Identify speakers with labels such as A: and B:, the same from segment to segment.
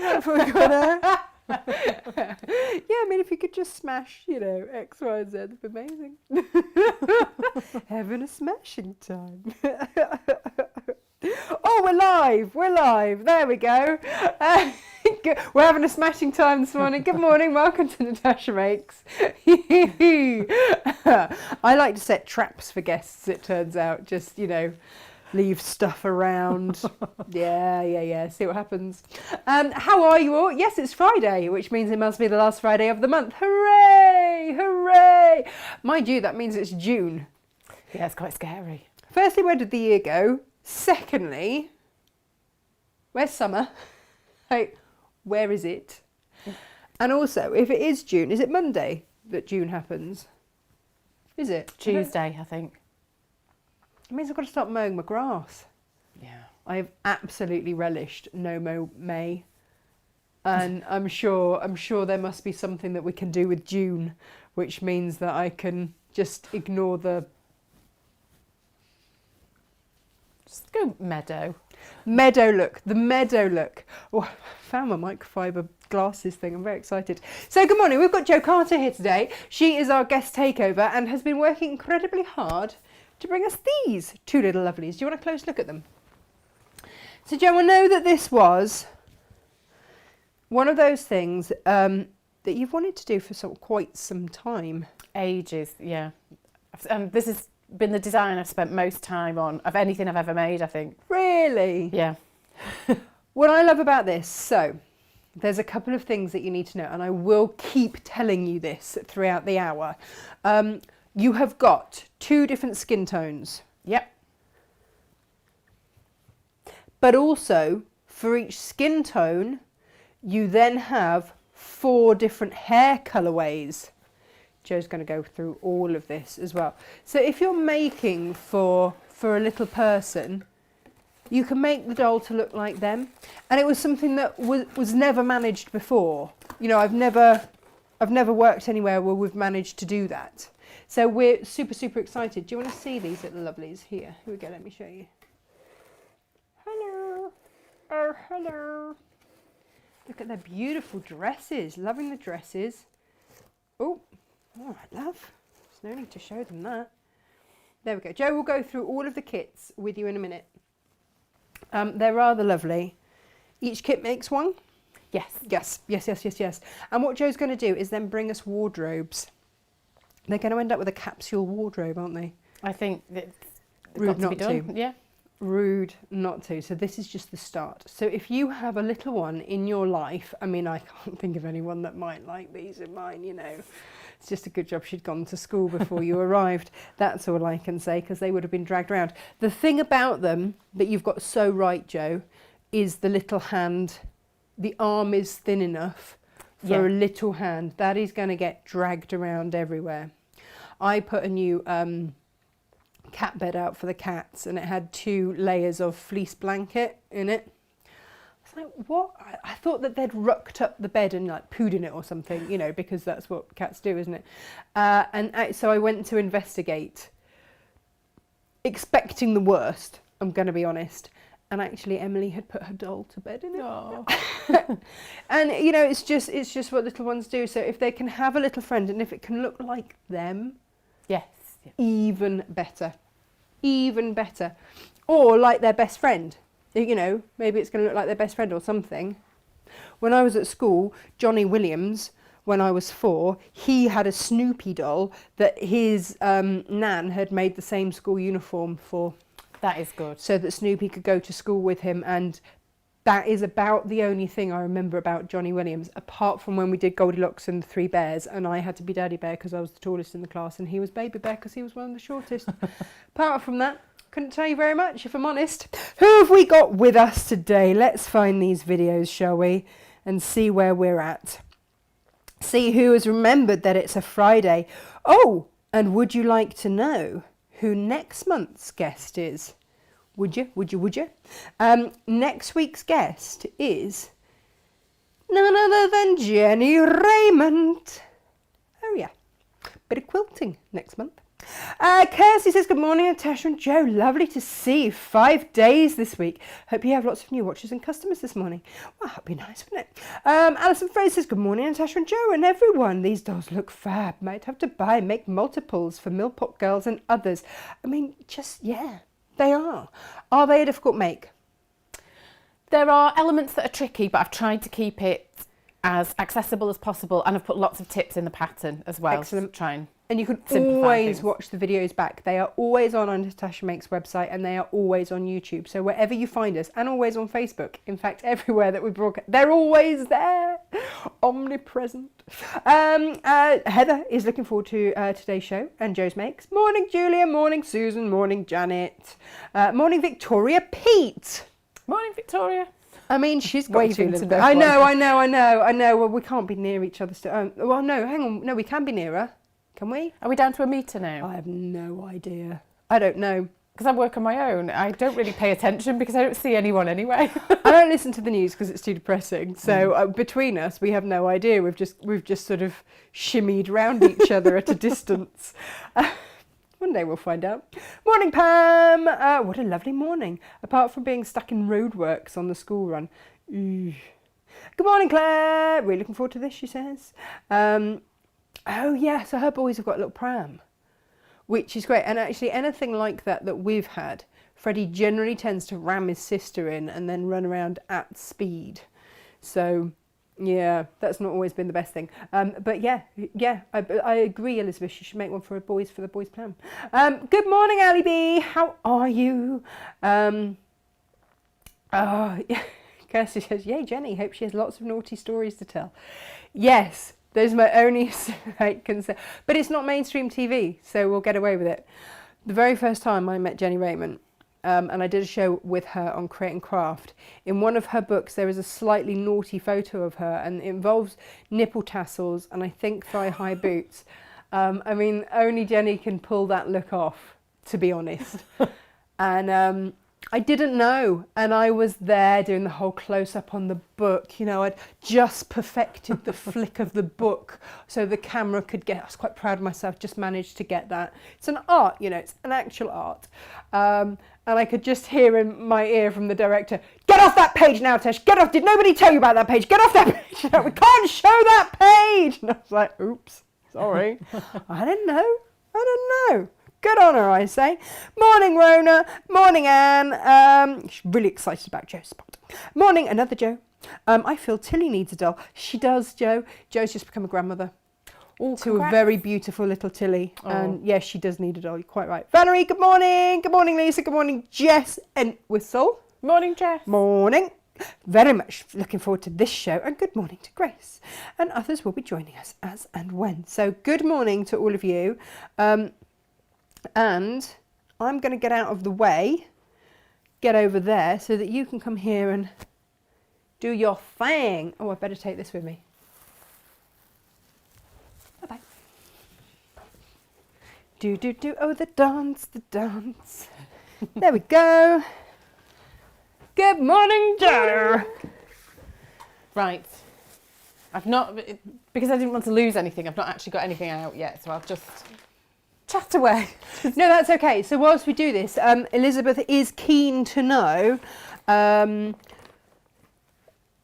A: Have we got yeah, I mean, if you could just smash, you know, X, Y, and Z, that'd be amazing. Having a smashing time. Oh, we're live. There we go. We're having a smashing time this morning. Good morning, welcome to Natasha Makes. I like to set traps for guests, it turns out, just, you know, leave stuff around. Yeah. See what happens. How are you all? Yes, it's Friday, which means it must be the last Friday of the month. Hooray! Hooray! Mind you, that means it's June.
B: Yeah, it's quite scary.
A: Firstly, where did the year go? Secondly, where's summer? Like, where is it? And also, if it is June, is it Monday that June happens? Is it?
B: Tuesday, I think.
A: It means I've got to start mowing my grass.
B: Yeah.
A: I've absolutely relished no mow May. And I'm sure there must be something that we can do with June, which means that I can just ignore the...
B: Just go meadow.
A: Meadow look, the meadow look. Oh, I found my microfiber glasses thing. I'm very excited. So good morning. We've got Jo Carter here today. She is our guest takeover and has been working incredibly hard to bring us these two little lovelies. Do you want a close look at them? So Jo, I know that this was one of those things that you've wanted to do for quite some time.
B: Ages, yeah. This has been the design I've spent most time on of anything I've ever made, I think.
A: Really?
B: Yeah.
A: What I love about this, so there's a couple of things that you need to know, and I will keep telling you this throughout the hour. You have got two different skin tones.
B: Yep.
A: But also, for each skin tone, you then have 4 different hair colourways. Jo's going to go through all of this as well. So if you're making for a little person, you can make the doll to look like them. And it was something that was never managed before. You know, I've never worked anywhere where we've managed to do that. So we're super, super excited. Do you want to see these little lovelies? Here we go, let me show you. Hello. Oh, hello. Look at their beautiful dresses. Loving the dresses. Oh, all right, love. There's no need to show them that. There we go. Jo will go through all of the kits with you in a minute. They're rather lovely. Each kit makes one?
B: Yes.
A: Yes. And what Jo's going to do is then bring us wardrobes. They're going to end up with a capsule wardrobe, aren't they?
B: I think it's
A: Rude
B: got to
A: not
B: be done.
A: to.
B: Yeah.
A: Rude not to. So this is just the start. So if you have a little one in your life, I mean, I can't think of anyone that might like these in mine, you know. It's just a good job she'd gone to school before you arrived. That's all I can say, because they would have been dragged around. The thing about them that you've got so right, Jo, is the little hand. The arm is thin enough for a little hand. That is going to get dragged around everywhere. I put a new cat bed out for the cats, and it had 2 layers of fleece blanket in it. I was like, what? I thought that they'd rucked up the bed and like pooed in it or something, you know, because that's what cats do, isn't it? So I went to investigate, expecting the worst, I'm going to be honest. And actually Emily had put her doll to bed in it.
B: Oh.
A: And, you know, it's just what little ones do. So if they can have a little friend and if it can look like them,
B: Yes.
A: even better. Even better. Or like their best friend. You know, maybe it's going to look like their best friend or something. When I was at school, Johnny Williams, when I was 4, he had a Snoopy doll that his nan had made the same school uniform for.
B: That is good.
A: So that Snoopy could go to school with him, and that is about the only thing I remember about Johnny Williams, apart from when we did Goldilocks and the 3 Bears, and I had to be Daddy Bear because I was the tallest in the class, and he was Baby Bear because he was one of the shortest. Apart from that, couldn't tell you very much, if I'm honest. Who have we got with us today? Let's find these videos, shall we, and see where we're at. See who has remembered that it's a Friday. Oh, and would you like to know who next month's guest is? Would you? Next week's guest is none other than Jenny Raymond. Oh yeah, bit of quilting next month. Kirsty says, good morning, Natasha and Joe. Lovely to see you. 5 days this week. Hope you have lots of new watchers and customers this morning. Well, that'd be nice, wouldn't it? Alison Fraser says, good morning, Natasha and Joe and everyone. These dolls look fab. Might have to buy and make multiples for Millpot girls and others. I mean, just, yeah, they are. Are they a difficult make?
B: There are elements that are tricky, but I've tried to keep it as accessible as possible, and I've put lots of tips in the pattern as well.
A: Excellent.
B: To try and
A: And you can
B: simplify
A: always
B: things.
A: watch the videos back. They are always on Natasha Makes website, and they are always on YouTube. So wherever you find us, and always on Facebook. In fact, everywhere that we broadcast, they're always there, omnipresent. Heather is looking forward to today's show and Joe's Makes. Morning, Julia. Morning, Susan. Morning, Janet. Morning, Victoria. Pete.
B: Morning, Victoria.
A: I mean, she's got
B: Waving
A: to
B: to
A: the...
B: the
A: I know. Well, we can't be near each other still. Well, no, hang on. No, we can be nearer. Can we?
B: Are we down to a metre now?
A: I have no idea. I don't know.
B: Because I work on my own. I don't really pay attention because I don't see anyone anyway.
A: I don't listen to the news because it's too depressing. So between us, we have no idea. We've just sort of shimmied round each other at a distance. One day we'll find out. Morning, Pam. What a lovely morning. Apart from being stuck in roadworks on the school run. Good morning, Claire. Really looking forward to this, she says. Oh, yeah, so her boys have got a little pram, which is great. And actually anything like that we've had, Freddie generally tends to ram his sister in and then run around at speed. So, yeah, that's not always been the best thing. But yeah, I agree, Elizabeth. You should make one for the boys pram. Good morning, Ali B. How are you? Kirsty says, yay, Jenny. Hope she has lots of naughty stories to tell. Yes. Those are my only concern. But it's not mainstream TV, so we'll get away with it. The very first time I met Jenny Raymond, and I did a show with her on Create and Craft, in one of her books there is a slightly naughty photo of her, and it involves nipple tassels and I think thigh-high boots. I mean, only Jenny can pull that look off, to be honest. And I didn't know, and I was there doing the whole close-up on the book. You know, I'd just perfected the flick of the book so the camera could get... I was quite proud of myself, just managed to get that. It's an art, you know, it's an actual art. And I could just hear in my ear from the director, get off that page now, Tesh, get off, did nobody tell you about that page? Get off that page, we can't show that page. And I was like, oops, sorry. I don't know. Good on her, I say. Morning, Rona. Morning, Anne. She's really excited about Joe's spot. Morning, another Joe. I feel Tilly needs a doll. She does, Joe. Joe's just become a grandmother.
B: Oh,
A: to a very beautiful little Tilly.
B: Oh.
A: And yes, she does need a doll. You're quite right. Valerie, good morning. Good morning, Lisa. Good morning, Jess and Whistle.
B: Morning, Jess.
A: Morning. Very much looking forward to this show, and good morning to Grace. And others will be joining us as and when. So good morning to all of you. And I'm going to get out of the way, get over there so that you can come here and do your thing. Oh, I better take this with me. Bye-bye. Do. Oh, the dance. There we go. Good morning, Joe.
B: Right. I've not, because I didn't want to lose anything, I've not actually got anything out yet, so I'll just chat away.
A: No, that's okay. So whilst we do this, Elizabeth is keen to know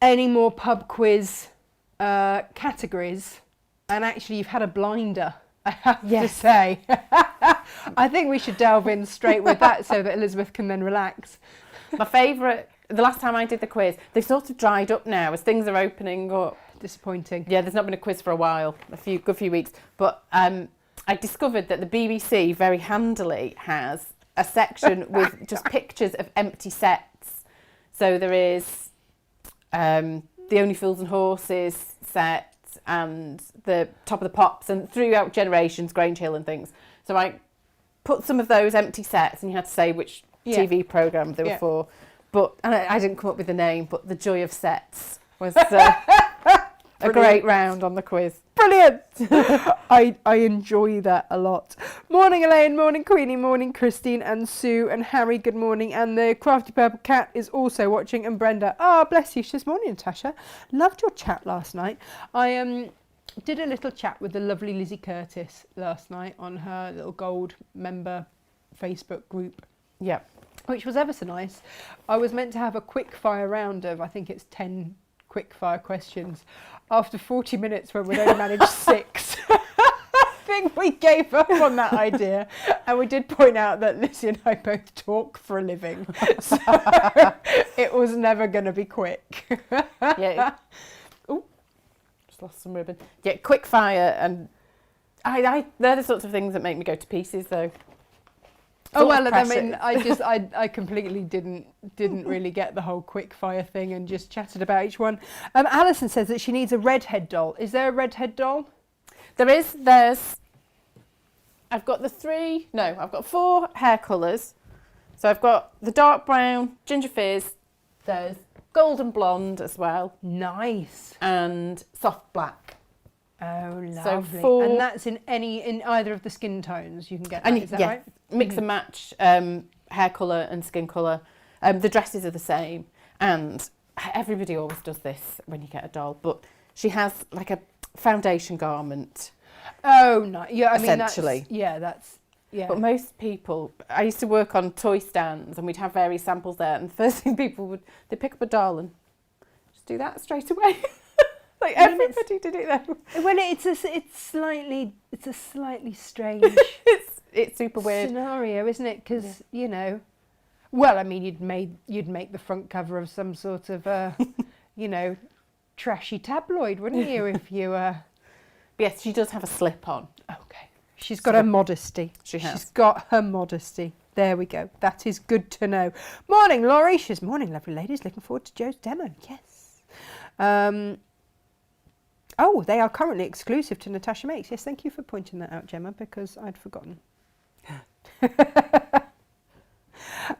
A: any more pub quiz categories. And actually, you've had a blinder, I have to say. I think we should delve in straight with that so that Elizabeth can then relax.
B: My favourite, the last time I did the quiz, they've sort of dried up now as things are opening up.
A: Disappointing.
B: Yeah, there's not been a quiz for a while, good few weeks. But I discovered that the BBC very handily has a section with just pictures of empty sets. So there is the Only Fools and Horses set and the Top of the Pops and throughout generations, Grange Hill and things. So I put some of those empty sets and you had to say which TV programme they were for. But and I didn't come up with the name, but the joy of sets was a great round on the quiz.
A: Brilliant. I enjoy that a lot. Morning, Elaine. Morning, Queenie. Morning, Christine and Sue and Harry. Good morning. And the Crafty Purple Cat is also watching. And Brenda. Oh, bless you. She says, morning, Natasha. Loved your chat last night. I did a little chat with the lovely Lizzie Curtis last night on her little gold member Facebook group.
B: Yeah.
A: Which was ever so nice. I was meant to have a quick fire round of, I think it's 10 quick fire questions. After 40 minutes when we'd only managed 6, I think we gave up on that idea. And we did point out that Lizzie and I both talk for a living. So it was never going to be quick.
B: Yeah. Oh, just lost some ribbon. Yeah, quick fire, and they're the sorts of things that make me go to pieces, though.
A: Oh well, I mean, I completely didn't really get the whole quick fire thing and just chatted about each one. Alison says that she needs a redhead doll. Is there a redhead doll?
B: There is. I've got 4 hair colours. So I've got the dark brown, ginger fizz. There's golden blonde as well.
A: Nice.
B: And soft black.
A: Oh, lovely.
B: So 4,
A: and that's in either of the skin tones you can get that, is that right?
B: Mix and match hair colour and skin colour. The dresses are the same, and everybody always does this when you get a doll, but she has like a foundation garment.
A: Oh, no. Yeah, I mean,
B: essentially.
A: That's
B: But most people, I used to work on toy stands and we'd have various samples there, and the first thing people would, they pick up a doll and just do that straight away. Like everybody did it then.
A: Well, it's a slightly strange
B: it's super weird
A: scenario, isn't it? Because well, I mean, you'd make the front cover of some sort of trashy tabloid, wouldn't you? If you
B: Yes, she does have a slip on.
A: Okay, she's got her modesty.
B: She has.
A: She's got her modesty. There we go. That is good to know. Morning, Laurie. She's morning, lovely ladies. Looking forward to Joe's demo. Yes. Oh, they are currently exclusive to Natasha Makes. Yes, thank you for pointing that out, Gemma, because I'd forgotten.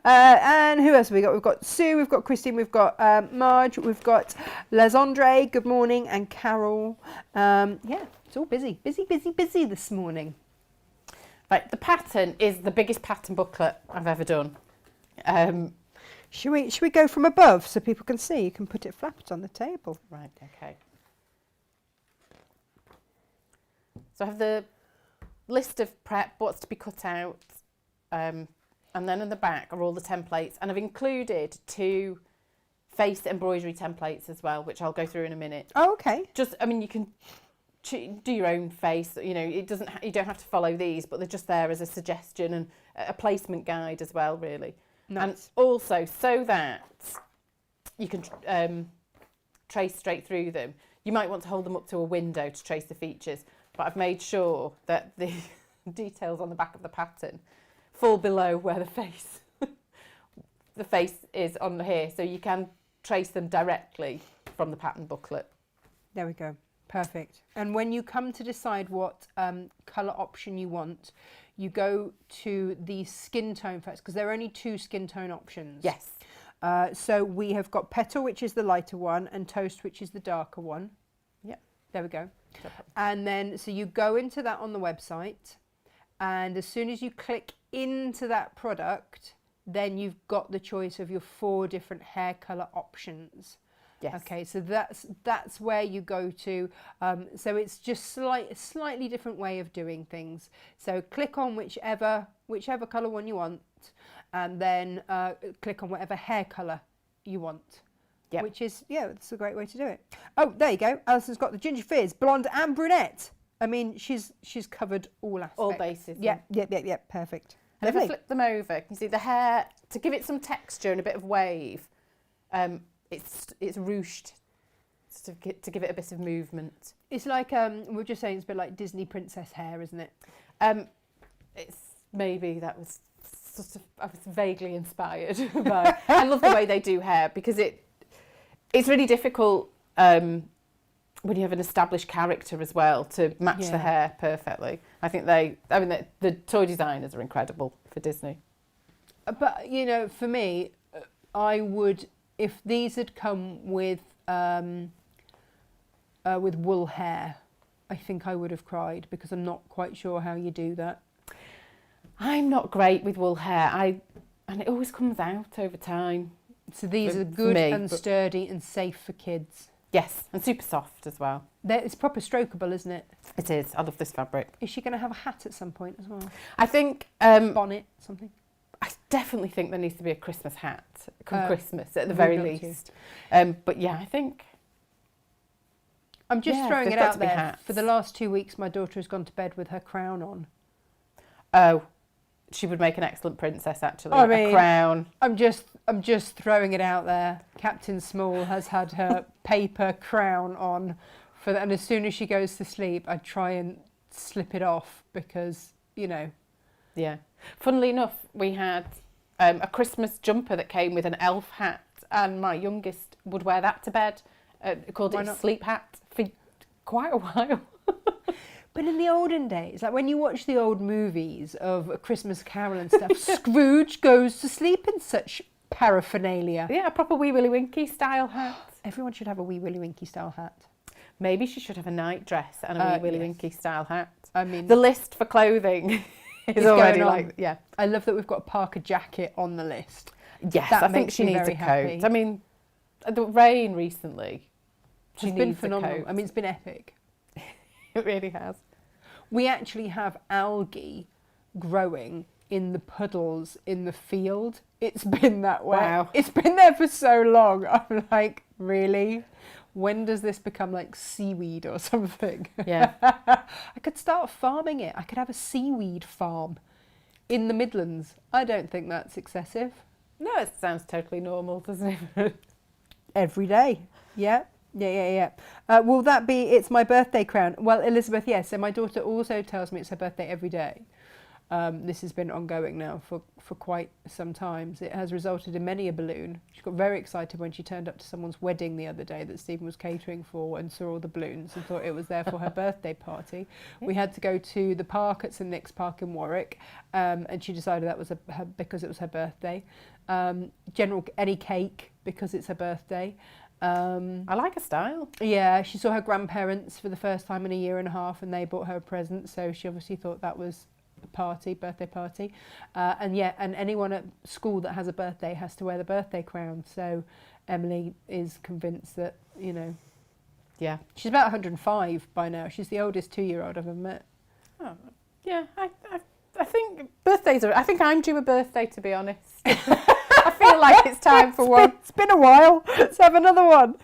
A: And who else have we got? We've got Sue, we've got Christine, we've got Marge, we've got Lazandre, good morning, and Carol. Yeah, it's all busy this morning.
B: Right, the pattern is the biggest pattern booklet I've ever done.
A: Should we go from above so people can see? You can put it flat on the table.
B: Right, okay. So I have the list of prep, what's to be cut out, and then in the back are all the templates. And I've included 2 face embroidery templates as well, which I'll go through in a minute.
A: Oh, okay.
B: Just, I mean, you can do your own face. You know, you don't have to follow these, but they're just there as a suggestion and a placement guide as well, really.
A: Nice.
B: And also, so that you can trace straight through them, you might want to hold them up to a window to trace the features. But I've made sure that the details on the back of the pattern fall below where the face is on here, so you can trace them directly from the pattern booklet.
A: There we go. Perfect. And when you come to decide what colour option you want, you go to the skin tone first, because there are only 2 skin tone options.
B: Yes.
A: So we have got Petal, which is the lighter one, and Toast, which is the darker one.
B: Yep.
A: There we go. And then, so you go into that on the website, and as soon as you click into that product, then you've got the choice of your 4 different hair colour options.
B: Yes.
A: Okay, so that's where you go to. So it's just slightly different way of doing things. So click on whichever colour one you want, and then click on whatever hair colour you want. Yep. Which is, it's a great way to do it. Oh, there you go. Alison's got the ginger fizz, blonde and brunette. I mean, she's covered all aspects.
B: All bases.
A: Yeah, perfect.
B: And if I flip them over, you can see the hair, to give it some texture and a bit of wave, it's ruched to give it a bit of movement.
A: It's like, we were just saying, it's a bit like Disney princess hair, isn't it?
B: It's maybe that was sort of, I was vaguely inspired by. I love the way they do hair, because it's really difficult when you have an established character as well to match the hair perfectly. I think the toy designers are incredible for Disney.
A: But, for me, I would, if these had come with wool hair, I think I would have cried, because I'm not quite sure how you do that.
B: I'm not great with wool hair. And it always comes out over time.
A: So these are good and sturdy and safe for kids.
B: Yes, and super soft as well.
A: It's proper strokeable, isn't it?
B: It is. I love this fabric.
A: Is she going to have a hat at some point as well?
B: I think
A: Bonnet, something?
B: I definitely think there needs to be a Christmas hat come Christmas at the
A: we've
B: very
A: got
B: least. But yeah, I think
A: I'm just throwing
B: they've
A: it
B: got
A: out
B: to be
A: there.
B: hats.
A: For the last 2 weeks, my daughter has gone to bed with her crown on.
B: Oh, she would make an excellent princess, actually.
A: I mean,
B: a crown.
A: I'm just throwing it out there. Captain Small has had her paper crown on, and as soon as she goes to sleep, I try and slip it off because, you know.
B: Yeah. Funnily enough, we had a Christmas jumper that came with an elf hat, and my youngest would wear that to bed. Called it a sleep hat for quite a while.
A: But in the olden days, like when you watch the old movies of A Christmas Carol and stuff, Scrooge goes to sleep in such paraphernalia.
B: Yeah, a proper Wee Willie Winky style hat.
A: Everyone should have a Wee Willie Winky style hat.
B: Maybe she should have a night dress and a Wee Willie Winky style hat.
A: I mean,
B: the list for clothing is already like, yeah.
A: I love that we've got a Parker jacket on the list.
B: Yes, I think she needs a coat. I mean, the rain recently.
A: It's been phenomenal. I mean, it's been epic.
B: It really has.
A: We actually have algae growing in the puddles in the field. It's been that way.
B: Wow.
A: It's been there for so long. I'm like, really? When does this become like seaweed or something?
B: Yeah.
A: I could start farming it. I could have a seaweed farm in the Midlands. I don't think that's excessive.
B: No, it sounds totally normal, doesn't it?
A: Every day. Yeah. Will that be, it's my birthday crown? Well, Elizabeth, yes. So my daughter also tells me it's her birthday every day. This has been ongoing now for quite some time. It has resulted in many a balloon. She got very excited when she turned up to someone's wedding the other day that Stephen was catering for and saw all the balloons and thought it was there for her birthday party. We had to go to the park at St Nick's Park in Warwick, and she decided that was because it was her birthday. Any cake because it's her birthday.
B: I like her style.
A: Yeah, she saw her grandparents for the first time in a year and a half and they bought her a present, so she obviously thought that was a birthday party. And anyone at school that has a birthday has to wear the birthday crown, so Emily is convinced that, you know.
B: Yeah.
A: She's about 105 by now. She's the oldest 2-year-old I've ever met.
B: Oh, yeah, I think birthdays are, I think I'm due a birthday, to be honest. I feel like it's time for one.
A: It's been a while. Let's have another one.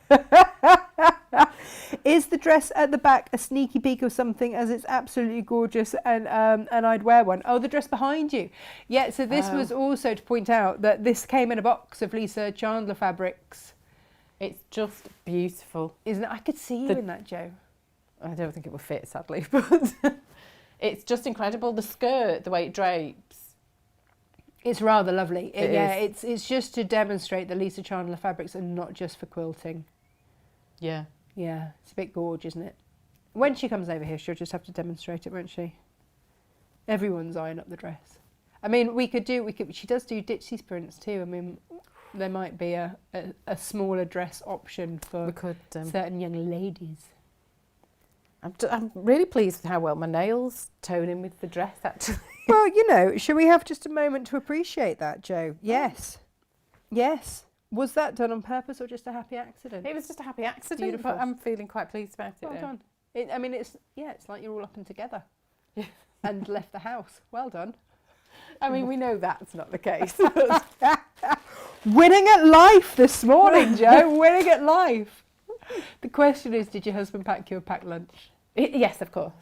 A: Is the dress at the back a sneaky peek of something, as it's absolutely gorgeous and I'd wear one? Oh, the dress behind you. Yeah, so this was also to point out that this came in a box of Lisa Chandler fabrics.
B: It's just beautiful.
A: Isn't it? I could see you in that, Jo.
B: I don't think it will fit, sadly, but it's just incredible. The skirt, the way it drapes.
A: It's rather lovely.
B: It is.
A: It's just to demonstrate that Lisa Chandler fabrics are not just for quilting.
B: Yeah.
A: Yeah, it's a bit gorgeous, isn't it? When she comes over here, she'll just have to demonstrate it, won't she? Everyone's eyeing up the dress. I mean, she does do ditzy prints too. I mean, there might be a smaller dress option for certain young ladies.
B: I'm really pleased with how well my nails tone in with the dress, actually.
A: Well, you know, should we have just a moment to appreciate that, Jo? Yes. Yes. Was that done on purpose or just a happy accident?
B: It was just a happy accident,
A: Beautiful.
B: but I'm feeling quite pleased about it.
A: Well done. It's like you're all up and together and left the house. Well done.
B: I mean, we know that's not the case.
A: Winning at life this morning, Jo. Winning at life. The question is, did your husband pack you a packed lunch?
B: Yes, of course.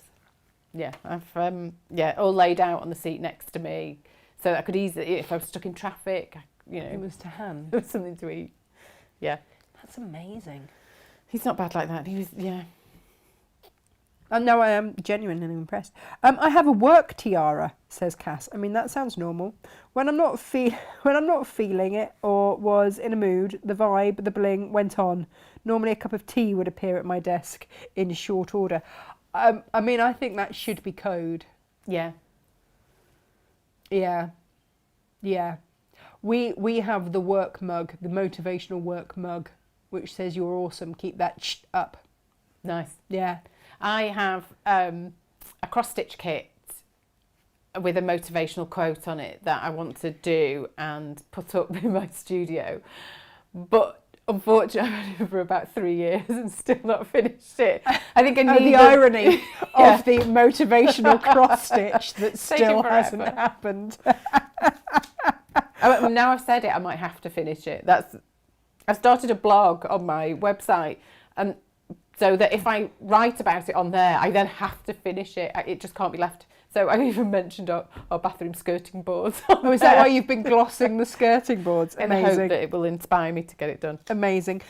B: Yeah, I've all laid out on the seat next to me, so that I could easily, if I was stuck in traffic, you know,
A: It was to hand.
B: there was something to eat. Yeah,
A: That's amazing.
B: he's not bad like that. He was,
A: No, I am genuinely impressed. I have a work tiara, says Cass. I mean, that sounds normal. When I'm not feeling it or was in a mood, the vibe, the bling went on. Normally a cup of tea would appear at my desk in short order. I mean, I think that should be code.
B: Yeah.
A: Yeah. We have the work mug, the motivational work mug, which says you're awesome, keep that up.
B: Nice.
A: Yeah.
B: I have a cross-stitch kit with a motivational quote on it that I want to do and put up in my studio. But unfortunately I've had it for about 3 years and still not finished it. I think I need
A: the irony
B: Yeah.
A: of the motivational cross stitch that still
B: forever.
A: hasn't happened.
B: Now I've said it, I might have to finish it. I've started a blog on my website, and so that if I write about it on there, I then have to finish it. It just can't be left. So I even mentioned our bathroom skirting boards.
A: Oh, is that why you've been glossing the skirting boards?
B: In the hope that it will inspire me to get it done.
A: Amazing.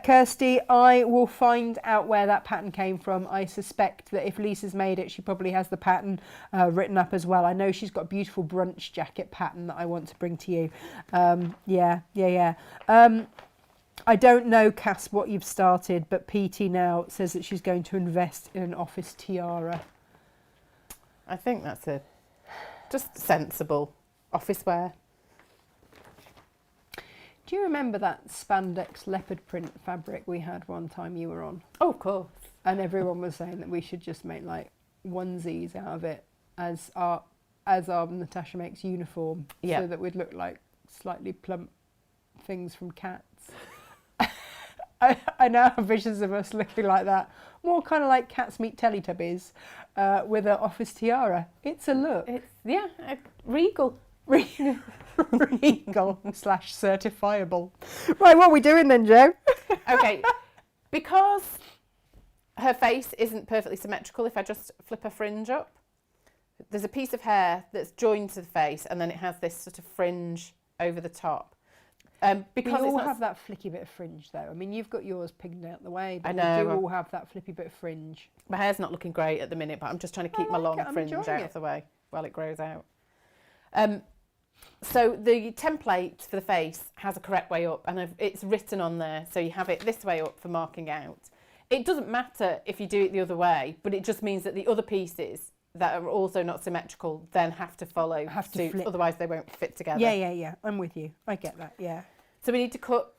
A: Kirsty, I will find out where that pattern came from. I suspect that if Lisa's made it, she probably has the pattern written up as well. I know she's got a beautiful brunch jacket pattern that I want to bring to you. Yeah. I don't know, Cass, what you've started, but PT now says that she's going to invest in an office tiara.
B: I think that's just sensible office wear.
A: Do you remember that spandex leopard print fabric we had one time you were on?
B: Oh, of course.
A: And everyone was saying that we should just make like onesies out of it as our Natasha makes uniform, so that we'd look like slightly plump things from Cats. I now have visions of us looking like that, more kind of like Cats meet Teletubbies, with an office tiara. It's a look.
B: It's regal.
A: Regal/certifiable. Right, what are we doing then, Jo?
B: Okay, because her face isn't perfectly symmetrical, if I just flip her fringe up, there's a piece of hair that's joined to the face, and then it has this sort of fringe over the top. Because
A: we all have that flicky bit of fringe, though. I mean, you've got yours pigged out the way, but
B: I know,
A: we do all have that flippy bit of fringe.
B: My hair's not looking great at the minute, but I'm just trying to keep my long fringe out of the way while it grows out. So the template for the face has a correct way up, and it's written on there, so you have it this way up for marking out. It doesn't matter if you do it the other way, but it just means that the other pieces that are also not symmetrical then have to follow suit, otherwise they won't fit together.
A: Yeah. I'm with you. I get that, yeah.
B: So we need to cut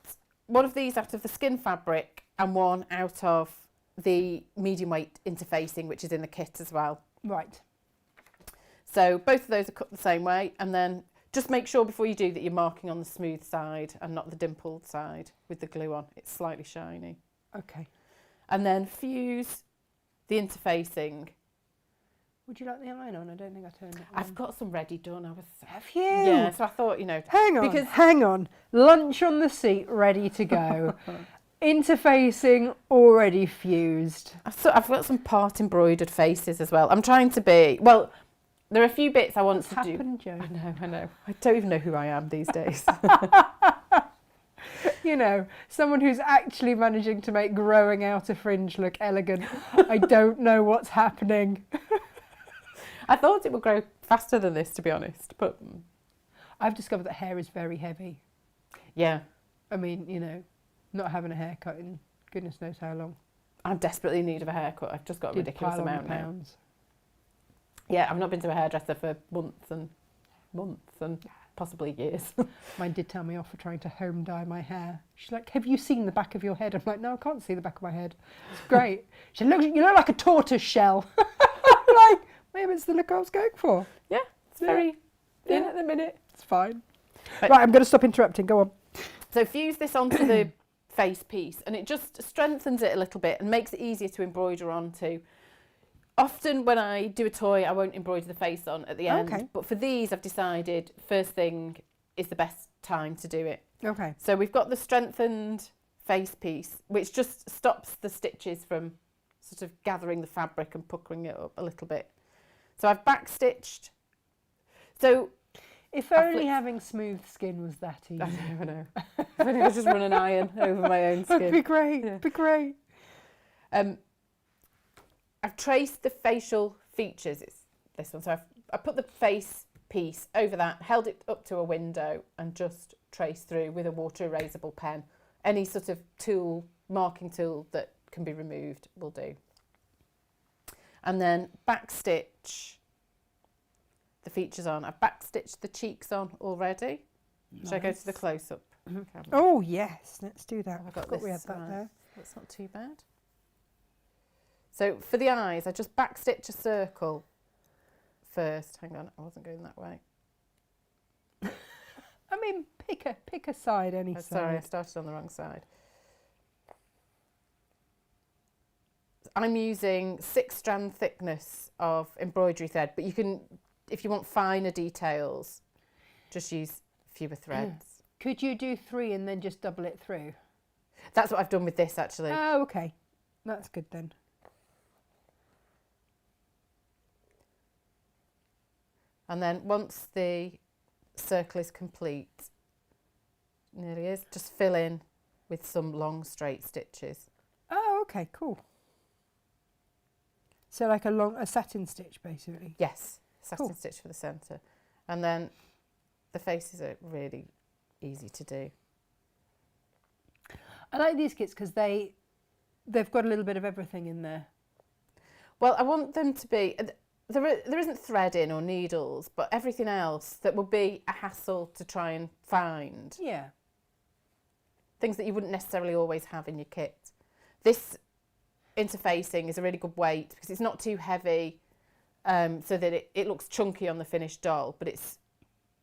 B: one of these out of the skin fabric and one out of the medium weight interfacing, which is in the kit as well.
A: Right.
B: So both of those are cut the same way, and then just make sure before you do that you're marking on the smooth side and not the dimpled side with the glue on. It's slightly shiny.
A: Okay.
B: And then fuse the interfacing.
A: Would you like the iron on? I don't think I turned it on.
B: I've got some ready done.
A: Have you?
B: Yeah, so I thought,
A: Hang on. Lunch on the seat, ready to go. Interfacing already fused.
B: I've got some part embroidered faces as well. I'm trying to be, well, there are a few bits I want to do.
A: Happened, Jo?
B: I know. I don't even know who I am these days.
A: You know, someone who's actually managing to make growing out a fringe look elegant. I don't know what's happening.
B: I thought it would grow faster than this, to be honest, but
A: I've discovered that hair is very heavy.
B: Yeah.
A: I mean, you know, not having a haircut in goodness knows how long.
B: I'm desperately in need of a haircut. I've just got a ridiculous amount now.
A: Pounds.
B: Yeah, I've not been to a hairdresser for months and possibly years.
A: Mine did tell me off for trying to home dye my hair. She's like, have you seen the back of your head? I'm like, no, I can't see the back of my head. It's great. She said, you look like a tortoise shell. I'm like, maybe it's the look I was going for.
B: Yeah, it's very thin at the minute.
A: It's fine. Right, I'm going to stop interrupting. Go on.
B: So fuse this onto the face piece, and it just strengthens it a little bit and makes it easier to embroider onto. Often when I do a toy, I won't embroider the face on at the end. Okay. But for these, I've decided first thing is the best time to do it.
A: Okay.
B: So we've got the strengthened face piece, which just stops the stitches from sort of gathering the fabric and puckering it up a little bit. So I've backstitched. So
A: if only having smooth skin was that easy.
B: I know. If only I could just run an iron over my own skin.
A: That'd be great. Yeah. Be great.
B: I've traced the facial features. It's this one. So I put the face piece over that, held it up to a window, and just traced through with a water erasable pen. Any sort of tool, marking tool that can be removed will do. And then backstitch the features on. I've backstitched the cheeks on already. Nice. Shall I go to the close-up?
A: Mm-hmm. Oh yes, let's do that.
B: I forgot
A: we had that there.
B: That's not too bad. So for the eyes, I just backstitch a circle first. Hang on, I wasn't going that way.
A: I mean, pick a side, any side.
B: Sorry, I started on the wrong side. I'm using 6-strand thickness of embroidery thread, but you can, if you want finer details, just use fewer threads.
A: Could you do 3 and then just double it through?
B: That's what I've done with this actually.
A: Oh, okay. That's good then.
B: And then once the circle is complete, nearly is, just fill in with some long straight stitches.
A: Oh, okay, cool. So like a satin stitch basically.
B: Yes, satin
A: Cool.
B: stitch for the centre. And then the faces are really easy to do.
A: I like these kits because they've got a little bit of everything in there.
B: Well, I want them to be, there isn't threading or needles, but everything else that would be a hassle to try and find.
A: Yeah.
B: Things that you wouldn't necessarily always have in your kit. This interfacing is a really good weight because it's not too heavy, so that it looks chunky on the finished doll, but it's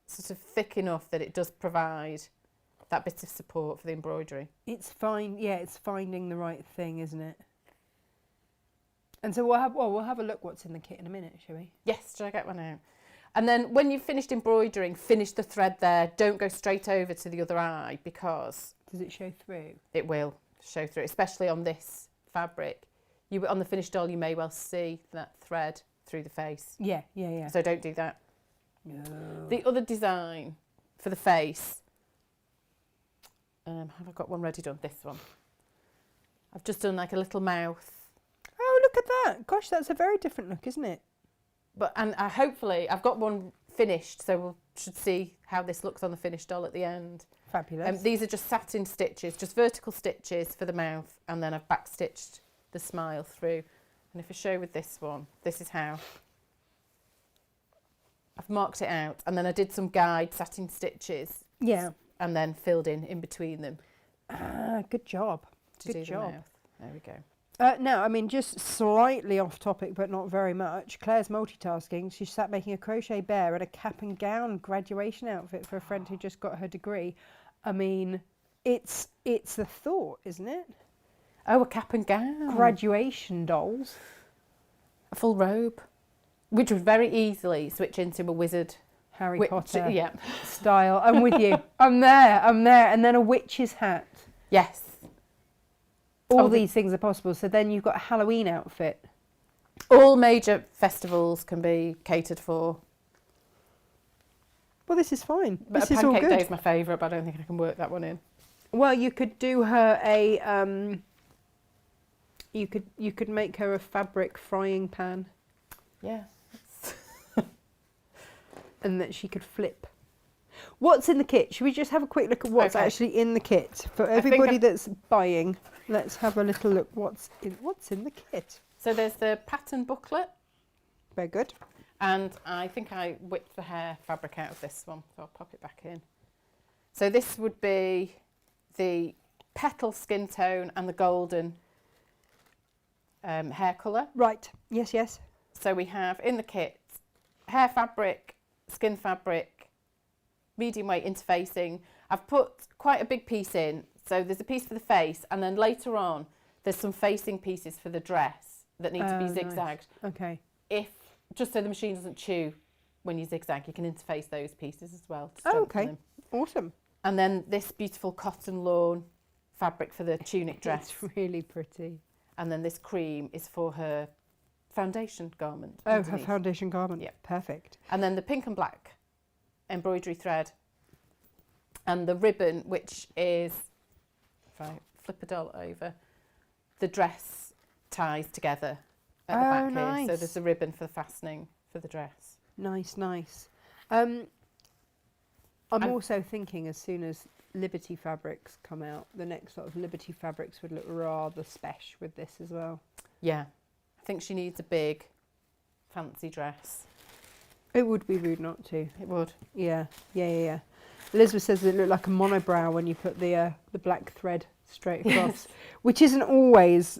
B: sort of thick enough that it does provide that bit of support for the embroidery.
A: It's finding the right thing, isn't it? And so we'll have a look what's in the kit in a minute, shall we?
B: Yes, should I get one out? And then when you've finished embroidering, finish the thread there. Don't go straight over to the other eye because
A: Does it show through?
B: it will show through, especially on this fabric. On the finished doll, you may well see that thread through the face.
A: Yeah.
B: So don't do that.
A: No.
B: The other design for the face, have I got one ready done? This one. I've just done like a little mouth.
A: Oh, look at that. Gosh, that's a very different look, isn't it?
B: And hopefully I've got one finished, so we should see how this looks on the finished doll at the end.
A: Fabulous.
B: These are just satin stitches, just vertical stitches for the mouth, and then I've backstitched the smile through. And if I show with this one, this is how I've marked it out, and then I did some guide satin stitches.
A: Yeah.
B: And then filled in between them.
A: Ah, good job.
B: To do
A: Good
B: the
A: job.
B: mouth. There we go.
A: No, I mean, just slightly off topic, but not very much. Claire's multitasking. She sat making a crochet bear and a cap and gown graduation outfit for a friend who just got her degree. I mean, it's the thought, isn't it?
B: Oh, a cap and gown.
A: Graduation dolls.
B: A full robe. Which would very easily switch into a wizard.
A: Harry Potter
B: Yeah.
A: style. I'm with you. I'm there. And then a witch's hat.
B: Yes.
A: All these things are possible. So then you've got a Halloween outfit.
B: All major festivals can be catered for.
A: Well, this is fine.
B: But
A: This
B: a
A: is all
B: pancake
A: good.
B: day is my favourite, but I don't think I can work that one in.
A: Well, you could do her a you could make her a fabric frying pan,
B: Yeah.
A: and that she could flip. What's in the kit? Should we just have a quick look at what's
B: Okay.
A: actually in the kit for
B: think
A: everybody
B: I've-
A: that's buying? Let's have a little look. What's in the kit?
B: So there's the pattern booklet,
A: Very good.
B: and I think I whipped the hair fabric out of this one, so I'll pop it back in. So this would be the petal skin tone and the golden hair colour.
A: Right. Yes.
B: So we have in the kit hair fabric, skin fabric, medium weight interfacing. I've put quite a big piece in. So there's a piece for the face, and then later on there's some facing pieces for the dress that need to be
A: Oh, nice.
B: zigzagged.
A: Okay.
B: Just so the machine doesn't chew when you zigzag, you can interface those pieces as well to
A: Oh,
B: strengthen
A: okay.
B: them.
A: Awesome.
B: And then this beautiful cotton lawn fabric for the tunic dress.
A: It's really pretty.
B: And then this cream is for her foundation garment.
A: Oh, her
B: underneath.
A: foundation garment.
B: Yep.
A: Perfect.
B: And then the pink and black embroidery thread. And the ribbon, which is, if I flip a doll over, the dress ties together at the back
A: nice.
B: here. So there's a ribbon for the fastening for the dress.
A: Nice. I'm
B: And-
A: also thinking as soon as Liberty fabrics come out, the next sort of Liberty fabrics would look rather special with this as well.
B: Yeah, I think she needs a big, fancy dress.
A: It would be rude not to.
B: It would.
A: Yeah. Elizabeth says it looked like a monobrow when you put the black thread straight across, which isn't always,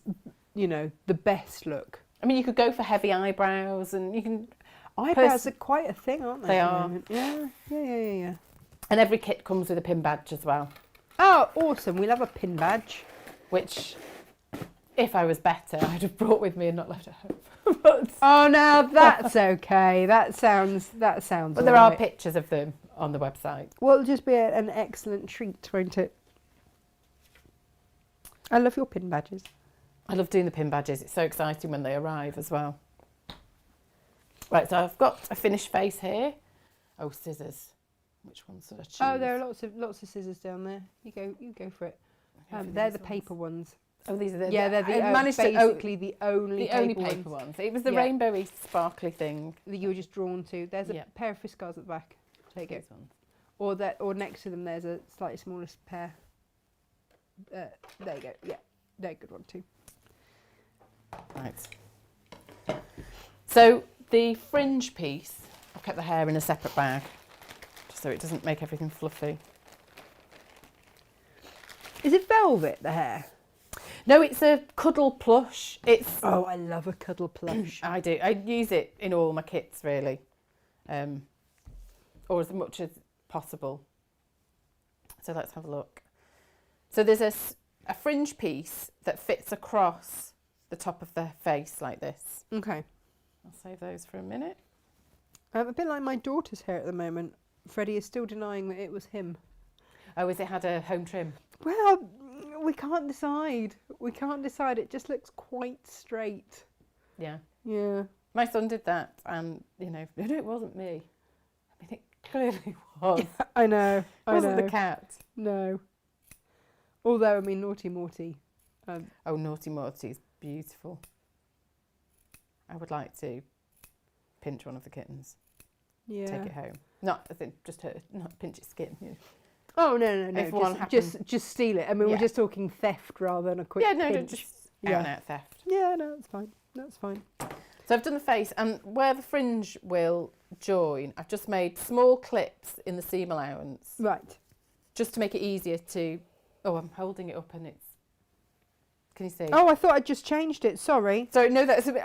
A: the best look.
B: I mean, you could go for heavy eyebrows, and you can.
A: Eyebrows are quite a thing, aren't they?
B: They
A: at the
B: are.
A: moment? Yeah.
B: And every kit comes with a pin badge as well,
A: Oh, awesome! We love a pin badge.
B: which if I was better, I'd have brought with me and not left at home. But,
A: Oh, now that's okay. That sounds.
B: but
A: all
B: there are
A: right.
B: pictures of them on the website.
A: Well, it'll just be an excellent treat, won't it? I love your pin badges.
B: I love doing the pin badges. It's so exciting when they arrive as well. Right, so I've got a finished face here. Oh, scissors. Which ones should I choose?
A: Oh, there are lots of scissors down there. You go for it. They're the paper ones.
B: Oh, these are the...
A: Yeah, they're the
B: I managed
A: basically the only
B: paper ones. It was the
A: Yeah.
B: rainbowy sparkly thing.
A: that you were just drawn to. There's a
B: Yeah.
A: pair of Fiskars at the back. Take it.
B: These ones.
A: Or next to them, there's a slightly smaller pair. There you go. Yeah, they're a good one too.
B: Right. So the fringe piece, I've kept the hair in a separate bag, just so it doesn't make everything fluffy.
A: Is it velvet, the hair?
B: No, it's a cuddle plush. It's
A: Oh, I love a cuddle plush.
B: I do. I use it in all my kits really, or as much as possible. So let's have a look. So there's a fringe piece that fits across the top of the face like this.
A: Okay.
B: I'll save those for a minute.
A: A bit like my daughter's hair at the moment. Freddie is still denying that it was him.
B: Oh, has it had a home trim?
A: Well, we can't decide. We can't decide. It just looks quite straight.
B: Yeah.
A: Yeah.
B: My son did that and, no, it wasn't me. I mean, it clearly was.
A: Yeah, I know.
B: It wasn't the cat.
A: No. Although, I mean, Naughty Morty.
B: Oh, Naughty Morty's beautiful. I would like to pinch one of the kittens,
A: Yeah.
B: take it home. Not, I think, just not pinch its skin.
A: Oh, no.
B: If one
A: Just steal it. I mean,
B: Yeah.
A: we're just talking theft rather than a quick
B: Yeah, no,
A: pinch.
B: just out and out theft.
A: Yeah, no, that's fine. That's fine.
B: So I've done the face, and where the fringe will join, I've just made small clips in the seam allowance,
A: Right.
B: just to make it easier to... Oh, I'm holding it up and it's... Can you see?
A: Oh, I thought I'd just changed it. Sorry.
B: Sorry, no, that's a bit...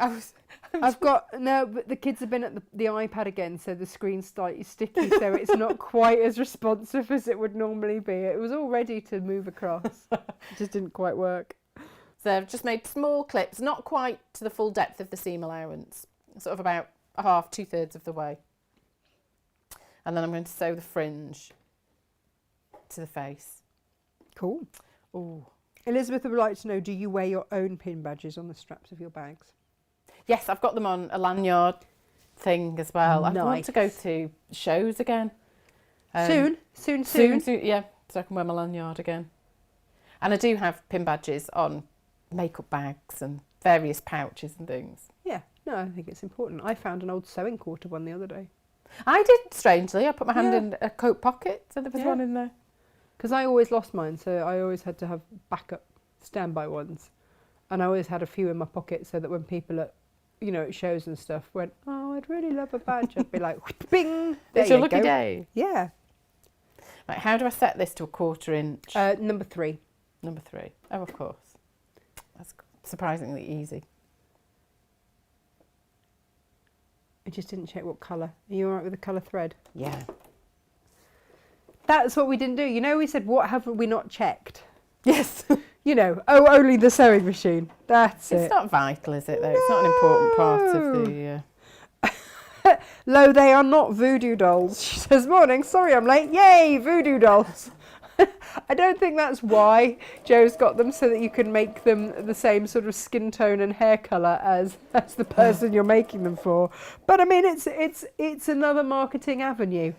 A: I've got... No, but the kids have been at the iPad again, so the screen's slightly sticky, so it's not quite as responsive as it would normally be. It was all ready to move across. It just didn't quite work.
B: So I've just made small clips, not quite to the full depth of the seam allowance, sort of about a half, 2/3 of the way. And then I'm going to sew the fringe to the face.
A: Cool.
B: Ooh.
A: Elizabeth would like to know, do you wear your own pin badges on the straps of your bags?
B: Yes, I've got them on a lanyard thing as well. I want to go to shows again.
A: Soon.
B: Soon, yeah, so I can wear my lanyard again. And I do have pin badges on makeup bags and various pouches and things.
A: Yeah, no, I think it's important. I found an old sewing quarter one the other day.
B: I did, strangely. I put my hand
A: Yeah.
B: in a coat pocket and there was
A: Yeah.
B: one in there.
A: Because I always lost mine, so I always had to have backup standby ones. And I always had a few in my pocket so that when people at, at shows and stuff went, oh, I'd really love a badge, I'd be like, bing, there
B: It's your
A: you
B: lucky
A: go.
B: day.
A: Yeah.
B: Right, how do I set this to a 1/4 inch?
A: Number 3.
B: Number 3. Oh, of course. That's surprisingly easy.
A: I just didn't check what colour. Are you all right with the colour thread?
B: Yeah.
A: That's what we didn't do. We said, what have we not checked?
B: Yes.
A: Only the sewing machine. That's
B: It's
A: it.
B: not vital, is it, though? It's not an important part of the...
A: Lo, they are not voodoo dolls. She says, morning, sorry I'm late. Yay, voodoo dolls. I don't think that's why Joe's got them, so that you can make them the same sort of skin tone and hair colour as the person you're making them for. But I mean, it's another marketing avenue.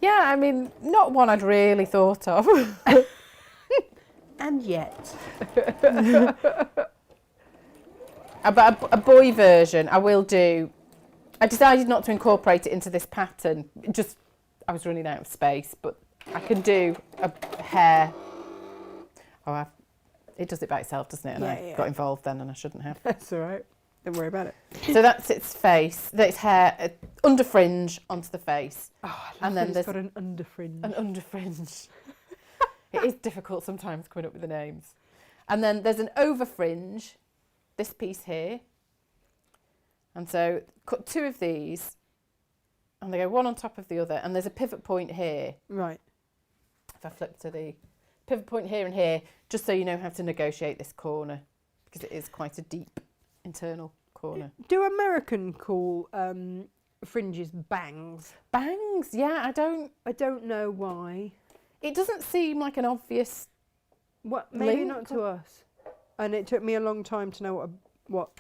B: Yeah, I mean, not one I'd really thought of.
A: And yet.
B: But a boy version, I will do... I decided not to incorporate it into this pattern. I was running out of space, but I can do a hair. Oh, it does it by itself, doesn't it? And I got involved then and I shouldn't have.
A: That's all right. Don't worry about it.
B: So that's its face, that's hair, under fringe onto the face.
A: Oh, I love
B: And then
A: that
B: there's
A: it's got an under fringe.
B: An under fringe. It is difficult sometimes coming up with the names. And then there's an over fringe, this piece here. And so cut 2 of these and they go one on top of the other. And there's a pivot point here.
A: Right.
B: If I flip to the pivot point here and here, just so you know how to negotiate this corner, because it is quite a deep internal corner.
A: Do American call fringes bangs?
B: Bangs, yeah, I
A: don't know why.
B: It doesn't seem like an obvious.
A: What? Maybe
B: link.
A: not to us. And it took me a long time to know what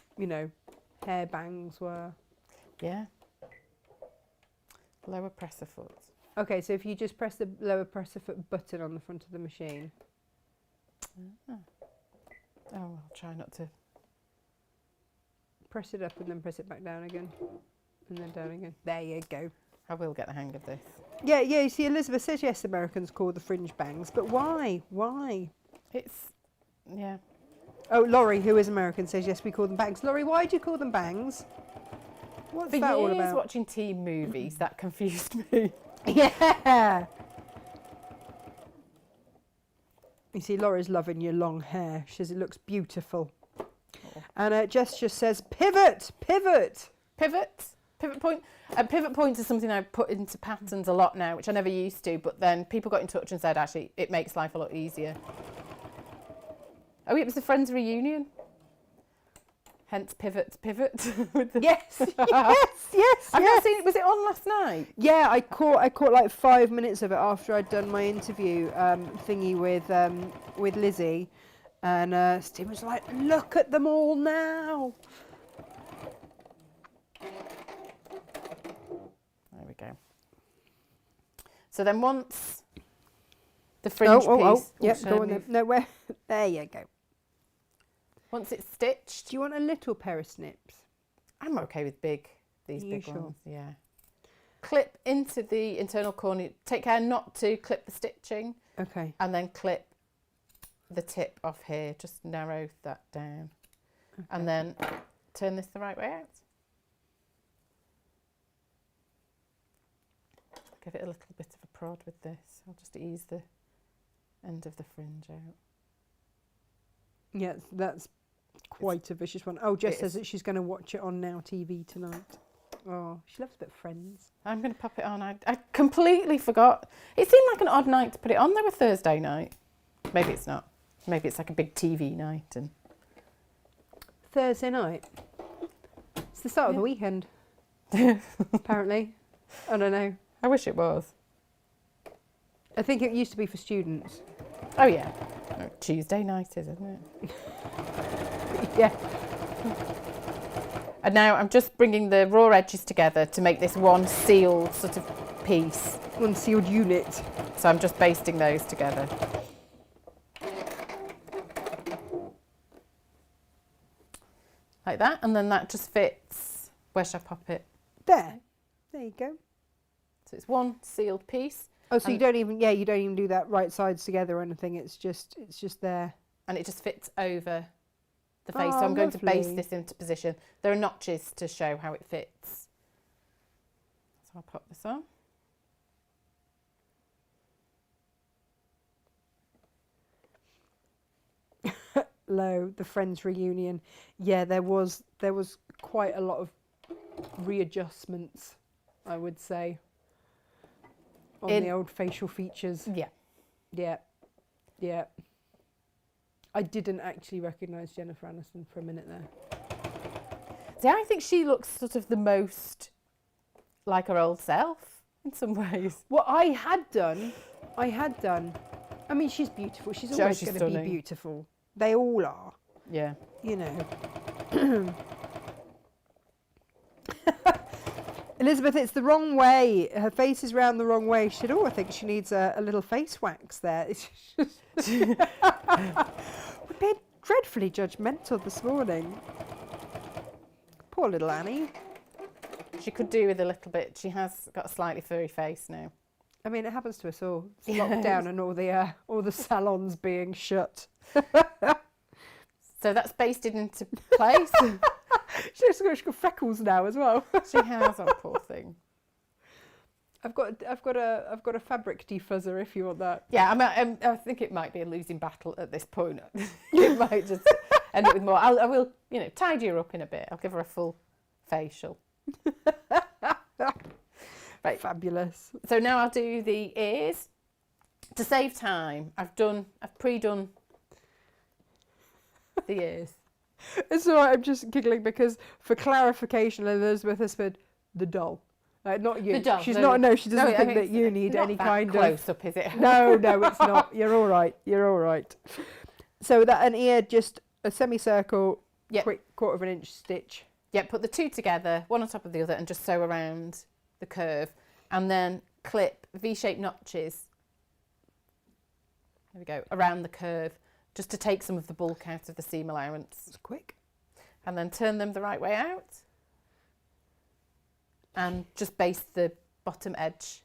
A: hair bangs were.
B: Yeah. Lower presser foot.
A: Okay, so if you just press the lower presser foot button on the front of the machine.
B: Oh, I'll try not to.
A: Press it up and then press it back down again. And then down again. There you go.
B: I will get the hang of this.
A: Yeah, you see, Elizabeth says yes, Americans call the fringe bangs, but why? Why?
B: Yeah.
A: Oh, Laurie, who is American, says yes, we call them bangs. Laurie, why do you call them bangs? What's
B: For
A: that all
B: years
A: about?
B: watching teen movies, that confused me.
A: Yeah. You see, Laura's loving your long hair. She says it looks beautiful.
B: Oh.
A: And Jess just says pivot, pivot.
B: Pivot point. A pivot point is something I put into patterns a lot now, which I never used to, but then people got in touch and said, actually, it makes life a lot easier. Oh, it was the Friends reunion. Hence pivot.
A: Yes, yes.
B: I've not seen it. Was it on last night?
A: Yeah, I caught like 5 minutes of it after I'd done my interview thingy with Lizzie, and Steve was like, "Look at them all now."
B: There we go. So then once the fringe piece...
A: Yep, go on then. No, where? There you go.
B: Once it's stitched...
A: Do you want a little pair of snips?
B: I'm okay with these big
A: sure?
B: ones, yeah. Clip into the internal corner. Take care not to clip the stitching.
A: Okay.
B: And then clip the tip off here. Just narrow that down. Okay. And then turn this the right way out. Give it a little bit of a prod with this. I'll just ease the end of the fringe out.
A: Yeah, that's quite a vicious one. Oh, Jess says that she's going to watch it on Now TV tonight. Oh, she loves a bit of Friends.
B: I'm going to pop it on. I completely forgot. It seemed like an odd night to put it on. There were Thursday night. Maybe it's not. Maybe it's like a big TV night. And
A: Thursday night? It's the start of the weekend, apparently. I don't know.
B: I wish it was.
A: I think it used to be for students.
B: Oh, yeah. Tuesday night is, isn't it?
A: Yeah.
B: And now I'm just bringing the raw edges together to make this one sealed sort of piece.
A: One sealed unit.
B: So I'm just basting those together. Like that, and then that just fits. Where should I pop it?
A: There. There you go.
B: So it's one sealed piece.
A: Oh, so you don't even do that right sides together or anything. It's just there.
B: And it just fits over the face.
A: Oh,
B: So I'm going to base
A: lovely.
B: this into position. There are notches to show how it fits. So I'll pop this on.
A: Low, the Friends reunion. Yeah, there was quite a lot of readjustments, I would say, on the old facial features.
B: Yeah.
A: Yeah. Yeah. I didn't actually recognise Jennifer Aniston for a minute there.
B: See, I think she looks sort of the most like her old self in some ways.
A: What I had done. I mean, she's beautiful. She's always
B: She's
A: going to be
B: stunning.
A: beautiful. They all are,
B: Yeah.
A: you know. Elizabeth, it's the wrong way. Her face is round the wrong way. She said, I think she needs a little face wax there. It's just we're being dreadfully judgmental this morning. Poor little Annie.
B: She could do with a little bit. She has got a slightly furry face now.
A: I mean, it happens to us all. It's locked down and all the salons being shut.
B: So that's basted into place.
A: She's got freckles now as well.
B: She has, oh poor thing.
A: I've got a fabric defuzzer if you want that.
B: Yeah, I think it might be a losing battle at this point. It might just end up with more. I will, tidy her up in a bit. I'll give her a full facial. Right.
A: Fabulous.
B: So now I'll do the ears. To save time, I've pre-done the ears.
A: It's all right, I'm just giggling because for clarification, Elizabeth has said the doll. Not you.
B: The doll.
A: She's
B: No,
A: not.
B: no.
A: No, she doesn't
B: No,
A: think that you need
B: not
A: any
B: that
A: kind of
B: close up, is it?
A: No, it's not. You're all right. You're all right. So that an ear, just a semicircle,
B: Yep.
A: quick 1/4 inch stitch.
B: Yeah, put the two together, one on top of the other, and just sew around the curve, and then clip V-shaped notches. There we go, around the curve, just to take some of the bulk out of the seam allowance.
A: It's quick.
B: And then turn them the right way out, and just baste the bottom edge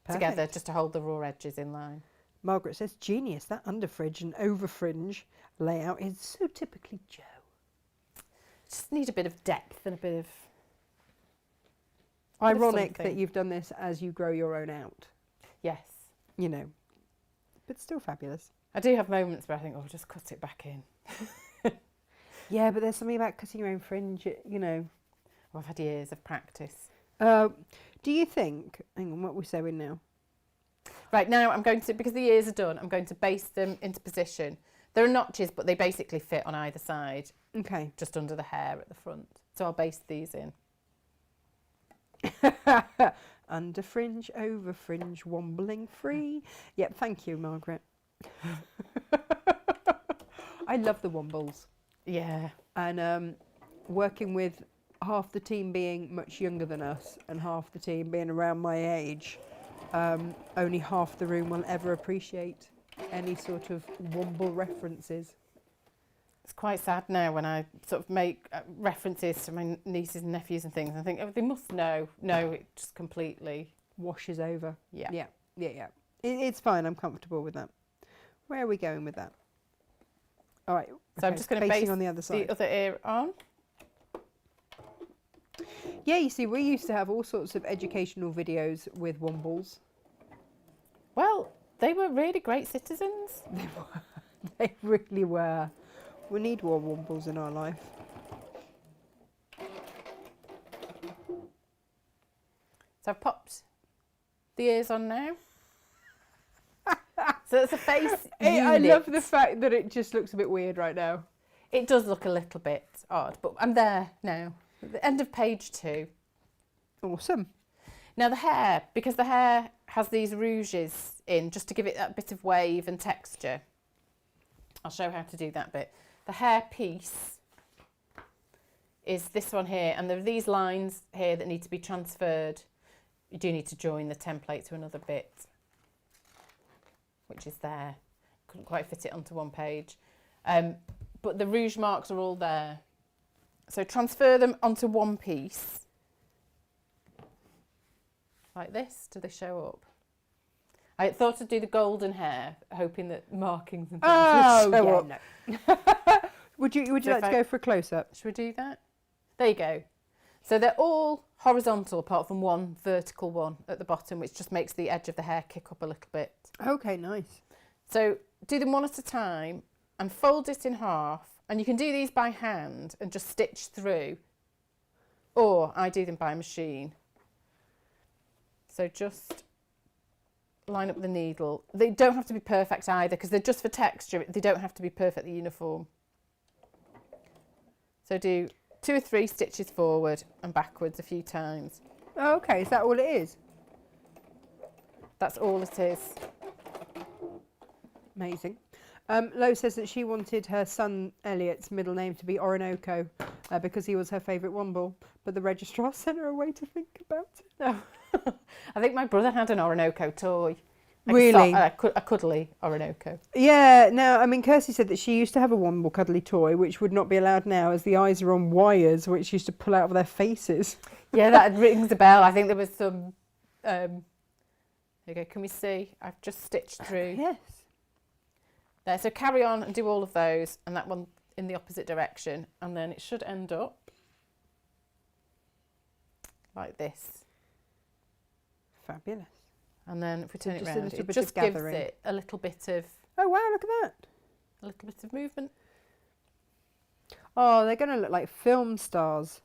B: together,
A: Perfect.
B: just to hold the raw edges in line.
A: Margaret says, genius, that under fringe and over fringe layout is so typically Jo.
B: Just need a bit of depth and a bit of
A: Ironic that
B: something.
A: you've done this as you grow your own out,
B: yes.
A: you know, but still fabulous.
B: I do have moments where I think, oh, just cut it back in.
A: Yeah, but there's something about cutting your own fringe, you know.
B: Well, I've had years of practice.
A: Do you think, hang on, what are we sewing now?
B: Right, now I'm going to, because the ears are done, I'm going to baste them into position. There are notches, but they basically fit on either side,
A: Okay.
B: just under the hair at the front. So I'll baste these in.
A: Under fringe, over fringe, wombling free. Yep, thank you, Margaret. I love the wombles.
B: Yeah.
A: And working with half the team being much younger than us and half the team being around my age, only half the room will ever appreciate any sort of womble references.
B: It's quite sad now when I sort of make references to my nieces and nephews and things. I think, oh, they must know. No, it just completely
A: Washes over.
B: Yeah.
A: Yeah. It's fine. I'm comfortable with that. Where are we going with that? All right.
B: So I'm just going to baste
A: on the other side.
B: the other ear on.
A: Yeah, you see, we used to have all sorts of educational videos with wombles.
B: Well, they were really great citizens.
A: They really were. We need more wombles in our life.
B: So I've popped the ears on now. So it's a face unit.
A: I love the fact that it just looks a bit weird right now.
B: It does look a little bit odd, but I'm there now. At the end of page 2.
A: Awesome.
B: Now the hair, because the hair has these rouges in, just to give it that bit of wave and texture. I'll show how to do that bit. The hair piece is this one here, and there are these lines here that need to be transferred. You do need to join the template to another bit, which is there. Couldn't quite fit it onto one page. But the rouge marks are all there. So transfer them onto one piece. Like this. Do they show up? I thought I'd do the golden hair, hoping that markings and things would show up.
A: No. Would you like to go for a close-up?
B: Should we do that? There you go. So they're all horizontal apart from one vertical one at the bottom, which just makes the edge of the hair kick up a little bit.
A: Okay, nice.
B: So do them one at a time and fold it in half. And you can do these by hand and just stitch through. Or I do them by machine. So just line up the needle. They don't have to be perfect either because they're just for texture. They don't have to be perfectly uniform. So do 2 or 3 stitches forward and backwards a few times.
A: Oh, okay, is that all it is?
B: That's all it is.
A: Amazing. Lo says that she wanted her son Elliot's middle name to be Orinoco because he was her favourite womble, but the registrar sent her away to think about it.
B: No. I think my brother had an Orinoco toy.
A: Really?
B: A cuddly Orinoco.
A: Yeah, no, I mean, Kirsty said that she used to have a womble cuddly toy, which would not be allowed now as the eyes are on wires, which used to pull out of their faces.
B: Yeah, that rings a bell. I think there was some... there you go. Can we see? I've just stitched through.
A: Yes.
B: There. So carry on and do all of those, and that one in the opposite direction, and then it should end up like this.
A: Fabulous.
B: And then if we turn it
A: Just a
B: round,
A: little
B: it
A: bit
B: just
A: of
B: gives
A: gathering.
B: it a little bit of
A: Oh, wow, look at that.
B: movement.
A: Oh, they're going to look like film stars.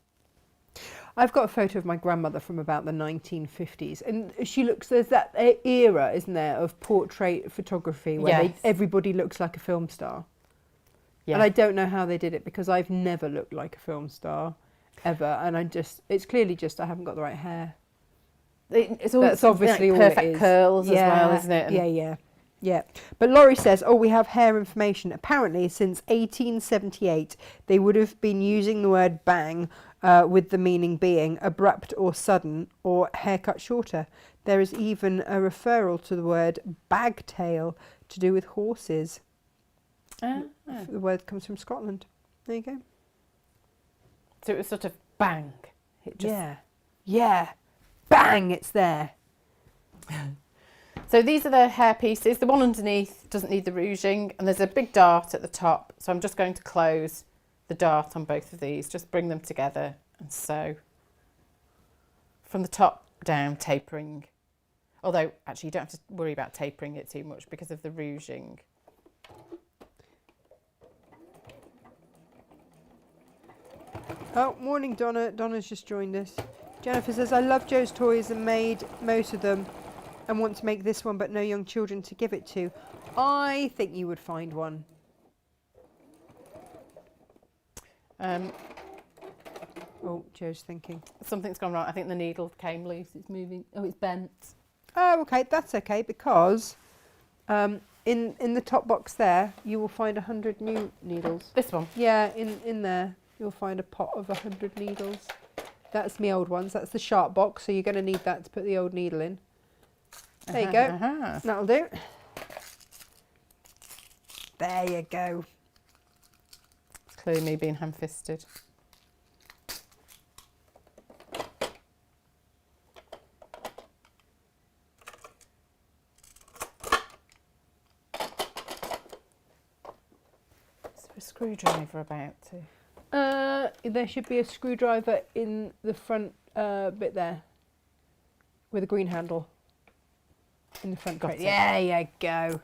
A: I've got a photo of my grandmother from about the 1950s, and she looks, there's that era, isn't there, of portrait photography where
B: Yes.
A: everybody looks like a film star. And I don't know how they did it because I've never looked like a film star ever. And it's clearly just I haven't got the right hair.
B: It's always
A: That's obviously all
B: perfect
A: it is.
B: curls as well, isn't it? And
A: Yeah. But Laurie says, we have hair information. Apparently, since 1878, they would have been using the word bang with the meaning being abrupt or sudden or haircut shorter. There is even a referral to the word bagtail to do with horses. The word comes from Scotland. There you go.
B: So it was sort of bang.
A: Yeah. Bang, it's there.
B: So these are the hair pieces. The one underneath doesn't need the rouging, and there's a big dart at the top. So I'm just going to close the dart on both of these, just bring them together and sew from the top down, tapering. Although, actually, you don't have to worry about tapering it too much because of the rouging.
A: Oh, morning, Donna. Donna's just joined us. Jennifer says, I love Joe's toys and made most of them and want to make this one, but no young children to give it to. I think you would find one. Oh, Joe's thinking.
B: Something's gone wrong. I think the needle came loose. It's moving. Oh, it's bent.
A: Oh, okay. That's okay because in the top box there, you will find 100 new needles.
B: This one?
A: Yeah, in there, you'll find a pot of 100 needles. That's my old ones. That's the sharp box, so you're going to need that to put the old needle in. There you go. That'll do. There you go.
B: It's clearly me being ham-fisted. Is there a screwdriver about too?
A: There should be a screwdriver in the front bit there with a green handle in the front.
B: Got it.
A: There you go.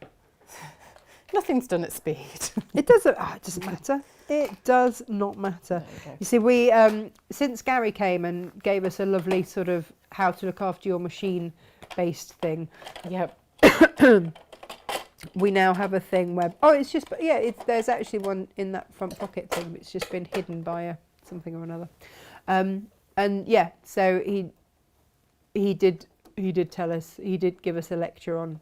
B: Nothing's done at speed.
A: It doesn't matter. It does not matter. You see, we since Gary came and gave us a lovely sort of how to look after your machine based thing.
B: Yep.
A: We now have a thing where there's actually one in that front pocket thing, but it's just been hidden by something or another. So he did tell us, he did give us a lecture on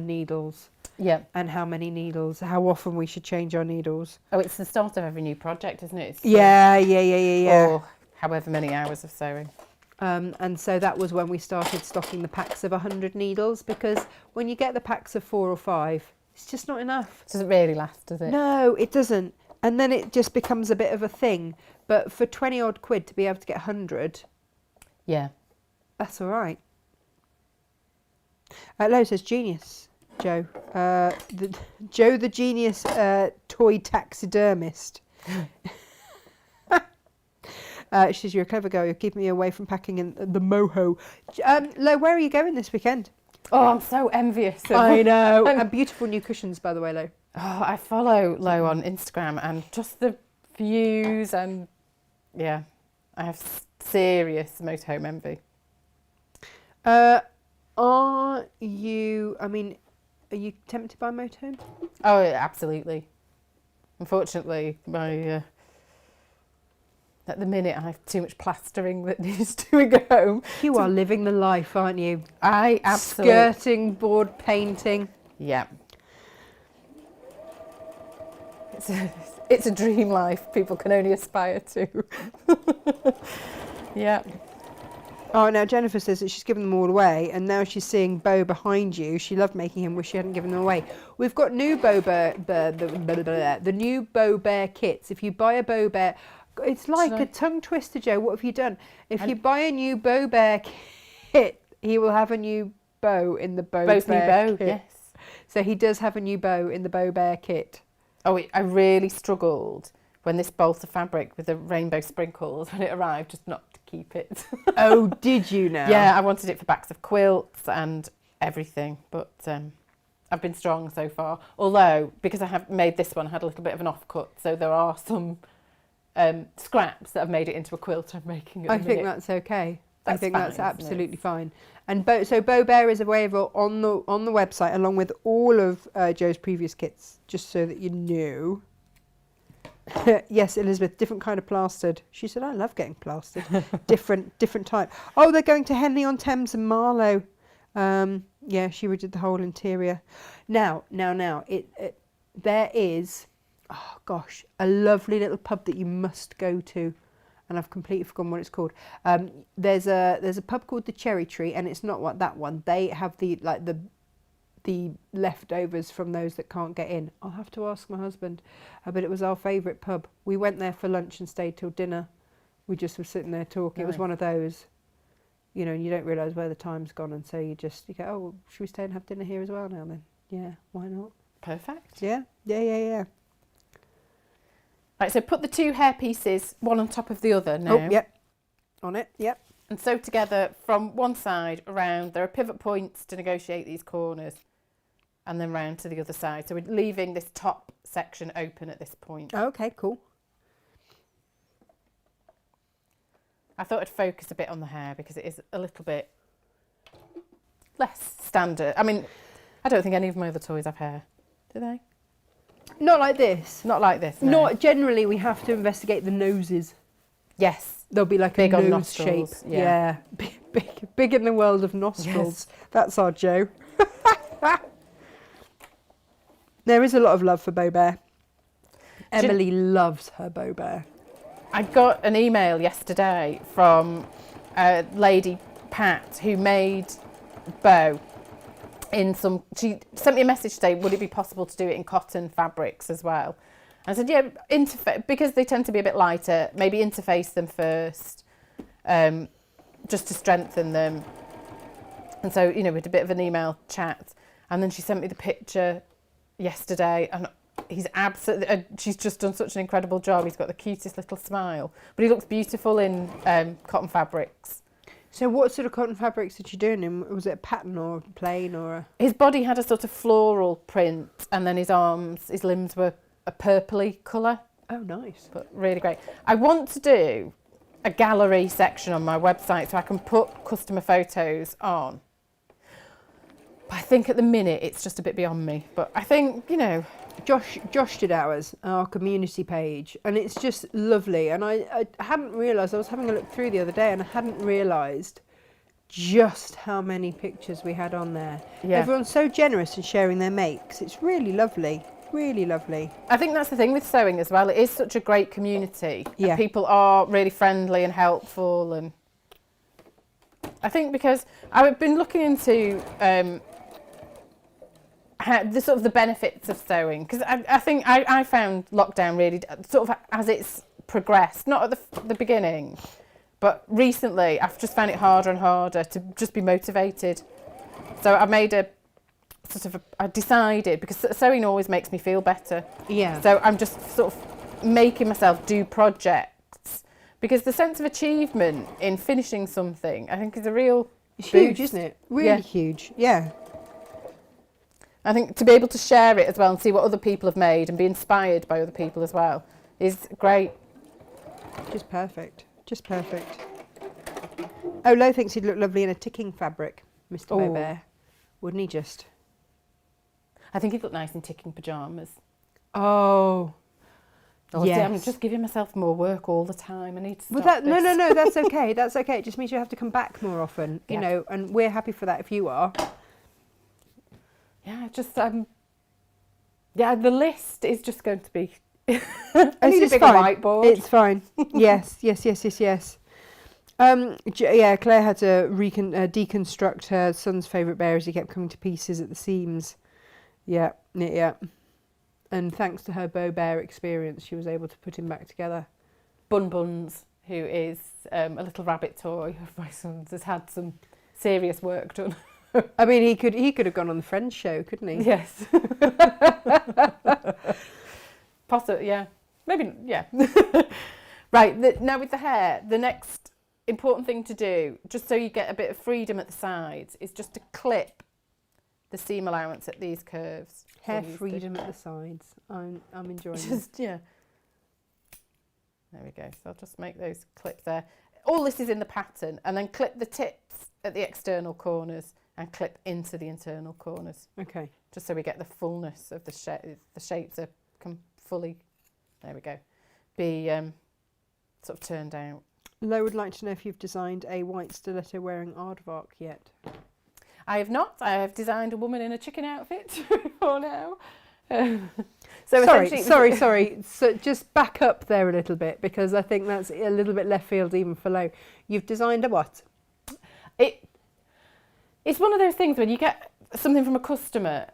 A: needles.
B: Yeah.
A: And how many needles, how often we should change our needles.
B: Oh, it's the start of every new project, isn't it?
A: Yeah.
B: Or however many hours of sewing.
A: And so that was when we started stocking the packs of 100 needles, because when you get the packs of 4 or 5, it's just not enough.
B: It doesn't really last, does it?
A: No, it doesn't. And then it just becomes a bit of a thing. But for 20 odd quid to be able to get 100,
B: yeah,
A: that's all right. Lo says genius, Joe. Joe the genius toy taxidermist. She says, you're a clever girl. You're keeping me away from packing in the moho. Lo, where are you going this weekend?
B: Oh, I'm so envious.
A: I know. And beautiful new cushions, by the way, Lo.
B: Oh, I follow Lo on Instagram, and just the views, and yeah, I have serious motorhome envy.
A: Are you tempted by motorhome?
B: Oh, absolutely. Unfortunately, at the minute, I have too much plastering that needs doing at home.
A: You are living the life, aren't you?
B: I absolutely.
A: Skirting board painting.
B: Yeah. It's a dream life people can only aspire to. Yeah.
A: Oh, now Jennifer says that she's given them all away, and now she's seeing Bo behind you. She loved making him wish she hadn't given them away. We've got new the new Bo Bear kits. If you buy a Bo Bear, it's like a tongue twister, Joe. What have you done? If you buy a new Bo Bear kit, he will have a new bow in the Bo's new bow kit.
B: Yes.
A: So he does have a new bow in the Bo Bear kit.
B: Oh, I really struggled when this bolt of fabric with the rainbow sprinkles, when it arrived, just not to keep it.
A: Oh, did you now?
B: Yeah, I wanted it for backs of quilts and everything, but I've been strong so far. Although, because I have made this one, I had a little bit of an offcut, so there are some scraps that have made it into a quilt I'm making at the minute.
A: I think that's okay. I think
B: fine,
A: that's absolutely fine. And Bo Bear is available on the website along with all of Joe's previous kits, just so that you know. Yes, Elizabeth, different kind of plastered. She said, I love getting plastered. different type. Oh, they're going to Henley-on-Thames and Marlow. Yeah, she redid the whole interior. Now, there is, oh gosh, a lovely little pub that you must go to, and I've completely forgotten what it's called. There's a pub called the Cherry Tree, and it's not that one. They have the leftovers from those that can't get in. I'll have to ask my husband, but it was our favourite pub. We went there for lunch and stayed till dinner. We just were sitting there talking. Nice. It was one of those, you know, and you don't realise where the time's gone, and so you go, oh, well, should we stay and have dinner here as well now then? Yeah, why not?
B: Perfect.
A: Yeah.
B: Right, so put the 2 hair pieces one on top of the other now.
A: Oh, yep. On it, yep.
B: And sew together from one side around. There are pivot points to negotiate these corners, and then round to the other side. So we're leaving this top section open at this point.
A: Okay, cool.
B: I thought I'd focus a bit on the hair because it is a little bit less standard. I mean, I don't think any of my other toys have hair, do they?
A: Not like this.
B: Not like this, no.
A: Not generally. We have to investigate the noses.
B: Yes.
A: There'll be like
B: big
A: a
B: on
A: nose shape.
B: nostrils, yeah.
A: Big in the world of nostrils. Yes. That's our Joe. There is a lot of love for Bo Bear. Emily loves her Bo Bear.
B: I got an email yesterday from a lady, Pat, who made Bo in some... She sent me a message today, would it be possible to do it in cotton fabrics as well? I said, yeah, because they tend to be a bit lighter, maybe interface them first, just to strengthen them. And so, you know, we had a bit of an email chat. And then she sent me the picture yesterday, and he's absolutely... she's just done such an incredible job. He's got the cutest little smile. But he looks beautiful in cotton fabrics.
A: So what sort of cotton fabrics did you do in him? Was it a pattern or plain or a...
B: His body had a sort of floral print, and then his arms, his limbs were a purpley colour.
A: Oh, nice.
B: But really great. I want to do a gallery section on my website so I can put customer photos on. But I think at the minute it's just a bit beyond me. But I think, you know...
A: Josh did ours, our community page, and it's just lovely. And I hadn't realised, I was having a look through the other day, and I hadn't realised just how many pictures we had on there. Yeah. Everyone's so generous in sharing their makes. It's really lovely. Really lovely.
B: I think that's the thing with sewing as well. It is such a great community.
A: Yeah.
B: And people are really friendly and helpful. And I think because I've been looking into the sort of the benefits of sewing, because I think I found lockdown really sort of as it's progressed, not at the beginning, but recently I've just found it harder and harder to just be motivated. So I made I decided, because sewing always makes me feel better. Yeah. So I'm just sort of making myself do projects, because the sense of achievement in finishing something, I think, is a real
A: It's huge, isn't it? Really huge. Yeah.
B: I think to be able to share it as well and see what other people have made and be inspired by other people as well is great.
A: Just perfect. Just perfect. Oh, Lo thinks he'd look lovely in a ticking fabric, Mr. Bo Bear. Wouldn't he just?
B: I think he'd look nice in ticking pyjamas.
A: Oh, yes.
B: I'm just giving myself more work all the time. I need to stop
A: this. No, that's
B: okay.
A: okay. That's okay. It just means you have to come back more often, you know, and we're happy for that if you are.
B: Yeah, just the list is just going to be. I need a bigger whiteboard.
A: It's fine. Yes. Claire had to deconstruct her son's favourite bear as he kept coming to pieces at the seams. Yeah. And thanks to her Bo Bear experience, she was able to put him back together.
B: Buns, who is a little rabbit toy of my son's, has had some serious work done.
A: I mean, he could have gone on the Friends show, couldn't he?
B: Yes. Possibly, yeah. Maybe, yeah. Right, now with the hair, the next important thing to do, just so you get a bit of freedom at the sides, is just to clip the seam allowance at these curves.
A: Hair freedom at the sides. I'm enjoying it.
B: Yeah. There we go. So I'll just make those clips there. All this is in the pattern, and then clip the tips at the external corners and clip into the internal corners.
A: Okay.
B: Just so we get the fullness of the shapes are fully. There we go. be sort of turned out.
A: Lo would like to know if you've designed a white stiletto wearing aardvark yet.
B: I have not. I have designed a woman in a chicken outfit for now.
A: Sorry. So just back up there a little bit, because I think that's a little bit left field even for Lo. You've designed a what?
B: It's one of those things when you get something from a customer,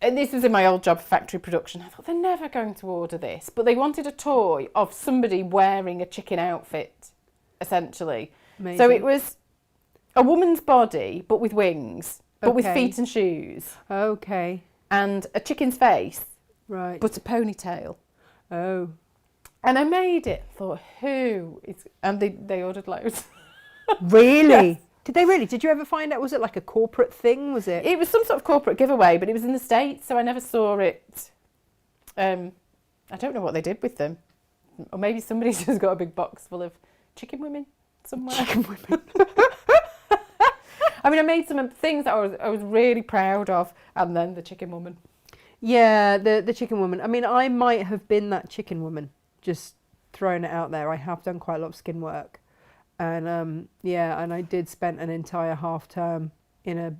B: and this was in my old job, factory production. I thought, they're never going to order this, but they wanted a toy of somebody wearing a chicken outfit, essentially.
A: Amazing.
B: So it was a woman's body, but with wings, but with
A: Okay.
B: feet and shoes,
A: Okay.
B: and a chicken's face,
A: Right.
B: but a ponytail.
A: Oh.
B: And I made it. Thought, who is? And they ordered loads.
A: Really?
B: Yes.
A: Did they really? Did you ever find out? Was it like a corporate thing? Was it?
B: It was some sort of corporate giveaway, but it was in the States, so I never saw it. I don't know what they did with them. Or maybe somebody's just got a big box full of chicken women somewhere.
A: Chicken women.
B: I mean, I made some things that I was really proud of, and then the chicken woman.
A: Yeah, the chicken woman. I mean, I might have been that chicken woman. Just throwing it out there. I have done quite a lot of skin work. And and I did spend an entire half term in a,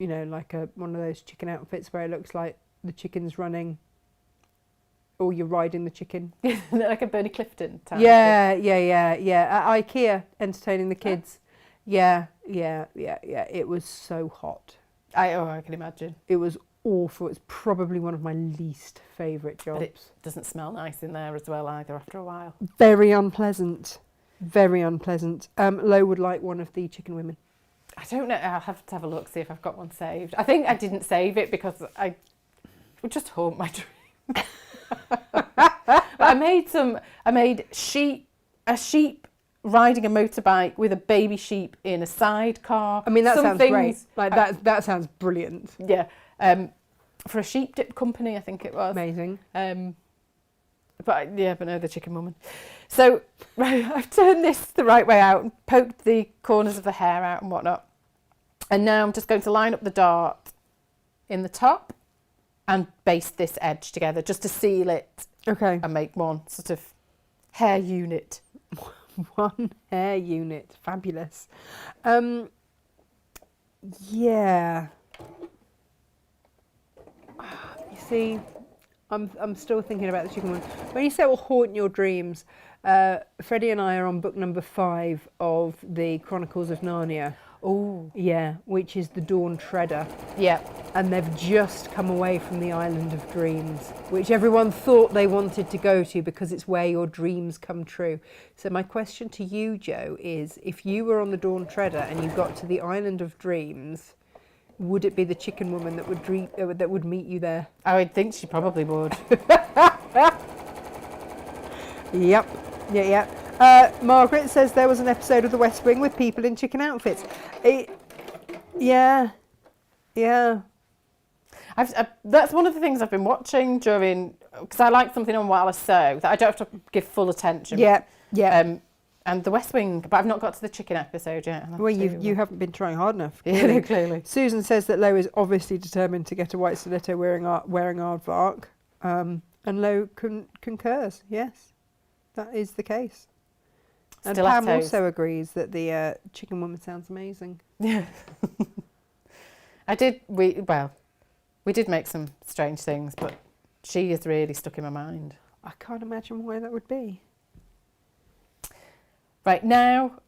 A: like one of those chicken outfits where it looks like the chicken's running, or you're riding the chicken.
B: Like a Bernie Clifton type.
A: Yeah. At IKEA, entertaining the kids. Yeah. It was so hot.
B: I can imagine.
A: It was awful. It's probably one of my least favourite jobs.
B: But it doesn't smell nice in there as well either after a while.
A: Very unpleasant. Very unpleasant. Lo would like one of the chicken women.
B: I don't know. I'll have to have a look, see if I've got one saved. I think I didn't save it because it would just haunt my dream. But I made a sheep riding a motorbike with a baby sheep in a sidecar.
A: I mean, that sounds great. Like that sounds brilliant.
B: Yeah. For a sheep dip company, I think it was.
A: Amazing.
B: But no, the chicken woman. So I've turned this the right way out and poked the corners of the hair out and whatnot. And now I'm just going to line up the dart in the top and baste this edge together just to seal it.
A: Okay.
B: And make one sort of hair unit.
A: One hair unit. Fabulous. Yeah. You see, I'm still thinking about the chicken one. When you say it will haunt your dreams, Freddie and I are on book number 5 of the Chronicles of Narnia.
B: Oh.
A: Yeah, which is the Dawn Treader.
B: Yeah.
A: And they've just come away from the Island of Dreams, which everyone thought they wanted to go to because it's where your dreams come true. So my question to you, Jo, is if you were on the Dawn Treader and you got to the Island of Dreams, would it be the chicken woman that would meet you there?
B: I would think she probably would.
A: Yep. Yeah. Margaret says there was an episode of The West Wing with people in chicken outfits. Yeah.
B: That's one of the things I've been watching during, because I like something on while I sew that I don't have to give full attention.
A: Yeah.
B: And The West Wing, but I've not got to the chicken episode yet.
A: Well, you haven't been trying hard enough.
B: Yeah, clearly.
A: Susan says that Lo is obviously determined to get a white stiletto wearing aardvark, and Lo concurs. Yes, that is the case. And Pam
B: Stilettos.
A: also agrees that the chicken woman sounds amazing.
B: Yeah. We did make some strange things, but she is really stuck in my mind.
A: I can't imagine why that would be.
B: Right, now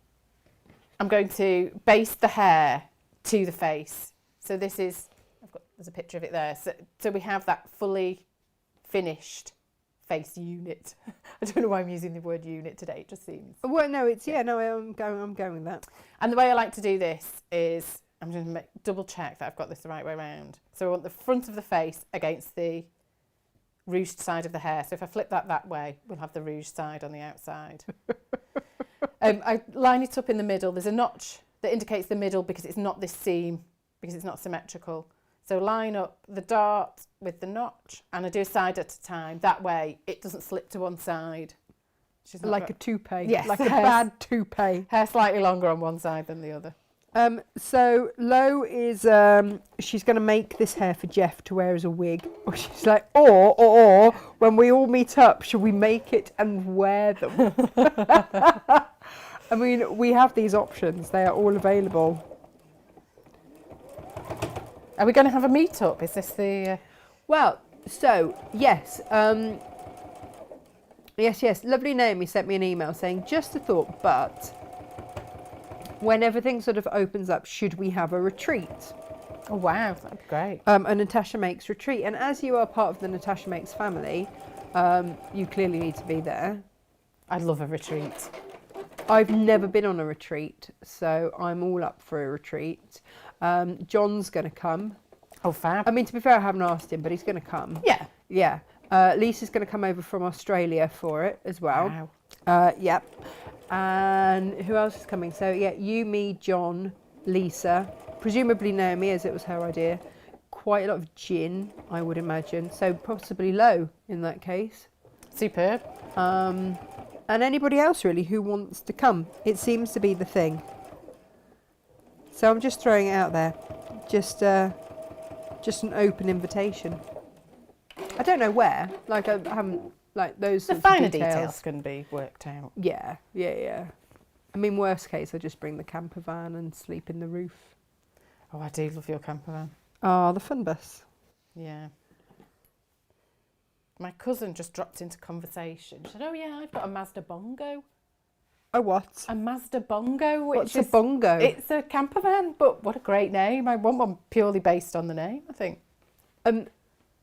B: I'm going to baste the hair to the face. So there's a picture of it there. So we have that fully finished face unit. I don't know why I'm using the word unit today. It just seems.
A: Well, no, I'm going with that.
B: And the way I like to do this is I'm going to double check that I've got this the right way around. So I want the front of the face against the ruched side of the hair. So if I flip that way, we'll have the ruched side on the outside. I line it up in the middle. There's a notch that indicates the middle because it's not this seam, because it's not symmetrical. So line up the dart with the notch and I do a side at a time. That way it doesn't slip to one side.
A: Like a toupee.
B: Yes.
A: Like a bad toupee.
B: Hair slightly longer on one side than the other.
A: So Lo is she's going to make this hair for Jeff to wear as a wig. Or she's like, or when we all meet up, should we make it and wear them? I mean, we have these options. They are all available.
B: Are we going to have a meet-up? Is this the...
A: Well, so, yes. Yes. Lovely Naomi sent me an email saying, just a thought, but when everything sort of opens up, should we have a retreat?
B: Oh, wow. That'd be great.
A: A Natasha Makes retreat. And as you are part of the Natasha Makes family, you clearly need to be there.
B: I'd love a retreat.
A: I've never been on a retreat, so I'm all up for a retreat. John's going to come.
B: Oh, fab.
A: I mean, to be fair, I haven't asked him, but he's going to come.
B: Yeah.
A: Yeah. Lisa's going to come over from Australia for it as well.
B: Wow.
A: Yep. And who else is coming? So, yeah, you, me, John, Lisa, presumably Naomi, as it was her idea. Quite a lot of gin, I would imagine. So possibly Lo in that case.
B: Superb.
A: And anybody else really who wants to come. It seems to be the thing. So I'm just throwing it out there. Just an open invitation. I don't know where. Like I haven't like those.
B: The
A: sorts of
B: finer details can be worked out.
A: Yeah. I mean, worst case, I just bring the camper van and sleep in the roof.
B: Oh, I do love your camper van.
A: Oh, the fun bus.
B: Yeah. My cousin just dropped into conversation. She said, oh yeah, I've got a Mazda Bongo.
A: A what?
B: A Mazda Bongo. Which
A: What's
B: is
A: a bongo?
B: It's a camper van, but what a great name. I want one purely based on the name, I think.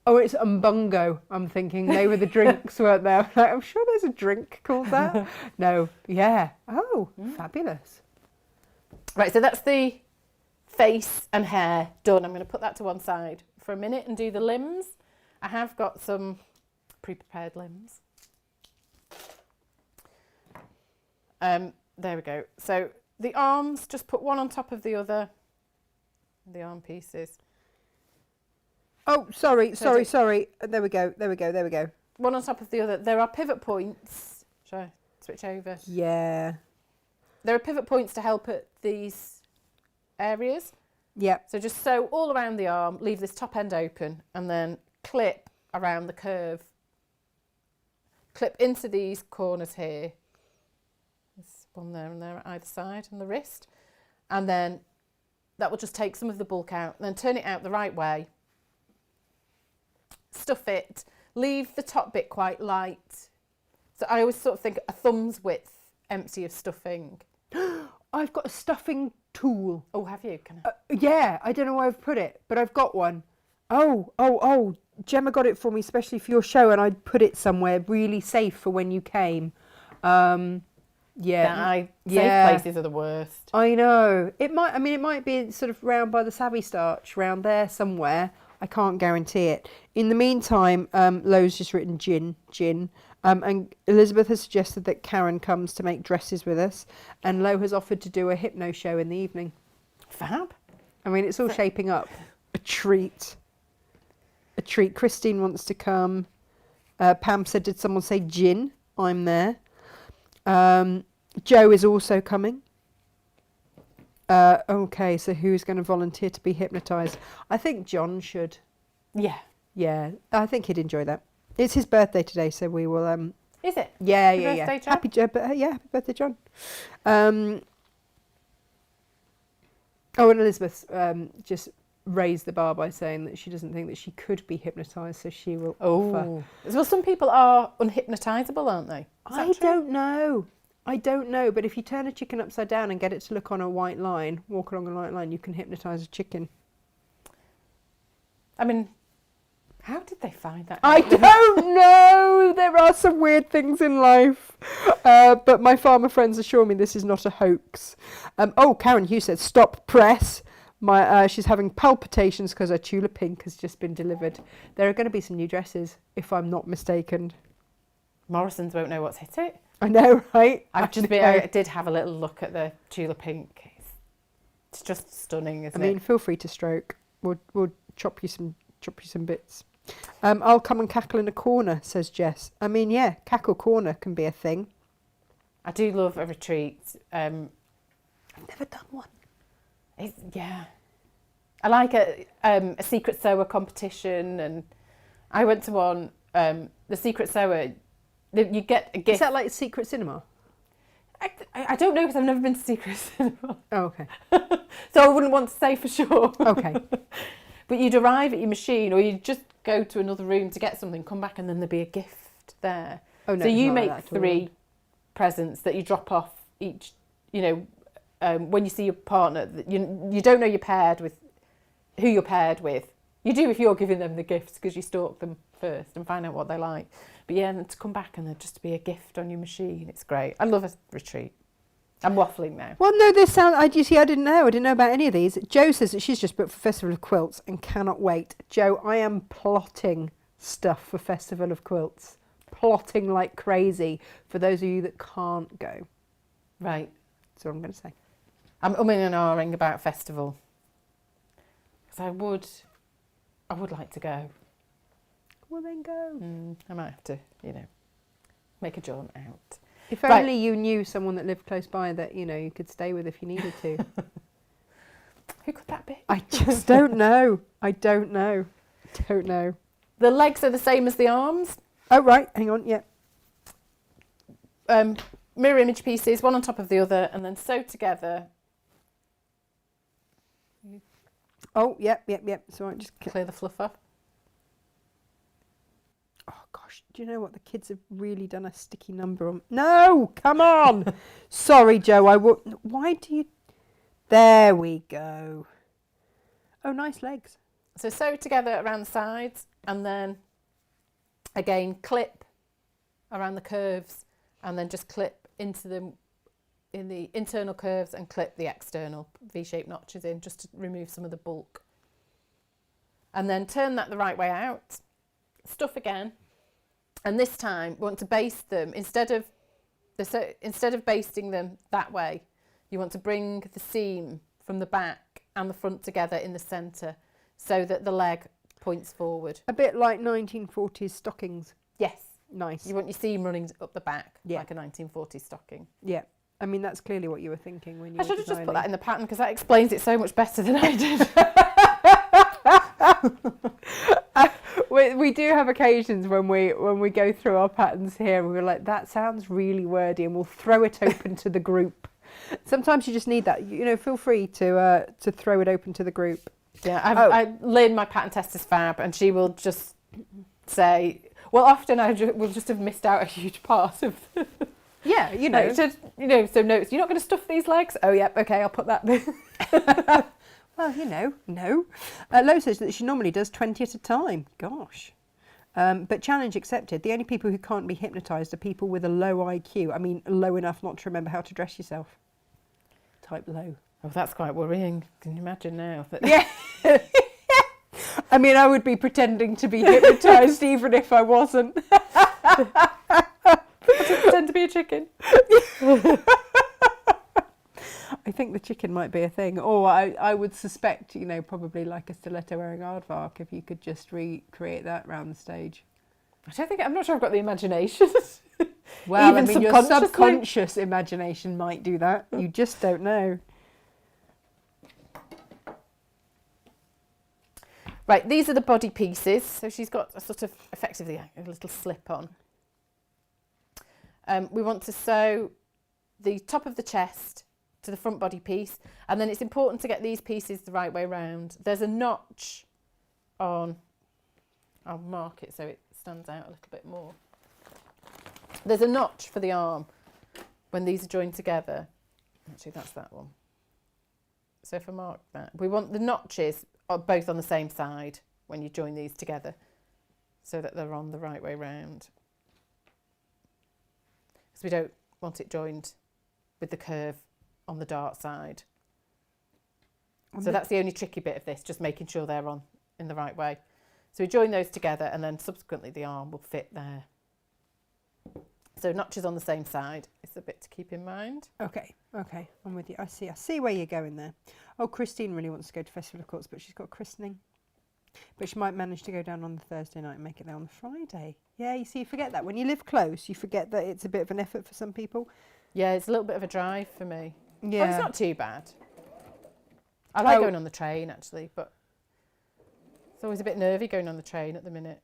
A: Oh, it's Umbongo. I'm thinking they were the drinks, weren't they? I'm sure there's a drink called that. No, yeah. Oh, fabulous.
B: Right, so that's the face and hair done. I'm going to put that to one side for a minute and do the limbs. I have got some pre-prepared limbs. There we go. So the arms, just put one on top of the other. The arm pieces.
A: Oh, sorry. There we go.
B: One on top of the other. There are pivot points. Shall I switch over?
A: Yeah.
B: There are pivot points to help at these areas.
A: Yep.
B: So just sew all around the arm, leave this top end open, and then clip around the curve. Clip into these corners here. There's one there and there at either side, and the wrist. And then that will just take some of the bulk out, and then turn it out the right way. Stuff it, leave the top bit quite light. So I always sort of think a thumb's width empty of stuffing.
A: I've got a stuffing tool.
B: Oh, have you? Can I?
A: Yeah, I don't know where I've put it, but I've got one. Oh, Gemma got it for me especially for your show, and I'd put it somewhere really safe for when you came. Safe
B: places are the worst.
A: I know. It might be sort of round by the Savvy Starch, round there somewhere. I can't guarantee it. In the meantime, Lo's just written gin. And Elizabeth has suggested that Karen comes to make dresses with us. And Lo has offered to do a hypno show in the evening.
B: Fab.
A: I mean, it's all shaping up. A treat. Christine wants to come. Pam said, did someone say gin? I'm there. Joe is also coming. Okay, so who's going to volunteer to be hypnotised? I think John should.
B: Yeah.
A: Yeah, I think he'd enjoy that. It's his birthday today, so we will...
B: Is it?
A: Yeah.
B: Birthday, John?
A: Happy birthday, John. And Elizabeth just raised the bar by saying that she doesn't think that she could be hypnotised, so she will offer.
B: Well, some people are unhypnotisable, aren't they?
A: I don't know, but if you turn a chicken upside down and get it to look on a white line, walk along a white line, you can hypnotise a chicken.
B: I mean, how did they find that?
A: I don't know. There are some weird things in life. But my farmer friends assure me this is not a hoax. Karen Hughes said, stop press. She's having palpitations because her tulip pink has just been delivered. There are going to be some new dresses, if I'm not mistaken.
B: Morrison's won't know what's hit it.
A: I know, right?
B: I did have a little look at the tulip pink. It's just stunning, isn't it?
A: I mean, feel free to stroke. We'll chop you some bits. I'll come and cackle in a corner, says Jess. I mean, yeah, cackle corner can be a thing.
B: I do love a retreat.
A: I've never done one.
B: Yeah. I like a secret sewer competition, and I went to one. The secret sewer, you get a gift.
A: Is that like Secret Cinema?
B: I don't know because I've never been to secret cinema.
A: Oh, okay.
B: So I wouldn't want to say for sure.
A: Okay.
B: But you'd arrive at your machine, or you'd just go to another room to get something, come back, and then there'd be a gift there.
A: Oh, no,
B: so
A: it's
B: you
A: not like
B: make
A: that at all.
B: 3 presents that you drop off each, when you see your partner. That you don't know who you're paired with. You do if you're giving them the gifts because you stalk them first and find out what they like. But yeah, and to come back and there just be a gift on your machine, it's great. I love a retreat. I'm waffling now.
A: Well, no, this sound. I didn't know. I didn't know about any of these. Jo says that she's just booked for Festival of Quilts and cannot wait. Jo, I am plotting stuff for Festival of Quilts. Plotting like crazy for those of you that can't go.
B: Right.
A: That's what I'm going to say.
B: I'm umming and ahhing about festival. Because I would like to go.
A: Well, then go.
B: I might have to, make a jaunt out.
A: If only you knew someone that lived close by that, you could stay with if you needed to.
B: Who could that be?
A: I just don't know. I don't know. Don't know.
B: The legs are the same as the arms.
A: Oh, right. Hang on. Yeah.
B: Mirror image pieces, one on top of the other, and then sew together.
A: Oh, yep. So I just...
B: Clear the fluff off.
A: Oh, gosh. Do you know what? The kids have really done a sticky number on... No! Come on! Sorry, Jo. Why do you... There we go. Oh, nice legs.
B: So sew together around the sides, and then, again, clip around the curves, and then just clip into them in the internal curves and clip the external V-shaped notches in just to remove some of the bulk. And then turn that the right way out, stuff again, and this time we want to baste them. Instead of basting them that way, you want to bring the seam from the back and the front together in the centre so that the leg points forward.
A: A bit like 1940s stockings.
B: Yes.
A: Nice.
B: You want your seam running up the back,
A: Yeah.
B: like a 1940s stocking.
A: Yeah. I mean, that's clearly what you were thinking when you
B: I
A: were
B: should have just put
A: designing.
B: that in the pattern because that explains it so much better than I did.
A: We do have occasions when we go through our patterns here and we're like, that sounds really wordy, and we'll throw it open to the group. Sometimes you just need that. Feel free to throw it open to the group.
B: Yeah, Lynn, my pattern test is fab, and she will just say, well, often I will just have missed out a huge part of
A: Yeah,
B: so notes, you're not going to stuff these legs? Oh, yep, okay, I'll put that there.
A: Well, no. Lo says that she normally does 20 at a time. Gosh. But challenge accepted. The only people who can't be hypnotised are people with a low IQ. I mean, low enough not to remember how to dress yourself. Type low.
B: Oh, that's quite worrying. Can you imagine now?
A: Yeah. I mean, I would be pretending to be hypnotised even if I wasn't.
B: I just pretend to be a chicken.
A: I think the chicken might be a thing. Or I would suspect, probably like a stiletto wearing aardvark if you could just recreate that around the stage.
B: I'm not sure I've got the imagination.
A: Well,
B: Even
A: your subconscious imagination might do that. You just don't know.
B: Right, these are the body pieces. So she's got a sort of, effectively, a little slip on. We want to sew the top of the chest to the front body piece, and then it's important to get these pieces the right way round. There's a notch on, I'll mark it so it stands out a little bit more. There's a notch for the arm when these are joined together. Actually, that's that one. So if I mark that, we want the notches are both on the same side when you join these together so that they're on the right way round. Because we don't want it joined with the curve on the dart side. So that's the only tricky bit of this, just making sure they're on in the right way. So we join those together and then subsequently the arm will fit there. So notches on the same side is a bit to keep in mind.
A: Okay, I'm with you. I see where you're going there. Oh, Christine really wants to go to Festival of Quilts, but she's got christening. But she might manage to go down on the Thursday night and make it there on the Friday. Yeah, you see, you forget that. When you live close, you forget that it's a bit of an effort for some people.
B: Yeah, it's a little bit of a drive for me.
A: Yeah.
B: Oh, it's not too bad. I like going on the train, actually, but it's always a bit nervy going on the train at the minute.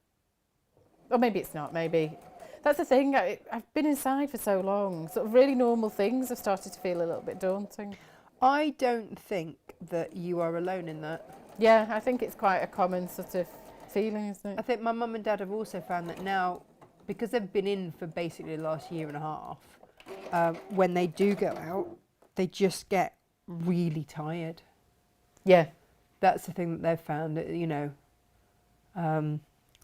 B: Or maybe it's not, maybe. That's the thing, I've been inside for so long. Sort of really normal things have started to feel a little bit daunting.
A: I don't think that you are alone in that.
B: Yeah, I think it's quite a common sort of feeling, isn't it?
A: I think my mum and dad have also found that now, because they've been in for basically the last year and a half, when they do go out, they just get really tired.
B: Yeah.
A: That's the thing that they've found, you know,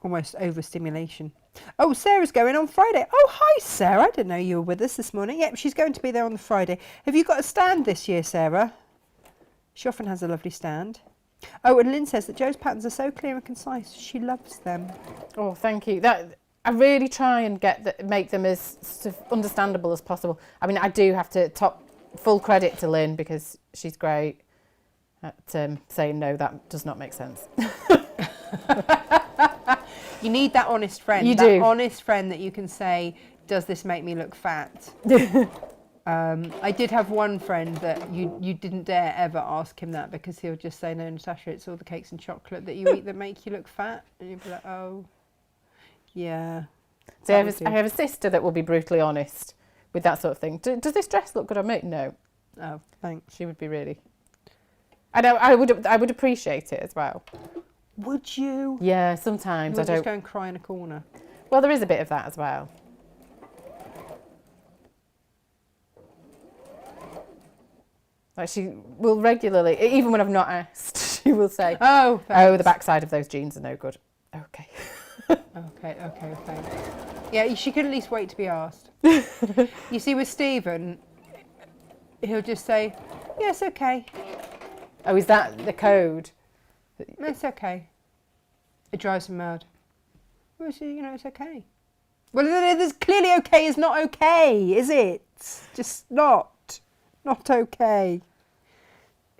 A: almost overstimulation. Oh, Sarah's going on Friday. Oh, hi, Sarah. I didn't know you were with us this morning. Yep, she's going to be there on the Friday. Have you got a stand this year, Sarah? She often has a lovely stand. Oh, and Lynn says that Jo's patterns are so clear and concise. She loves them.
B: Oh, thank you. I really try and make them as sort of understandable as possible. I mean, I do have to full credit to Lynn because she's great at saying no, that does not make sense.
A: You need that honest friend.
B: You
A: that
B: do.
A: Honest friend that you can say, does this make me look fat? I did have one friend that you didn't dare ever ask him that because he'll just say, no, Natasha, it's all the cakes and chocolate that you eat that make you look fat. And you'd be like, oh, yeah.
B: So I have a sister that will be brutally honest with that sort of thing. Does this dress look good on me? No.
A: Oh, thanks.
B: She would be really. I know. I would appreciate it as well.
A: Would you?
B: Yeah, sometimes
A: You
B: I
A: would
B: don't.
A: just go and cry in a corner.
B: Well, there is a bit of that as well. Like she will regularly, even when I've not asked, she will say,
A: Oh,
B: "Oh, the backside of those jeans are no good." Okay.
A: Okay, thanks. Yeah, she could at least wait to be asked. You see, with Stephen, he'll just say, yeah, it's okay.
B: Oh, is that the code?
A: It's okay. It drives him mad. Well, you know, it's okay. Well, there's clearly okay is not okay, is it? Just not okay.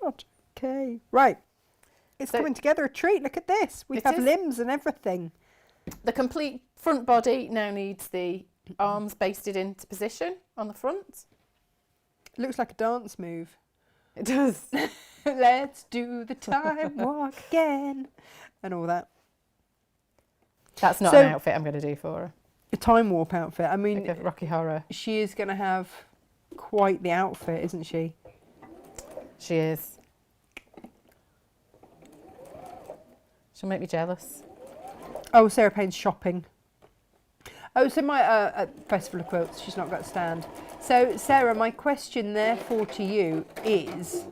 A: Not okay. Right. It's coming together a treat. Look at this. We have limbs and everything.
B: The complete front body now needs the arms basted into position on the front.
A: It looks like a dance move.
B: It does.
A: Let's do the time walk again. And all that.
B: That's not an outfit I'm going to do for her.
A: A time warp outfit. I mean,
B: Like a Rocky Horror.
A: She is going to have quite the outfit, isn't she?
B: She is. She'll make me jealous.
A: Oh, Sarah Payne's shopping. Oh, so my at Festival of Quilts, she's not got a stand. So, Sarah, my question therefore to you is,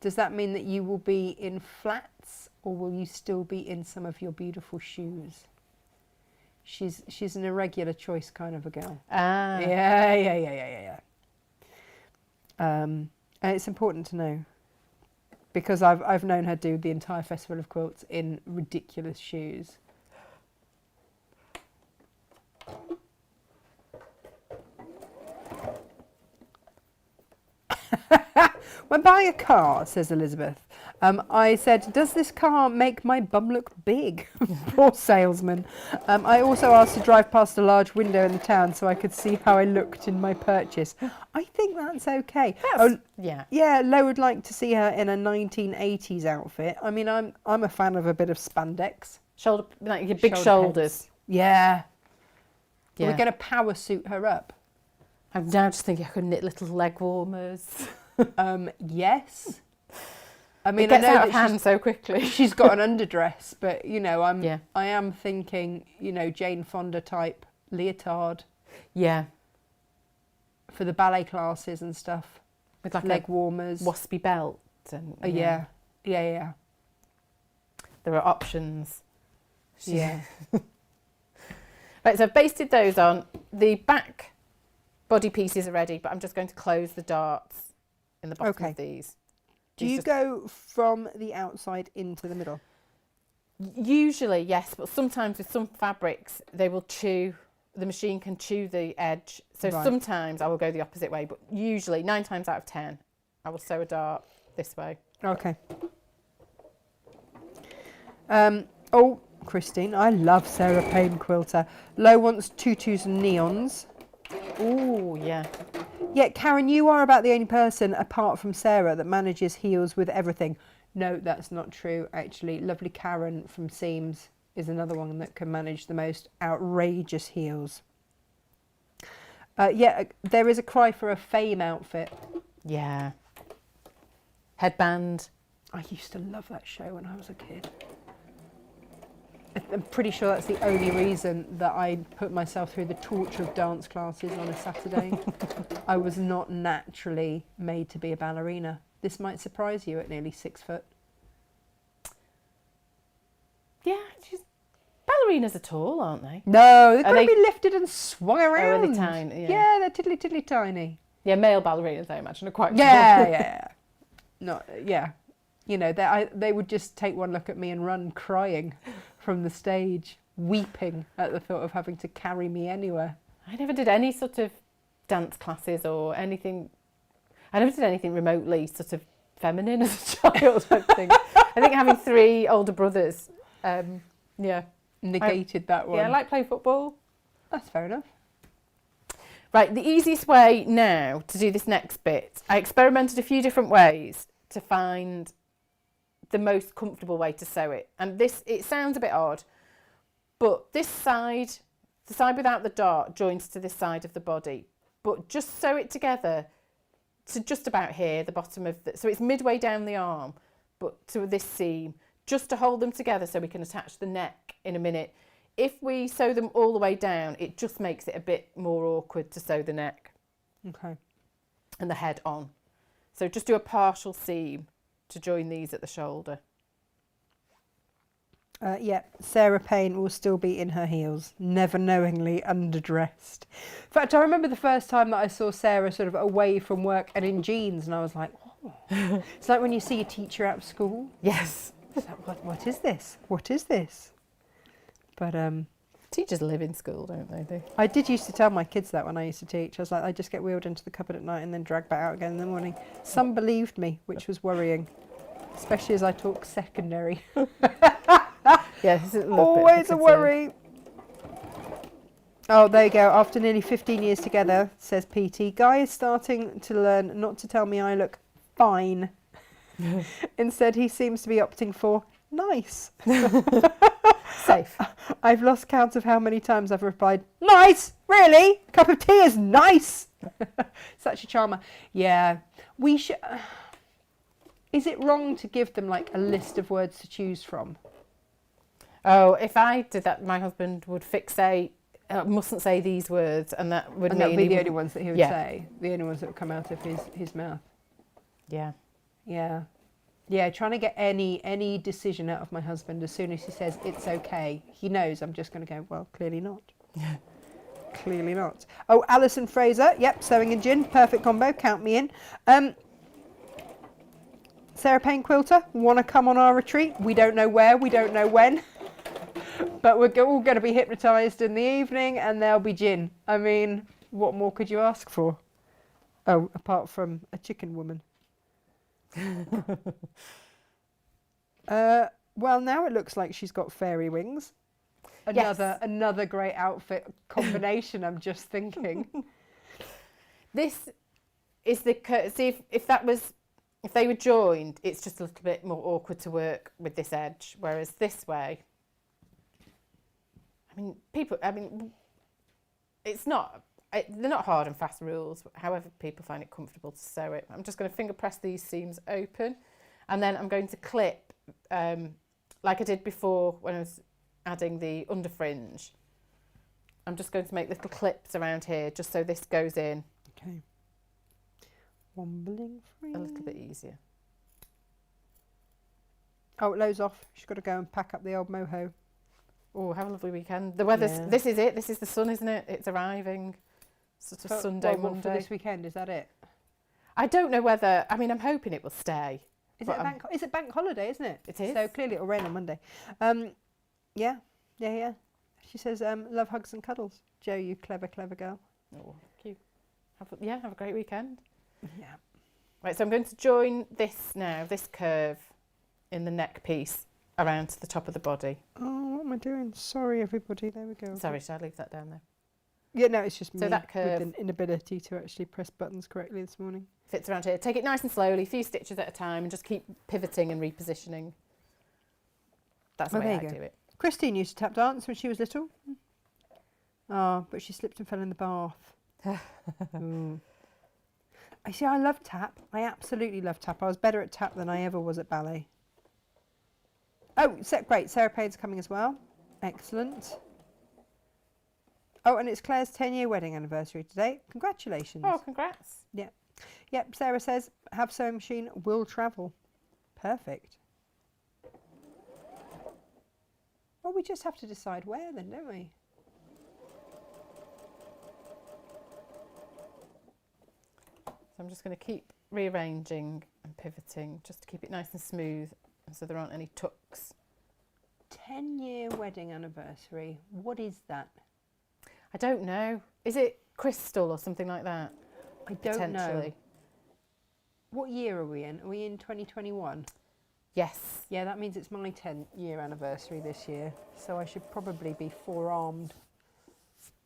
A: does that mean that you will be in flats or will you still be in some of your beautiful shoes? She's an irregular choice kind of a girl.
B: Ah.
A: Yeah. And it's important to know because I've known her do the entire Festival of Quilts in ridiculous shoes. When buying a car, says Elizabeth, I said, does this car make my bum look big? Poor salesman. I also asked to drive past a large window in the town so I could see how I looked in my purchase. I think that's okay. Yeah, Lo would like to see her in a 1980s outfit. I mean, I'm a fan of a bit of spandex.
B: Shoulder, like your big shoulders.
A: Yeah. We're going to power suit her up.
B: I'm now just thinking I could knit little leg warmers.
A: Yes. I mean,
B: it gets
A: I know
B: out of hand so quickly.
A: She's got an underdress, but you know, I am thinking, you know, Jane Fonda type leotard.
B: Yeah.
A: For the ballet classes and stuff.
B: With like
A: leg warmers,
B: waspy belt and
A: yeah.
B: There are options.
A: Yeah.
B: Right, so I've basted those on. The back body pieces are ready, but I'm just going to close the darts in the bottom of these.
A: Do you go from the outside into the middle?
B: Usually, yes, but sometimes with some fabrics, they will chew, the machine can chew the edge. So sometimes I will go the opposite way, but usually 9 times out of 10, I will sew a dart this way.
A: Okay. Oh, Christine, I love Sarah Payne quilter. Lo wants tutus and neons.
B: Ooh, yeah.
A: Yeah, Karen, you are about the only person apart from Sarah that manages heels with everything. No, that's not true, actually. Lovely Karen from Seams is another one that can manage the most outrageous heels. Yeah, there is a cry for a Fame outfit.
B: Yeah. Headband.
A: I used to love that show when I was a kid. I'm pretty sure that's the only reason that I put myself through the torture of dance classes on a Saturday. I was not naturally made to be a ballerina. This might surprise you at nearly 6 foot.
B: Yeah, ballerinas are tall, aren't they?
A: No, they've got to be lifted and swung around.
B: Oh, are they tiny?
A: Yeah, they're tiddly tiny.
B: Yeah, male ballerinas, I imagine, are quite tall.
A: Yeah. Not, yeah. You know, they would just take one look at me and run crying from the stage, weeping at the thought of having to carry me anywhere.
B: I never did any sort of dance classes or anything. I never did anything remotely sort of feminine as a child, I think. I think having 3 older brothers,
A: negated that one.
B: Yeah, I like playing football.
A: That's fair enough.
B: Right, the easiest way now to do this next bit, I experimented a few different ways to find the most comfortable way to sew it. And it sounds a bit odd, but this side, the side without the dart, joins to this side of the body. But just sew it together to just about here, the bottom of so it's midway down the arm, but to this seam, just to hold them together so we can attach the neck in a minute. If we sew them all the way down, it just makes it a bit more awkward to sew the neck.
A: Okay.
B: And the head on. So just do a partial seam to join these at the shoulder.
A: Yeah, Sarah Payne will still be in her heels, never knowingly underdressed. In fact, I remember the first time that I saw Sarah sort of away from work and in jeans, and I was like, oh. It's like when you see a teacher out of school.
B: Yes.
A: It's like, what is this? What is this? But
B: teachers live in school, don't they?
A: I did used to tell my kids that when I used to teach. I was like, I just get wheeled into the cupboard at night and then dragged back out again in the morning. Some believed me, which was worrying, especially as I taught secondary.
B: Yeah, this is
A: always a worry. Oh, there you go. After nearly 15 years together, says PT, Guy is starting to learn not to tell me I look fine. Instead, he seems to be opting for nice.
B: Safe.
A: I've lost count of how many times I've replied, nice, really? A cup of tea is nice. Such a charmer. Yeah, we should. Is it wrong to give them like a list of words to choose from?
B: Oh, if I did that, my husband would fixate, mustn't say these words, and that would
A: That would be the only ones that he would say, the only ones that would come out of his mouth.
B: Yeah.
A: Yeah. Yeah, trying to get any decision out of my husband as soon as he says it's okay. He knows I'm just going to go, well, clearly not. Clearly not. Oh, Alison Fraser. Yep, sewing and gin. Perfect combo. Count me in. Sarah Payne Quilter. Want to come on our retreat? We don't know where. We don't know when. But we're all going to be hypnotised in the evening and there'll be gin. I mean, what more could you ask for? Oh, apart from a chicken woman. Well, now it looks like she's got fairy wings. Another great outfit combination. I'm just thinking.
B: This is the see if they were joined, it's just a little bit more awkward to work with this edge, whereas this way, it's not. They're not hard and fast rules, however people find it comfortable to sew it. I'm just going to finger press these seams open, and then I'm going to clip, like I did before when I was adding the under fringe. I'm just going to make little clips around here, just so this goes in.
A: Okay. Wombling free.
B: A little bit easier.
A: Oh, it lows off. She's got to go and pack up the old moho.
B: Oh, have a lovely weekend. The weather's, this is it. This is the sun, isn't it? It's arriving. Sort of Sunday, Monday.
A: For this weekend, is that it?
B: I don't know whether, I'm hoping it will stay.
A: Is it bank holiday, isn't it?
B: It is.
A: So clearly it'll rain on Monday. Yeah. She says, love, hugs and cuddles. Jo, you clever, clever girl.
B: Oh, cute. Have a great weekend.
A: Yeah.
B: Right, so I'm going to join this now, this curve in the neck piece around to the top of the body.
A: Oh, what am I doing? Sorry, everybody. There we go.
B: Sorry, should I leave that down there?
A: Yeah, no, it's just me
B: So that curve
A: with an inability to actually press buttons correctly this morning.
B: fits around here. Take it nice and slowly, a few stitches at a time, and just keep pivoting and repositioning. That's the way I do it.
A: Christine used to tap dance when she was little. Oh, but she slipped and fell in the bath. I see, I love tap. I absolutely love tap. I was better at tap than I ever was at ballet. Oh, great. Sarah Payne's coming as well. Excellent. Oh, and it's Claire's 10-year wedding anniversary today. Congratulations.
B: Oh, congrats.
A: Yep, Sarah says, have sewing machine, will travel. Perfect. Well, we just have to decide where then, don't we?
B: So I'm just going to keep rearranging and pivoting just to keep it nice and smooth so there aren't any tucks.
A: 10-year wedding anniversary. What is that?
B: I don't know. Is it crystal or something like that?
A: I don't know.
B: Potentially.
A: What year are we in? Are we in 2021?
B: Yes.
A: Yeah, that means it's my 10-year anniversary this year. So I should probably be forearmed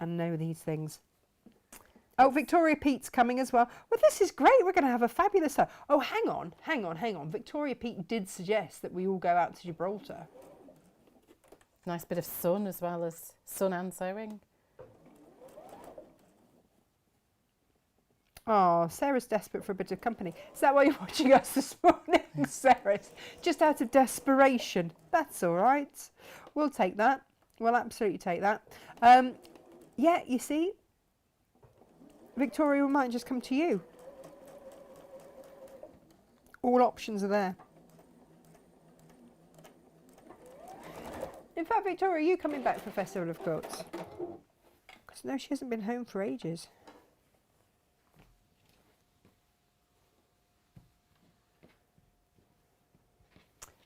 A: and know these things. Oh, Victoria Pete's coming as well. Well, this is great. We're going to have a fabulous time. Oh, hang on. Victoria Pete did suggest that we all go out to Gibraltar.
B: Nice bit of sun as well as sun and sewing.
A: Oh, Sarah's desperate for a bit of company. Is that why you're watching us this morning, Sarah? Just out of desperation. That's all right. We'll take that. We'll absolutely take that. Yeah, you see, Victoria, we might just come to you. All options are there. In fact, Victoria, are you coming back for Festival of Quilts? Because no, she hasn't been home for ages.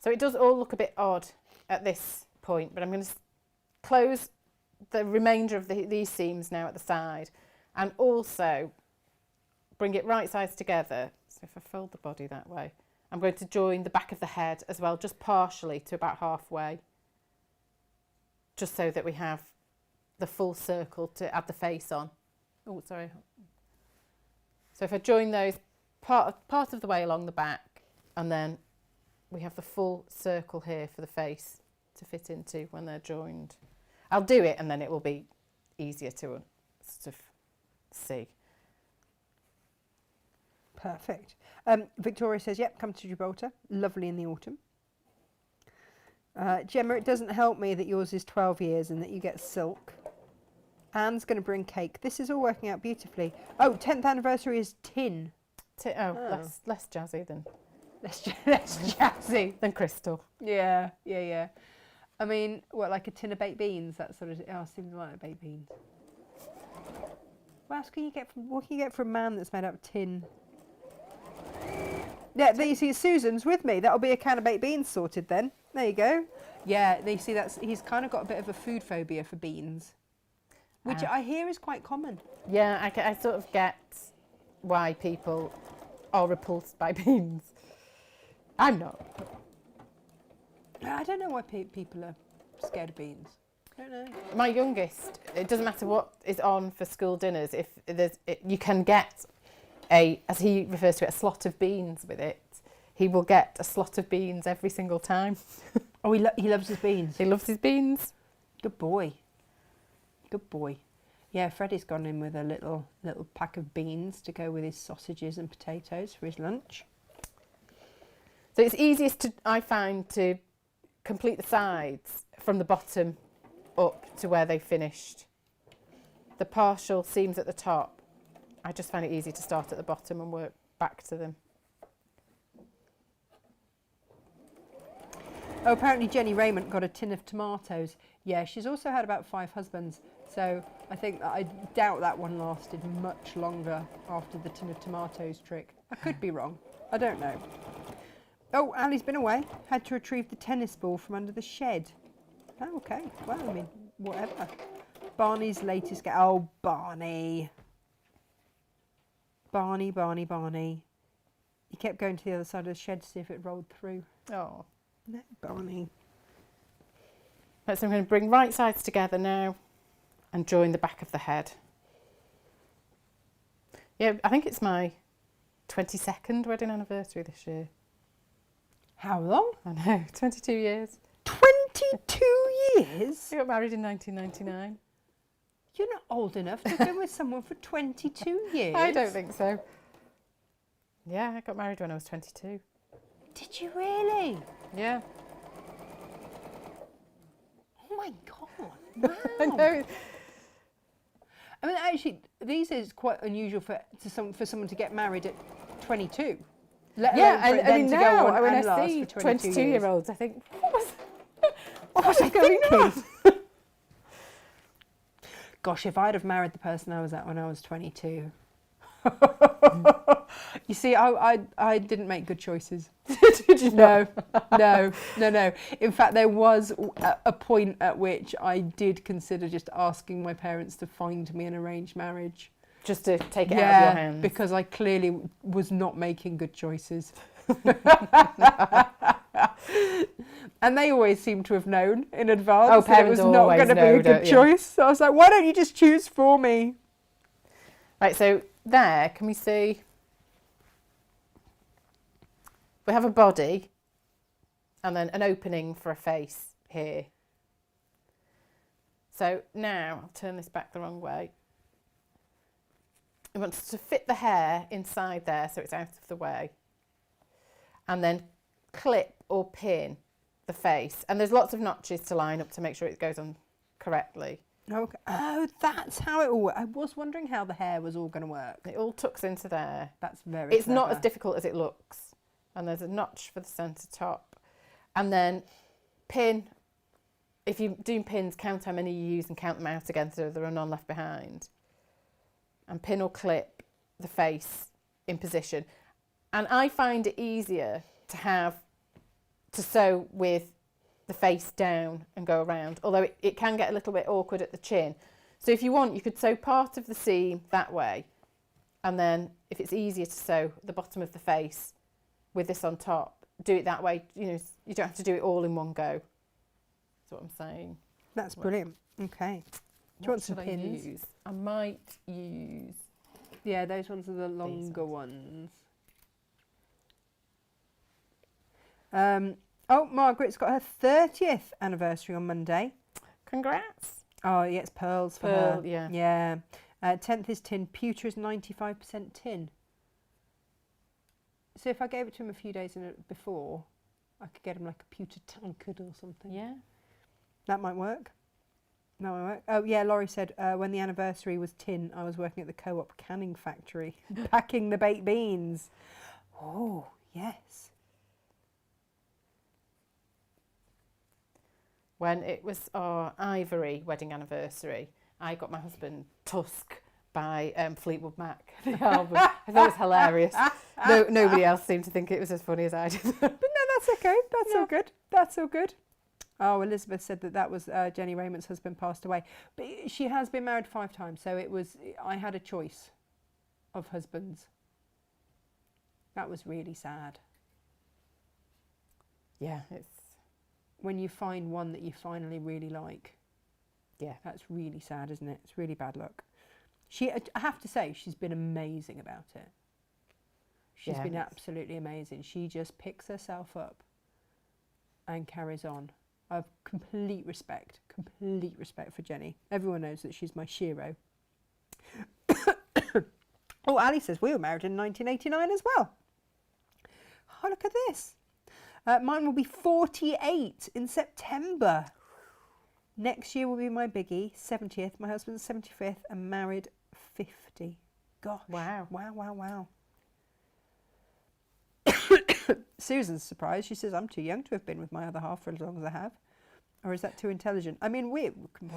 B: So it does all look a bit odd at this point, but I'm going to close the remainder of these seams now at the side and also bring it right sides together. So if I fold the body that way, I'm going to join the back of the head as well, just partially to about halfway, just so that we have the full circle to add the face on. Oh, sorry. So if I join those part of the way along the back, and then we have the full circle here for the face to fit into when they're joined. I'll do it and then it will be easier to sort of see.
A: Perfect. Victoria says, yep, come to Gibraltar. Lovely in the autumn. Gemma, it doesn't help me that yours is 12 years and that you get silk. Anne's going to bring cake. This is all working out beautifully. Oh, 10th anniversary is tin.
B: Less jazzy than...
A: Less jazzy.
B: Than crystal.
A: Yeah. I mean, what, like a tin of baked beans? That sort of... Oh, seems like baked beans. What else can you get from a man that's made out of tin? Yeah, there you see Susan's with me. That'll be a can of baked beans sorted then. There you go. Yeah, you see he's kind of got a bit of a food phobia for beans, which I hear is quite common.
B: Yeah, I sort of get why people are repulsed by beans. I'm not.
A: I don't know why people are scared of beans. I don't know.
B: My youngest, it doesn't matter what is on for school dinners. If you can get as he refers to it, a slot of beans with it. He will get a slot of beans every single time.
A: Oh, he loves his beans.
B: He loves his beans.
A: Good boy. Yeah, Freddie's gone in with a little pack of beans to go with his sausages and potatoes for his lunch.
B: So it's easiest I find to complete the sides from the bottom up to where they finished. The partial seams at the top, I just find it easy to start at the bottom and work back to them.
A: Oh, apparently Jenny Raymond got a tin of tomatoes. Yeah, she's also had about 5 husbands, so I doubt that one lasted much longer after the tin of tomatoes trick. I could be wrong. I don't know. Oh, Ali's been away. Had to retrieve the tennis ball from under the shed. Oh, okay. Well, I mean, whatever. Barney's latest game. Oh, Barney. Barney. He kept going to the other side of the shed to see if it rolled through.
B: Oh.
A: No, Barney.
B: Right, so I'm going to bring right sides together now and join the back of the head. Yeah, I think it's my 22nd wedding anniversary this year.
A: How long?
B: I know, 22 years.
A: 22 years?
B: I got married in 1999.
A: You're not old enough to have been with someone for 22 years.
B: I don't think so. Yeah, I got married when I was 22.
A: Did you really?
B: Yeah.
A: Oh my God. Wow.
B: I know.
A: I mean, actually, these days it's quite unusual for someone to get married at 22. Let alone for it then to go on
B: when
A: and
B: I
A: last
B: see
A: for 22 years.
B: 22-year-olds, I think,
A: What was I
B: going
A: thinking? Gosh, if I'd have married the person I was at when I was 22. You see, I didn't make good choices.
B: Did you
A: No. In fact, there was a point at which I did consider just asking my parents to find me an arranged marriage.
B: Just to take it out of your hands.
A: Because I clearly was not making good choices. And they always seem to have known in advance that it was not going to be a good choice. So I was like, why don't you just choose for me?
B: Right, so there, can we see? We have a body and then an opening for a face here. So now, I'll turn this back the wrong way. We want to fit the hair inside there so it's out of the way. And then clip or pin the face. And there's lots of notches to line up to make sure it goes on correctly.
A: Okay. Oh, that's how it all works. I was wondering how the hair was all going to work.
B: It all tucks into there.
A: That's very
B: It's not
A: clever.
B: as difficult as it looks. And there's a notch for the centre top. And then pin. If you're doing pins, count how many you use and count them out again so there are none left behind. And pin or clip the face in position. And I find it easier to sew with the face down and go around, although it can get a little bit awkward at the chin. So if you want, you could sew part of the seam that way, and then if it's easier to sew the bottom of the face with this on top, do it that way. You know, you don't have to do it all in one go. That's what I'm saying.
A: That's brilliant. Okay. Do you want some pins?
B: I might use...
A: Yeah, those ones are the longer ones. Oh, Margaret's got her 30th anniversary on Monday.
B: Congrats.
A: Oh, yeah, it's pearls for her.
B: Yeah.
A: Yeah. 10th is tin. Pewter is 95% tin. So if I gave it to him a few days before, I could get him like a pewter tankard or something.
B: Yeah.
A: That might work. That might work. Oh, yeah, Laurie said when the anniversary was tin, I was working at the Co-op canning factory, packing the baked beans. Oh, yes.
B: When it was our Ivory wedding anniversary, I got my husband Tusk by Fleetwood Mac, the album. I thought it was hilarious. Nobody else seemed to think it was as funny as I did.
A: But no, that's okay. That's all good. That's all good. Oh, Elizabeth said that was Jenny Raymond's husband passed away. But she has been married 5 times, so I had a choice of husbands. That was really sad.
B: Yeah, it's...
A: When you find one that you finally really like.
B: Yeah.
A: That's really sad, isn't it? It's really bad luck. I have to say, she's been amazing about it. She's been absolutely amazing. She just picks herself up and carries on. I have complete respect for Jenny. Everyone knows that she's my shero. Oh, Ali says we were married in 1989 as well. Oh, look at this. Mine will be 48 in September. Next year will be my biggie, 70th. My husband's 75th and married 50. Gosh.
B: Wow.
A: Wow. Susan's surprised. She says, I'm too young to have been with my other half for as long as I have. Or is that too intelligent? I mean, we couldn't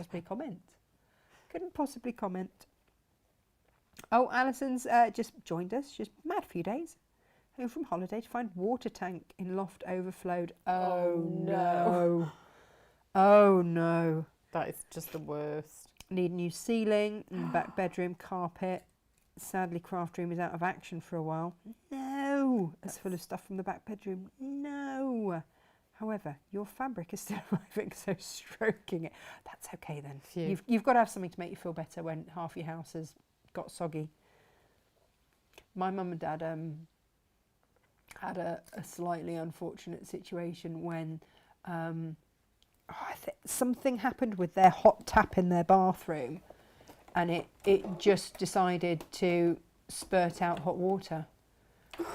A: possibly comment. Oh, Alison's just joined us. She's been mad a few days. Home from holiday to find water tank in loft overflowed. Oh no. Oh no.
B: That is just the worst.
A: Need new ceiling in the back bedroom, carpet. Sadly, craft room is out of action for a while. No. It's full of stuff from the back bedroom. No. However, your fabric is still arriving, so stroking it. That's okay then. You've got to have something to make you feel better when half your house has got soggy. My mum and dad had a slightly unfortunate situation when something happened with their hot tap in their bathroom, and it just decided to spurt out hot water.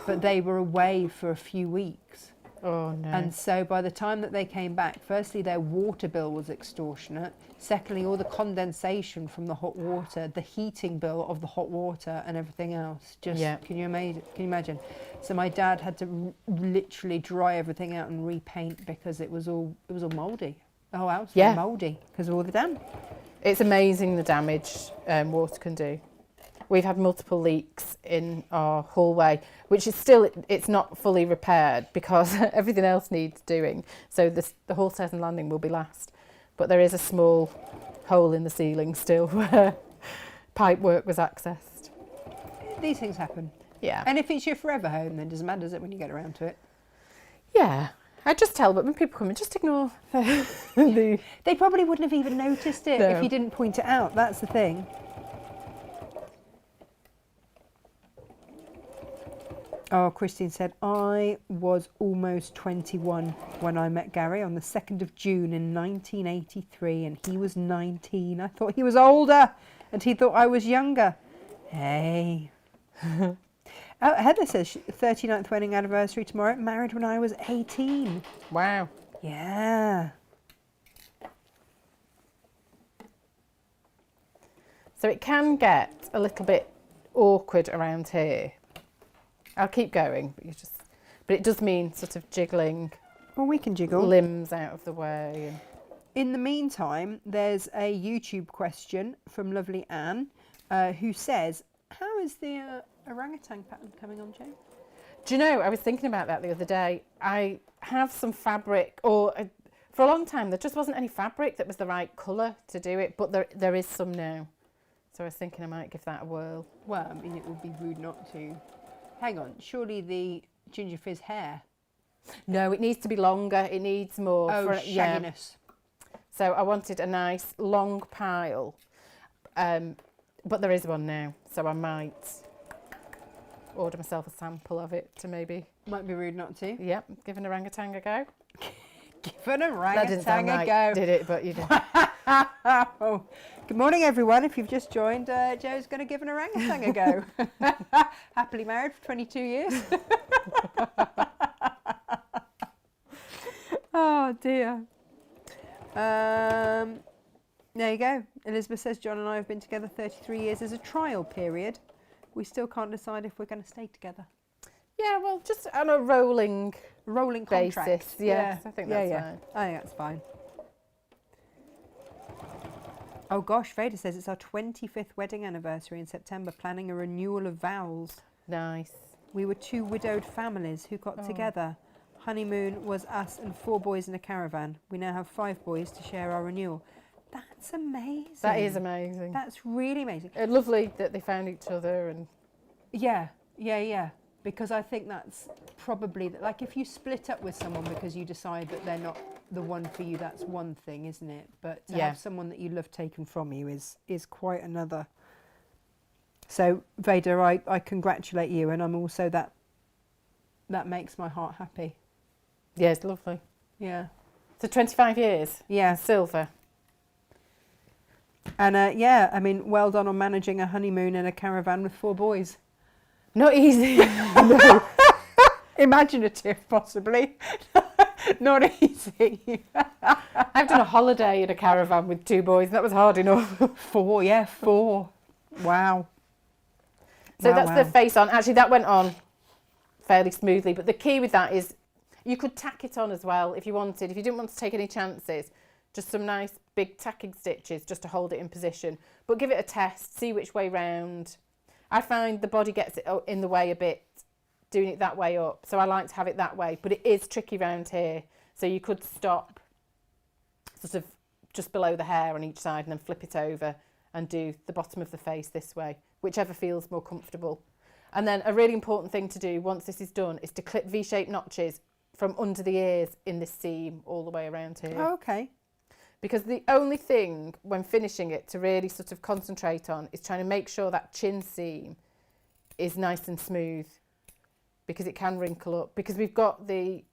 A: But they were away for a few weeks.
B: Oh no.
A: And so by the time that they came back, firstly, their water bill was extortionate. Secondly, all the condensation from the hot water, the heating bill of the hot water and everything else. Just,
B: Yeah.
A: Can you imagine? So my dad had to literally dry everything out and repaint because it was all mouldy. The whole house was mouldy because of all the damp.
B: It's amazing the damage water can do. We've had multiple leaks in our hallway, which is still, it's not fully repaired because everything else needs doing. So the hall stairs and landing will be last. But there is a small hole in the ceiling still where pipe work was accessed.
A: These things happen.
B: Yeah.
A: And if it's your forever home, then it doesn't matter, does it, when you get around to it?
B: Yeah. I just tell, but when people come in, just ignore the...
A: They probably wouldn't have even noticed it
B: No.
A: if you didn't point it out. That's the thing. Oh, Christine said, I was almost 21 when I met Gary on the 2nd of June in 1983, and he was 19. I thought he was older, and he thought I was younger. Hey. Heather says, 39th wedding anniversary tomorrow. Married when I was 18.
B: Wow.
A: Yeah.
B: So it can get a little bit awkward around here. I'll keep going, but it does mean sort of jiggling.
A: Well, we can jiggle.
B: Limbs out of the way.
A: In the meantime, there's a YouTube question from lovely Anne, who says, how is the orangutan pattern coming on, Jane?
B: Do you know, I was thinking about that the other day. I have some fabric, for a long time there just wasn't any fabric that was the right colour to do it, but there is some now. So I was thinking I might give that a whirl.
A: Well, I mean, it would be rude not to. Hang on, surely the ginger fizz hair?
B: No, it needs to be longer. It needs more.
A: Shagginess.
B: Yeah. So I wanted a nice long pile, but there is one now, so I might order myself a sample of it to maybe...
A: Might be rude not to.
B: Yep, give an orangutan a go.
A: Give an orangutan
B: That didn't sound
A: a
B: like
A: go.
B: did it, but you did.
A: Oh. Good morning, everyone. If you've just joined, Joe's going to give an orangutan a go. Happily married for 22 years. Oh, dear. There you go. Elizabeth says, John and I have been together 33 years as a trial period. We still can't decide if we're going to stay together.
B: Yeah, well, just on a rolling
A: contract.
B: basis. Yes, I think that's fine.
A: I think that's fine. Oh gosh, Vader says it's our 25th wedding anniversary in September, planning a renewal of vows.
B: Nice.
A: We were 2 widowed families who got together. Honeymoon was us and 4 boys in a caravan. We now have 5 boys to share our renewal. That's amazing.
B: That is amazing.
A: That's really amazing.
B: Lovely that they found each other and...
A: Yeah. Because I think that's probably, like, if you split up with someone because you decide that they're not the one for you, that's one thing, isn't it? But to have someone that you love taken from you is quite another. So, Vader, I congratulate you, and I'm also that makes my heart happy.
B: Yeah, it's lovely.
A: Yeah.
B: So 25 years.
A: Yeah.
B: Silver.
A: And I mean, well done on managing a honeymoon in a caravan with 4 boys.
B: Not easy.
A: No. Imaginative, possibly. Not easy.
B: I've done a holiday in a caravan with 2 boys. That was hard enough.
A: 4. Wow.
B: So that's the face on. Actually, that went on fairly smoothly. But the key with that is you could tack it on as well if you wanted. If you didn't want to take any chances, just some nice big tacking stitches just to hold it in position. But give it a test, see which way round. I find the body gets it in the way a bit, doing it that way up. So I like to have it that way. But it is tricky round here. So you could stop sort of just below the hair on each side and then flip it over and do the bottom of the face this way, whichever feels more comfortable. And then a really important thing to do once this is done is to clip V-shaped notches from under the ears in this seam all the way around here.
A: Oh, okay.
B: Because the only thing when finishing it to really sort of concentrate on is trying to make sure that chin seam is nice and smooth, because it can wrinkle up. Because we've got the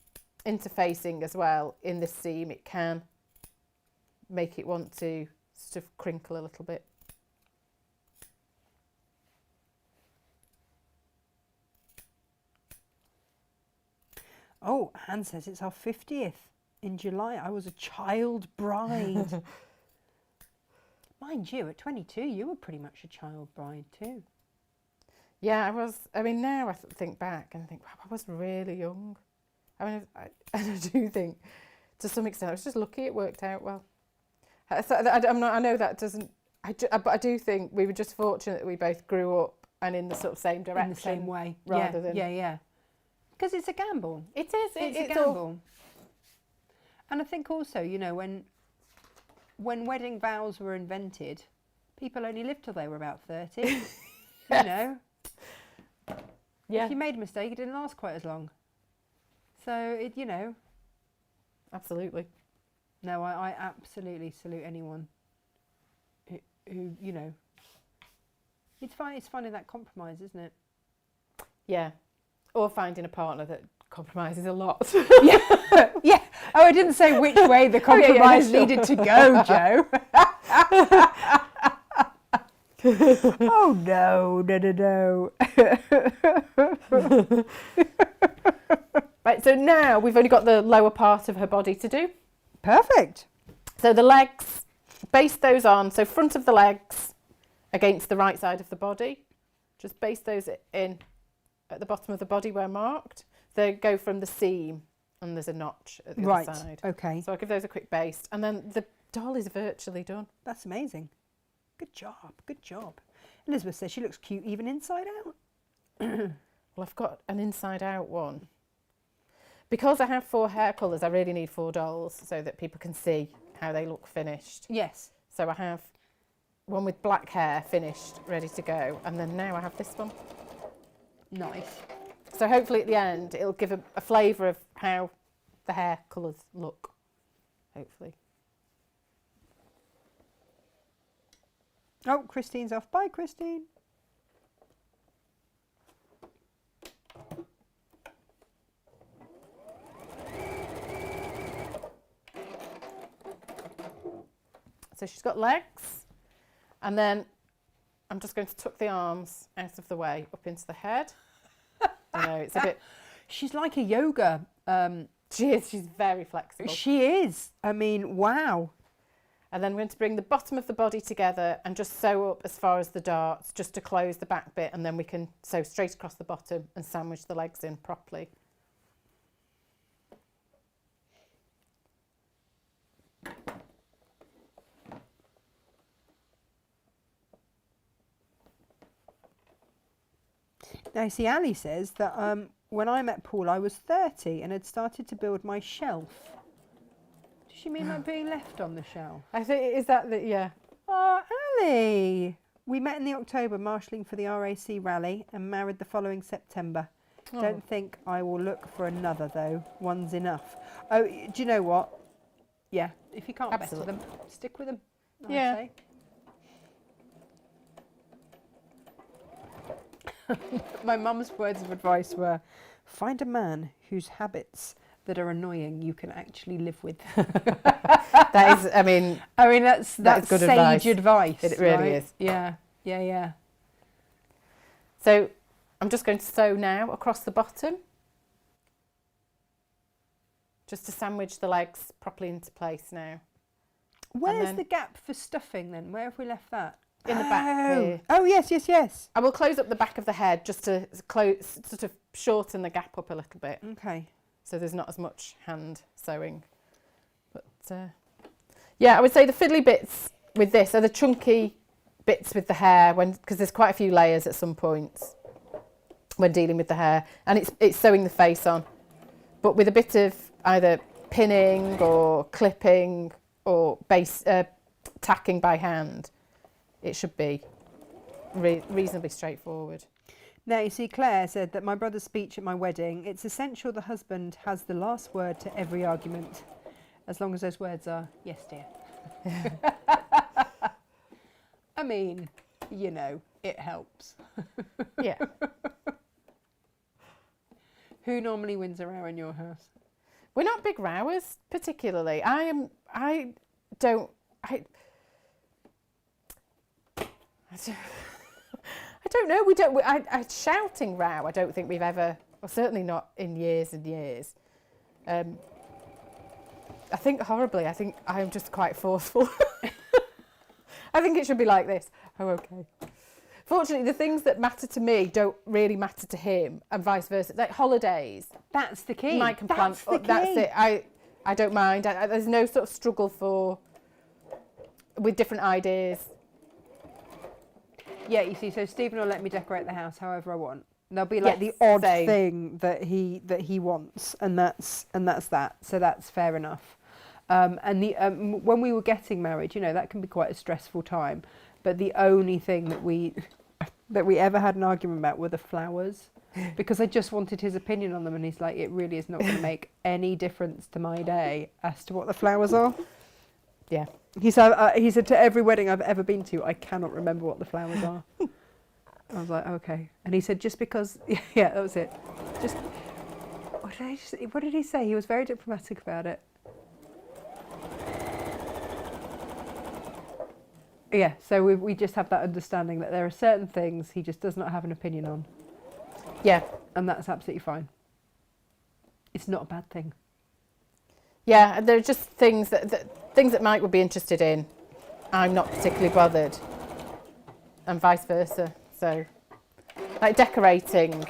B: interfacing as well in this seam, it can make it want to sort of crinkle a little bit.
A: Oh, Anne says it's our 50th in July. I was a child bride. Mind you, at 22, you were pretty much a child bride too.
B: Yeah, I was. I mean, now I think back and I think, wow, I was really young. I mean, I do think, to some extent, I was just lucky it worked out well. So I know that doesn't. But I do think we were just fortunate that we both grew up and in the sort of same direction,
A: In the same way,
B: rather than
A: yeah. Because it's a gamble.
B: It is.
A: It's a gamble. And I think also, you know, when wedding vows were invented, people only lived till they were about 30. You know.
B: Yeah.
A: If you made a mistake, it didn't last quite as long. So it, you know.
B: Absolutely.
A: No, I absolutely salute anyone who you know. It's finding that compromise, isn't it?
B: Yeah. Or finding a partner that compromises a lot.
A: Yeah. Yeah. Oh, I didn't say which way the compromise needed to go, Joe. Oh no.
B: Right, so now we've only got the lower part of her body to do.
A: Perfect.
B: So the legs, baste those on. So front of the legs against the right side of the body. Just baste those in at the bottom of the body where marked. They go from the seam and there's a notch at the other side.
A: Okay.
B: So I'll give those a quick baste. And then the doll is virtually done.
A: That's amazing. Good job. Good job. Elizabeth says she looks cute even inside out.
B: Well, I've got an inside out one. Because I have 4 hair colours, I really need 4 dolls so that people can see how they look finished.
A: Yes.
B: So I have one with black hair finished, ready to go. And then now I have this one.
A: Nice.
B: So hopefully at the end, it'll give a flavour of how the hair colours look. Hopefully.
A: Oh, Christine's off. Bye, Christine.
B: So she's got legs, and then I'm just going to tuck the arms out of the way up into the head. I know, it's a bit...
A: She's like a yoga.
B: She is, she's very flexible.
A: She is. I mean, wow.
B: And then we're going to bring the bottom of the body together and just sew up as far as the darts, just to close the back bit, and then we can sew straight across the bottom and sandwich the legs in properly.
A: Now, you see, Ali says that when I met Paul, I was 30 and had started to build my shelf. Does she mean like being left on the shelf?
B: I think, is that the, yeah.
A: Oh, Ali! We met in the October marshalling for the RAC rally and married the following September.
B: Oh.
A: Don't think I will look for another, though. One's enough. Oh, do you know what? Yeah, if you can't better them, stick with them. I say. My mum's words of advice were, find a man whose habits that are annoying you can actually live with.
B: That is, I mean
A: that's
B: good
A: sage advice.
B: It really
A: right?
B: is.
A: Yeah.
B: So I'm just going to sew now across the bottom, just to sandwich the legs properly into place now.
A: Where's the gap for stuffing then? Where have we left that?
B: In the back here.
A: Oh, yes.
B: I will close up the back of the head just to sort of shorten the gap up a little bit.
A: Okay.
B: So there's not as much hand sewing. But yeah, I would say the fiddly bits with this are the chunky bits with the hair, because there's quite a few layers at some points when dealing with the hair, and it's sewing the face on. But with a bit of either pinning or clipping or tacking by hand, it should be reasonably straightforward.
A: Now, you see, Claire said that my brother's speech at my wedding, it's essential the husband has the last word to every argument, as long as those words are, yes, dear. I mean, you know, it helps.
B: Yeah.
A: Who normally wins a row in your house?
B: We're not big rowers, particularly. I don't know. We don't. I shouting row. I don't think we've ever, or certainly not in years and years. I think horribly. I think I'm just quite forceful. I think it should be like this. Oh, okay. Fortunately, the things that matter to me don't really matter to him, and vice versa. Like holidays.
A: That's the key.
B: Mike can plan. That's it. I don't mind. There's no sort of struggle with different ideas.
A: Yeah, you see, so Stephen will let me decorate the house however I want. There'll be like
B: Yes,
A: the odd
B: same.
A: thing that he wants, and that's that. So that's fair enough. And the when we were getting married, you know, that can be quite a stressful time. But the only thing that we ever had an argument about were the flowers, because I just wanted his opinion on them, and he's like, it really is not going to make any difference to my day as to what the flowers are.
B: Yeah.
A: He said to every wedding I've ever been to, I cannot remember what the flowers are. I was like, okay. And he said, just because, yeah, that was it. Just, what did he say? He was very diplomatic about it. Yeah, so we just have that understanding that there are certain things he just does not have an opinion on.
B: Yeah.
A: And that's absolutely fine. It's not a bad thing.
B: Yeah, and there are just things that Mike would be interested in. I'm not particularly bothered, and vice versa. So, like decorating,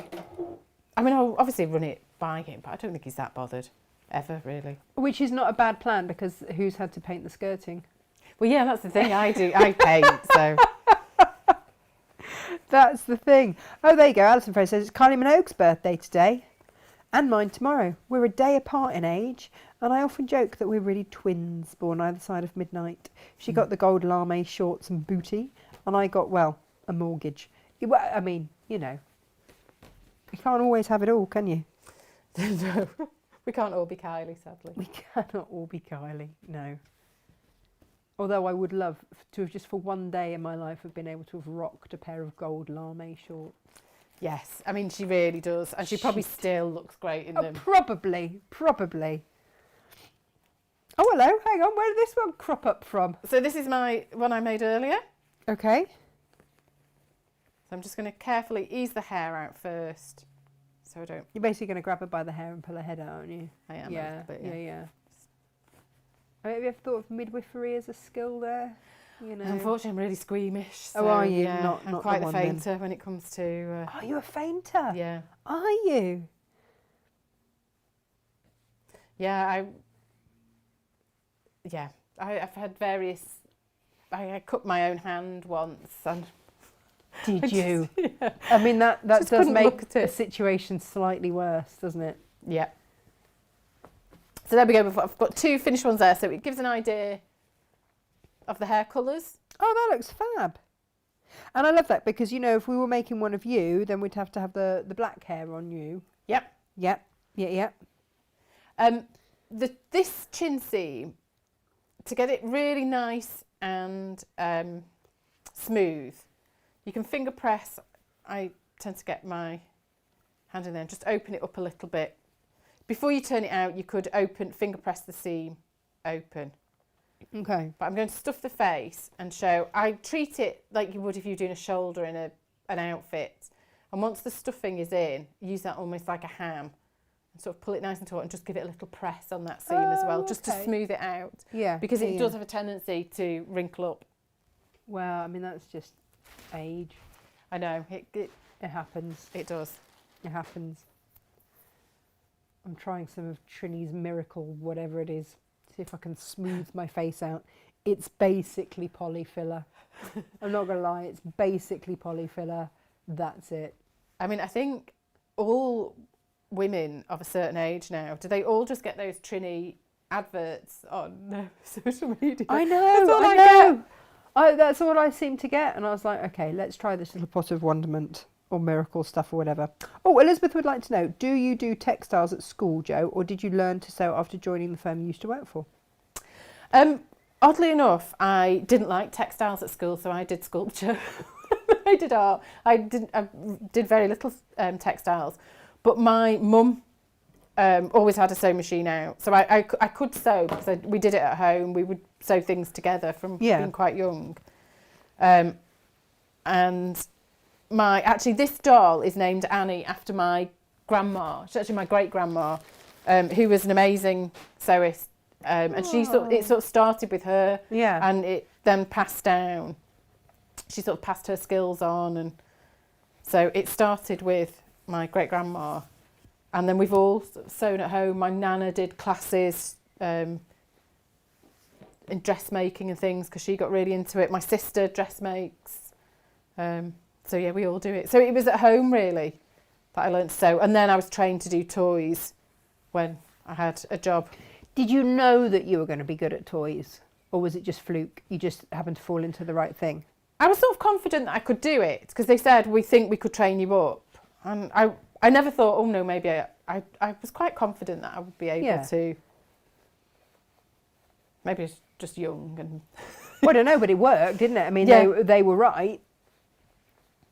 B: I mean, I'll obviously run it by him, but I don't think he's that bothered, ever, really.
A: Which is not a bad plan, because who's had to paint the skirting?
B: Well, yeah, that's the thing. I paint, so.
A: That's the thing. Oh, there you go. Alison Fraser says, it's Kylie Minogue's birthday today, and mine tomorrow. We're a day apart in age, and I often joke that we're really twins, born either side of midnight. She got the gold lame shorts and booty, and I got, well, a mortgage. I mean, you know, you can't always have it all, can you?
B: No, we can't all be Kylie, sadly.
A: We cannot all be Kylie, no. Although I would love to have just for one day in my life have been able to have rocked a pair of gold lame shorts.
B: Yes, I mean, she really does, and she probably still looks great in them.
A: Probably. Oh, hello, hang on, where did this one crop up from?
B: So this is my one I made earlier.
A: Okay.
B: So I'm just going to carefully ease the hair out first, so I don't.
A: You're basically going to grab her by the hair and pull her head out, aren't you?
B: I am.
A: Yeah,
B: a little bit,
A: yeah. I mean, have you ever thought of midwifery as a skill there? You know.
B: Unfortunately, I'm really squeamish. So,
A: Oh, are you?
B: Yeah, I'm
A: not
B: quite
A: the
B: a
A: one, then.
B: fainter when it comes to.
A: Are you a fainter?
B: Yeah.
A: Are you?
B: Yeah, I've had various. I cut my own hand once, and.
A: Did you?
B: Yeah.
A: I mean, that
B: Just
A: does
B: couldn't
A: make
B: look at
A: a
B: it.
A: situation slightly worse, doesn't it?
B: Yeah. So there we go. I've got two finished ones there, so it gives an idea of the hair colours.
A: Oh, that looks fab. And I love that because, you know, if we were making one of you, then we'd have to have the black hair on you.
B: Yep.
A: Yep. Yeah.
B: This chin seam, to get it really nice and smooth, you can finger press. I tend to get my hand in there and just open it up a little bit. Before you turn it out, you could finger press the seam open.
A: Okay.
B: But I'm going to stuff the face and show. I treat it like you would if you were doing a shoulder in an outfit. And once the stuffing is in, use that almost like a ham and sort of pull it nice and taut and just give it a little press on that seam as well, just to smooth it out.
A: Yeah.
B: Because it does have a tendency to wrinkle up.
A: Well, I mean, that's just age.
B: I know, it
A: happens.
B: It does.
A: It happens. I'm trying some of Trini's Miracle, whatever it is, see if I can smooth my face out. It's basically polyfiller. I'm not going to lie, it's basically polyfiller. That's it.
B: I mean, I think all women of a certain age now, do they all just get those Trini adverts on social media?
A: I know,
B: That's all
A: I
B: I
A: know. That's all I seem to get. And I was like, okay, let's try this little pot of wonderment or miracle stuff or whatever. Oh, Elizabeth would like to know, do you do textiles at school, Jo, or did you learn to sew after joining the firm you used to work for?
B: Oddly enough, I didn't like textiles at school, so I did sculpture. I did art. I did very little textiles, but my mum always had a sewing machine out, so I could sew because we did it at home. We would sew things together from being quite young. And this doll is named Annie after my grandma. She's actually my great grandma, who was an amazing sewist. And it sort of started with her, and it then passed down. She sort of passed her skills on, and so it started with my great grandma, and then we've all sort of sewn at home. My nana did classes in dressmaking and things because she got really into it. My sister dressmakes. So yeah, we all do it. So it was at home really that I learned to sew, and then I was trained to do toys when I had a job.
A: Did you know that you were going to be good at toys, or was it just fluke? You just happened to fall into the right thing?
B: I was sort of confident that I could do it because they said, we think we could train you up. And I never thought, oh no, maybe I was quite confident that I would be able to. Maybe I was just young. And
A: well, I don't know, but it worked, didn't it? I mean, they were right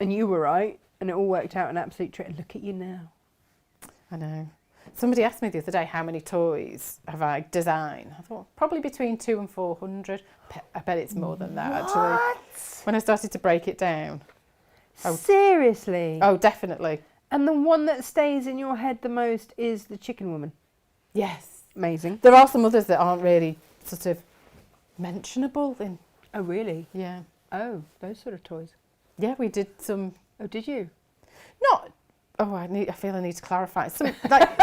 A: and you were right and it all worked out an absolute trick. Look at you now.
B: I know. Somebody asked me the other day, how many toys have I designed? I thought, probably between 200 and 400. I bet it's more than that, actually. When I started to break it down.
A: Seriously?
B: Oh, definitely.
A: And the one that stays in your head the most is the chicken woman?
B: Yes.
A: Amazing.
B: There are some others that aren't really sort of mentionable.
A: Oh, really?
B: Yeah.
A: Oh, those sort of toys.
B: Yeah, we did some...
A: Oh, did you?
B: Not... Oh, I feel I need to clarify. Some like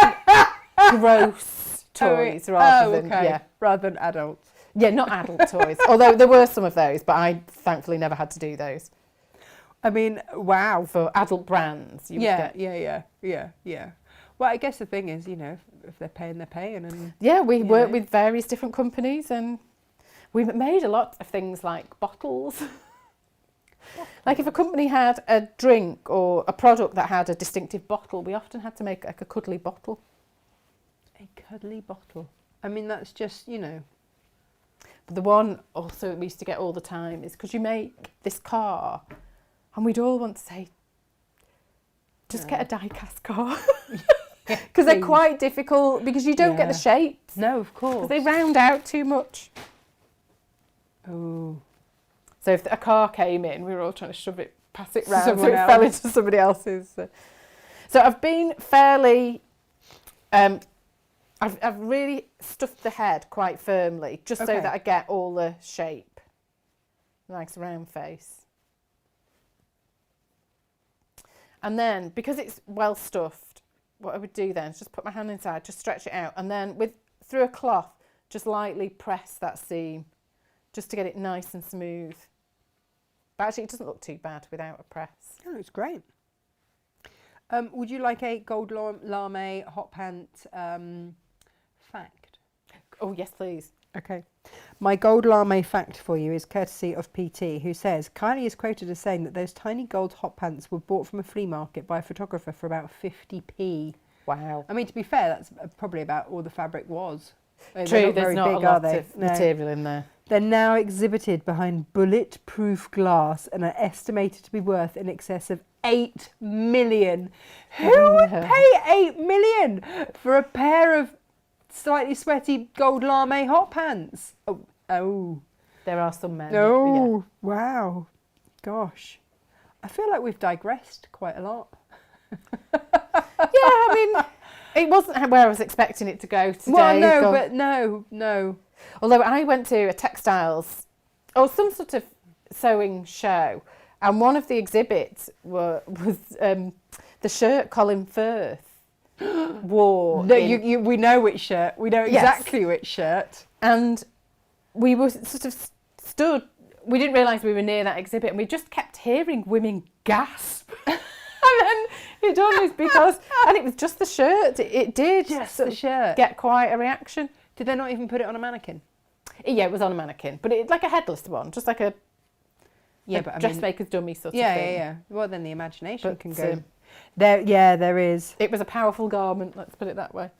B: gross toys rather
A: than adults.
B: Yeah, not adult toys. Although there were some of those, but I thankfully never had to do those.
A: I mean, wow.
B: For adult brands, you would get.
A: Yeah. Well, I guess the thing is, you know, if they're paying, they're paying. And
B: yeah, we worked with various different companies, and we made a lot of things like bottles. Like if a company had a drink or a product that had a distinctive bottle, we often had to make like a cuddly bottle.
A: A cuddly bottle. I mean, that's just, you know.
B: But the one also we used to get all the time is, could you make this car? And we'd all want to say, just get a die-cast car. Because they're quite difficult, because you don't get the shapes.
A: No, of course.
B: They round out too much.
A: Oh.
B: So if a car came in, we were all trying to pass it round so it fell into somebody else's. So I've been fairly, I've really stuffed the head quite firmly, just so that I get all the shape. Nice round face. And then, because it's well stuffed, what I would do then is just put my hand inside, just stretch it out, and then through a cloth, just lightly press that seam, just to get it nice and smooth. But actually, it doesn't look too bad without a press.
A: Oh, it's great. Would you like a gold lame hot pant fact?
B: Oh, yes, please.
A: Okay. My gold lame fact for you is courtesy of PT, who says, Kylie is quoted as saying that those tiny gold hot pants were bought from a flea market by a photographer for about 50p.
B: Wow.
A: I mean, to be fair, that's probably about all the fabric was.
B: True, there's not a lot of material in there.
A: They're now exhibited behind bulletproof glass and are estimated to be worth in excess of 8 million. Who would pay 8 million for a pair of slightly sweaty gold lame hot pants? Oh.
B: There are some men.
A: Oh, wow. Gosh. I feel like we've digressed quite a lot.
B: Yeah, I mean, it wasn't where I was expecting it to go today.
A: Well, no.
B: Although I went to a textiles or some sort of sewing show, and one of the exhibits was the shirt Colin Firth wore.
A: No, we know which shirt. We know exactly which shirt. And
B: we were sort of stood. We didn't realise we were near that exhibit, and we just kept hearing women gasp. And then it dawned on us because, and it was just the shirt. It did
A: just the shirt
B: get quite a reaction.
A: Did they not even put it on a mannequin?
B: Yeah, it was on a mannequin, but it like a headless one, just like a dressmaker's dummy sort of thing.
A: Yeah. Well, then the imagination can go. There is.
B: It was a powerful garment. Let's put it that way.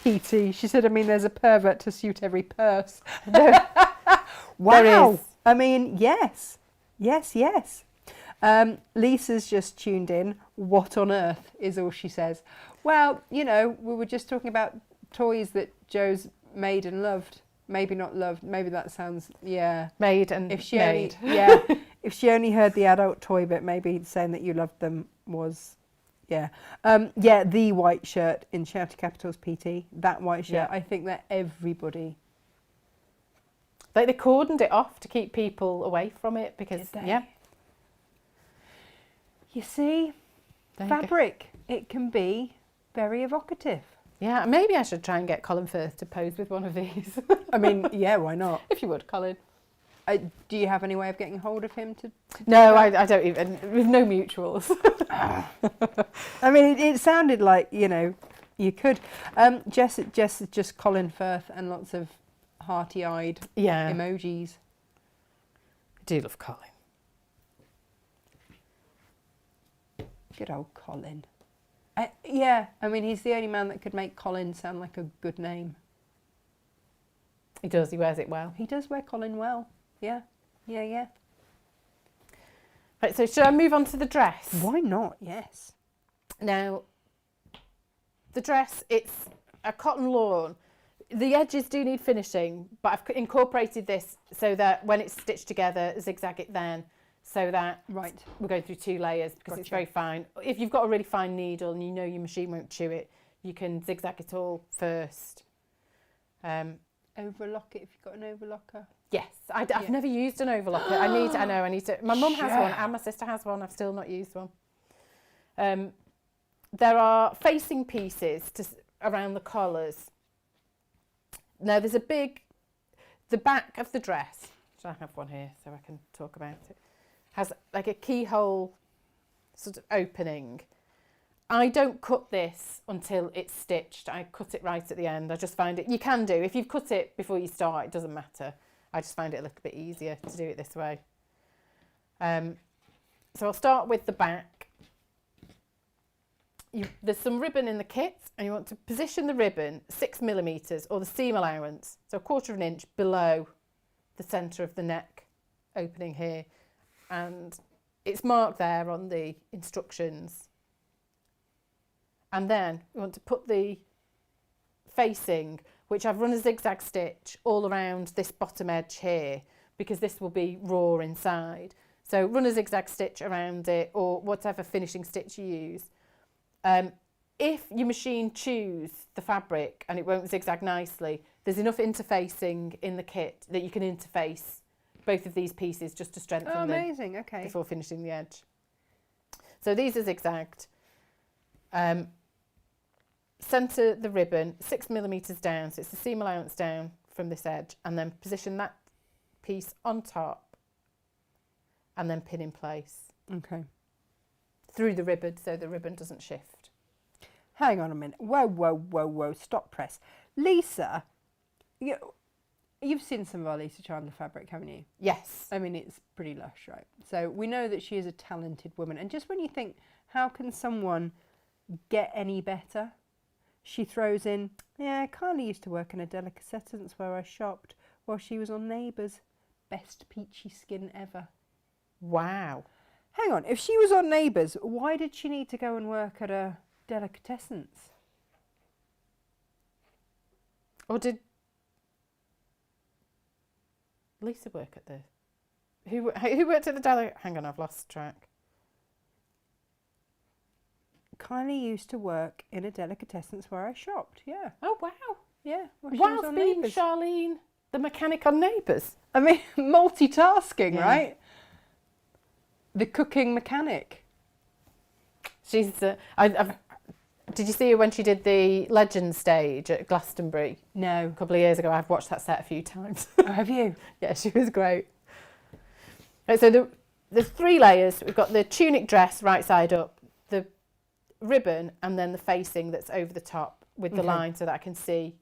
A: PT. She said, I mean, there's a pervert to suit every purse.
B: Wow.
A: There is. I mean, yes. Lisa's just tuned in. What on earth is all she says. Well, you know, we were just talking about toys that Joe's made and loved. Maybe not loved. Maybe that sounds, yeah.
B: Made and
A: If she
B: made.
A: only, yeah, if she only heard the adult toy bit, maybe saying that you loved them was, yeah. Yeah, the white shirt in shouty capitals PT. That white shirt.
B: Yeah.
A: I think that everybody.
B: Like they cordoned it off to keep people away from it because,
A: Did they?
B: yeah.
A: You see,
B: There you go.
A: fabric, it can be very evocative.
B: Yeah, maybe I should try and get Colin Firth to pose with one of these.
A: I mean, yeah, why not?
B: If you would, Colin.
A: Do you have any way of getting hold of him to do
B: No,
A: that?
B: I don't even. With no mutuals.
A: I mean, it sounded like, you know, you could. Jess is just Colin Firth and lots of hearty-eyed
B: Yeah.
A: emojis.
B: I do love Colin.
A: Good old Colin. Yeah, I mean, he's the only man that could make Colin sound like a good name.
B: He does, he wears it well.
A: He does wear Colin well. Yeah, yeah, yeah.
B: Right, so should I move on to the dress?
A: Why not? Yes.
B: Now, the dress, it's a cotton lawn. The edges do need finishing, but I've incorporated this so that when it's stitched together, zigzag it then, so that
A: Right.
B: we're going through 2 layers because it's
A: Gotcha.
B: very fine. If you've got a really fine needle and you know your machine won't chew it, you can zigzag it all first.
A: Overlock it if you've got an overlocker.
B: Yes, I've
A: Yeah.
B: never used an overlocker. I need to. My mum has one and my sister has one. I've still not used one. There are facing pieces around the collars. Now there's the back of the dress, which I have one here so I can talk about it, has like a keyhole sort of opening. I don't cut this until it's stitched. I cut it right at the end. I just find it, you can do, if you've cut it before you start, it doesn't matter. I just find it a little bit easier to do it this way. So I'll start with the back. There's some ribbon in the kit and you want to position the ribbon 6mm or the seam allowance, so 1/4 inch below the centre of the neck opening here. And it's marked there on the instructions. And then we want to put the facing, which I've run a zigzag stitch all around this bottom edge here, because this will be raw inside. So run a zigzag stitch around it or whatever finishing stitch you use. If your machine chews the fabric and it won't zigzag nicely, there's enough interfacing in the kit that you can interface both of these pieces just to strengthen them
A: Amazing, okay.
B: before finishing the edge. So these are zigzagged. Centre the ribbon 6mm down, so it's the seam allowance down from this edge, and then position that piece on top and then pin in place
A: Okay.
B: through the ribbon so the ribbon doesn't shift.
A: Hang on a minute. Whoa, whoa, whoa, whoa. Stop press. Lisa, you've seen some of our Lisa Chandler fabric, haven't you?
B: Yes.
A: I mean, it's pretty lush, right? So we know that she is a talented woman. And just when you think, how can someone get any better? She throws in, yeah, Kylie used to work in a delicatessens where I shopped while she was on Neighbours. Best peachy skin ever.
B: Wow.
A: Hang on, if she was on Neighbours, why did she need to go and work at a delicatessens?
B: Or did Lisa work at the... Who worked at the deli? Hang on, I've lost track.
A: Kylie used to work in a delicatessens where I shopped, yeah.
B: Oh, wow.
A: Yeah, well, she was
B: Whilst
A: on
B: being
A: Neighbours.
B: Charlene, the mechanic on Neighbours.
A: I mean, multitasking,
B: Yeah.
A: right? The cooking mechanic.
B: She's... did you see her when she did the Legend stage at Glastonbury
A: No.
B: a couple of years ago? I've watched that set a few times.
A: Oh, have you?
B: Yeah, she was great. Right, so there's 3 layers. We've got the tunic dress right side up, the ribbon, and then the facing that's over the top with the
A: Okay.
B: line so that I can see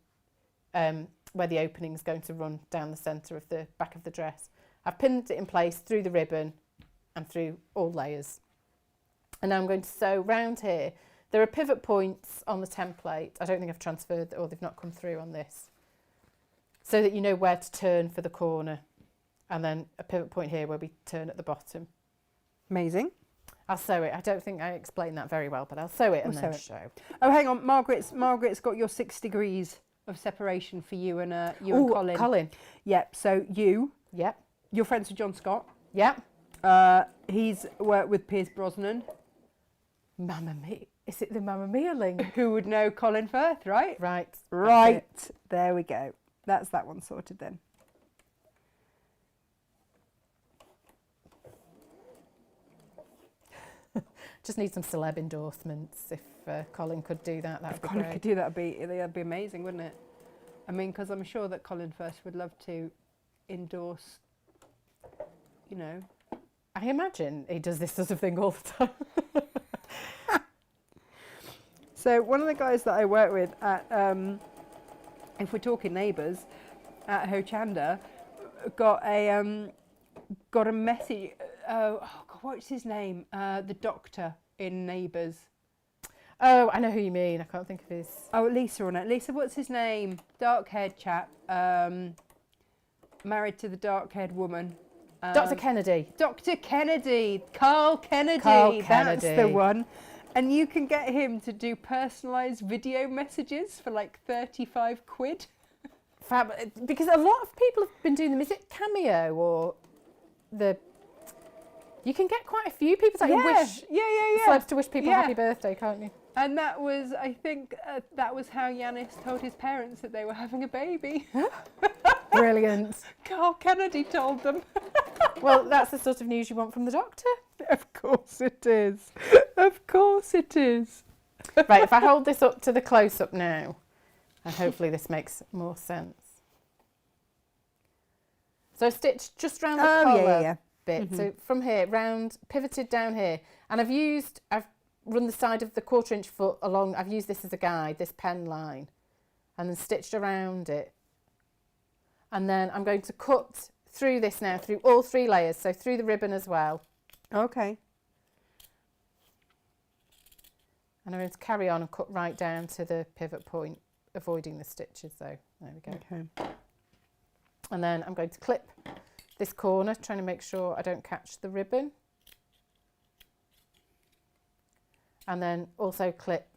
B: where the opening's going to run down the centre of the back of the dress. I've pinned it in place through the ribbon and through all layers. And now I'm going to sew round here. There are pivot points on the template. I don't think I've transferred, or they've not come through on this, so that you know where to turn for the corner. And then a pivot point here where we turn at the bottom.
A: Amazing.
B: I'll sew it. I don't think I explained that very well, but I'll sew it and
A: We'll
B: then
A: sew
B: show.
A: Oh, hang on. Margaret's got your 6 degrees of separation for you and
B: Ooh,
A: Colin.
B: Colin.
A: Yep. So
B: Yep.
A: you're friends with John Scott.
B: Yep.
A: He's worked with Pierce Brosnan.
B: Mamma Mia. Is it the Mamma Mia link?
A: Who would know Colin Firth, right?
B: Right.
A: Right. There we go. That's that one sorted then.
B: Just need some celeb endorsements. If Colin could do that, that would be
A: Colin
B: great.
A: could do that, that'd be amazing, wouldn't it? I mean, because I'm sure that Colin Firth would love to endorse, you know.
B: I imagine he does this sort of thing all the time.
A: So one of the guys that I work with at, if we're talking neighbours, at Hochanda, got a message. Oh God, what's his name? The doctor in Neighbours.
B: Oh, I know who you mean. I can't think of his.
A: Oh, Lisa on it. Lisa, what's his name? Dark-haired chap. Married to the dark-haired woman.
B: Dr. Kennedy.
A: Dr. Kennedy. Carl Kennedy.
B: Carl
A: That's
B: Kennedy.
A: the one. And you can get him to do personalised video messages for like 35 quid.
B: Fab. Because a lot of people have been doing them. Is it Cameo or the... You can get quite a few people to wish...
A: Yeah.
B: Celebs to wish people happy birthday, can't you?
A: And that was, I think, that was how Yanis told his parents that they were having a baby.
B: Brilliant.
A: Carl Kennedy told them.
B: Well, that's the sort of news you want from the doctor.
A: Of course it is. Of course it is.
B: Right, if I hold this up to the close-up now, and hopefully this makes more sense. So I stitched just round the collar bit. Mm-hmm. So from here, round, pivoted down here. And I've run the side of the 1/4 inch foot along, I've used this as a guide, this pen line, and then stitched around it. And then I'm going to cut through this now, through all 3 layers, so through the ribbon as well.
A: Okay.
B: And I'm going to carry on and cut right down to the pivot point, avoiding the stitches though. There we go.
A: Okay.
B: And then I'm going to clip this corner, trying to make sure I don't catch the ribbon. And then also clip,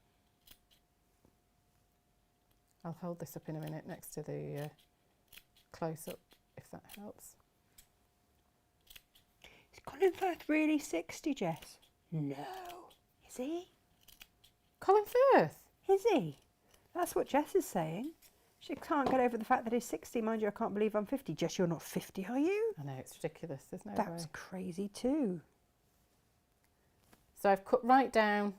B: I'll hold this up in a minute next to the close-up, if that helps.
A: Is Colin Firth really 60, Jess? No. Is he?
B: Colin Firth?
A: Is he? That's what Jess is saying. She can't get over the fact that he's 60. Mind you, I can't believe I'm 50. Jess, you're not 50, are you?
B: I know, it's ridiculous, there's no way.
A: That's crazy too.
B: So I've cut right down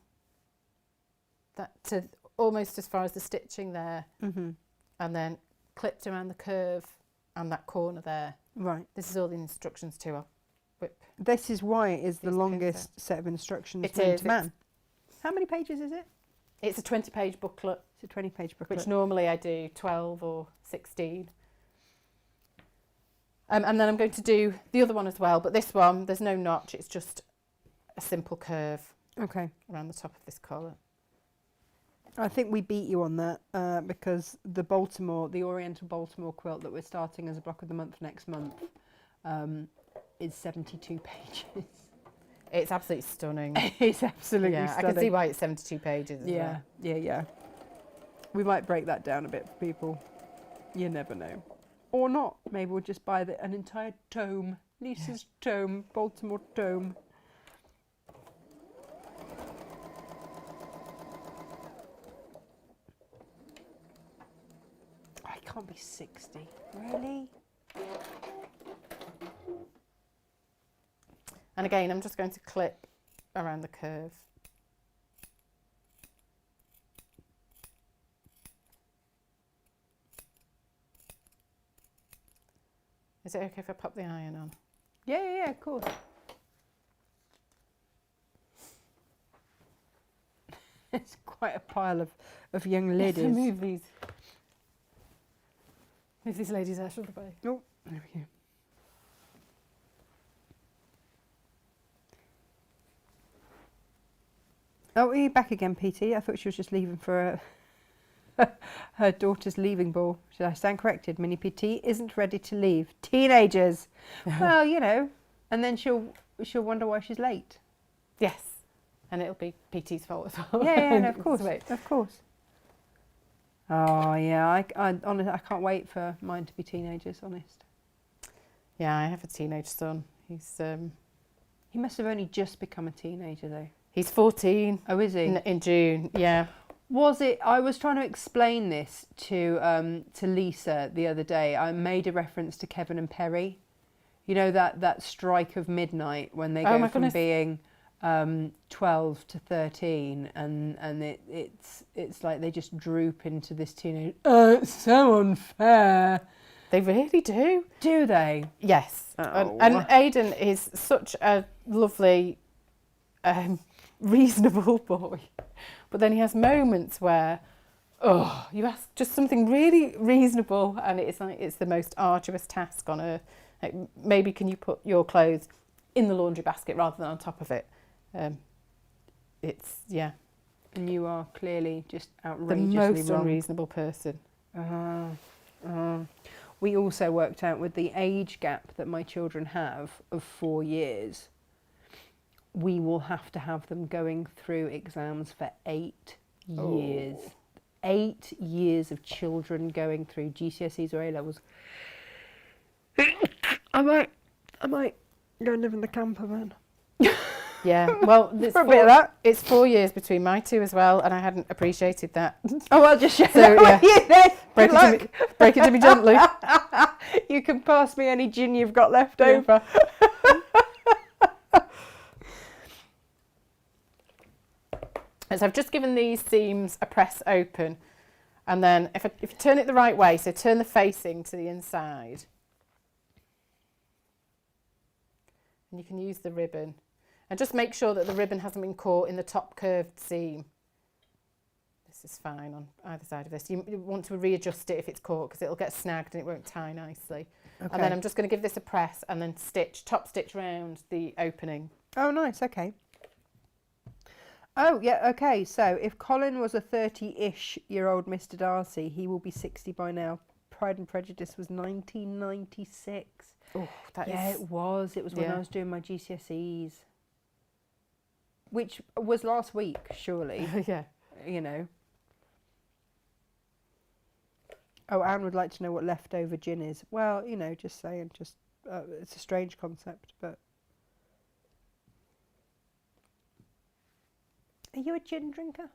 B: that to almost as far as the stitching there, and then clipped around the curve and that corner there.
A: Right.
B: This is all the instructions too. I'll whip.
A: This is why it is the longest set of instructions known to man. How many pages is it?
B: It's a 20-page booklet.
A: It's a 20-page booklet.
B: Which normally I do 12 or 16. And then I'm going to do the other one as well, but this one, there's no notch, it's just a simple curve around the top of this collar.
A: I think we beat you on that because the Oriental Baltimore quilt that we're starting as a block of the month next month is 72 pages.
B: It's absolutely stunning.
A: It's absolutely stunning.
B: I can see why it's 72 pages as well.
A: Yeah. We might break that down a bit for people. You never know. Or not. Maybe we'll just buy an entire tome. Lisa's tome, Baltimore tome. I can't be 60. Really?
B: And again, I'm just going to clip around the curve. Is it okay if I pop the iron on?
A: Yeah, of course. It's quite a pile of young ladies.
B: Move these ladies out of the way.
A: Oh, there we go. Oh, are you back again, PT? I thought she was just leaving for her daughter's leaving ball. Should I stand corrected? Mini PT isn't ready to leave. Teenagers. Well, you know. And then she'll she'll wonder why she's late.
B: Yes, and it'll be PT's fault as well.
A: Yeah, no, of course, of course. Oh yeah, I honestly, I can't wait for mine to be teenagers. Honest.
B: Yeah, I have a teenage son.
A: He must have only just become a teenager though.
B: He's 14.
A: Oh, is he?
B: In June, yeah.
A: Was it? I was trying to explain this to Lisa the other day. I made a reference to Kevin and Perry. You know that strike of midnight when they go from being 12 to 13, and it's like they just droop into this teenage. It's so unfair.
B: They really do.
A: Do they?
B: Yes.
A: Oh.
B: And Aidan is such a lovely, reasonable boy. But then he has moments where, you ask just something really reasonable and it's like it's the most arduous task on earth. Like, maybe can you put your clothes in the laundry basket rather than on top of it?
A: And you are clearly just outrageously
B: the most
A: wrong.
B: unreasonable person.
A: We also worked out with the age gap that my children have of 4 years, we will have to have them going through exams for 8 years. 8 years of children going through GCSEs or A-levels. I might go and live in the camper van.
B: Yeah, well, it's 4 years between my two as well, and I hadn't appreciated that.
A: Oh, I'll just share
B: that
A: with you then.
B: Break it to me gently.
A: You can pass me any gin you've got left over.
B: So I've just given these seams a press open, and then if you turn it the right way, so turn the facing to the inside, and you can use the ribbon. And just make sure that the ribbon hasn't been caught in the top curved seam. This is fine on either side of this. You want to readjust it if it's caught because it'll get snagged and it won't tie nicely. Okay. And then I'm just going to give this a press and then top stitch round the opening.
A: Oh, nice. Okay. Oh, yeah. Okay. So if Colin was a 30-ish-year-old Mr. Darcy, he will be 60 by now. Pride and Prejudice was 1996.
B: Oh,
A: it was. It was when I was doing my GCSEs. Which was last week, surely.
B: Yeah.
A: You know. Oh, Anne would like to know what leftover gin is. Well, you know, just saying, it's a strange concept, but... Are you a gin drinker?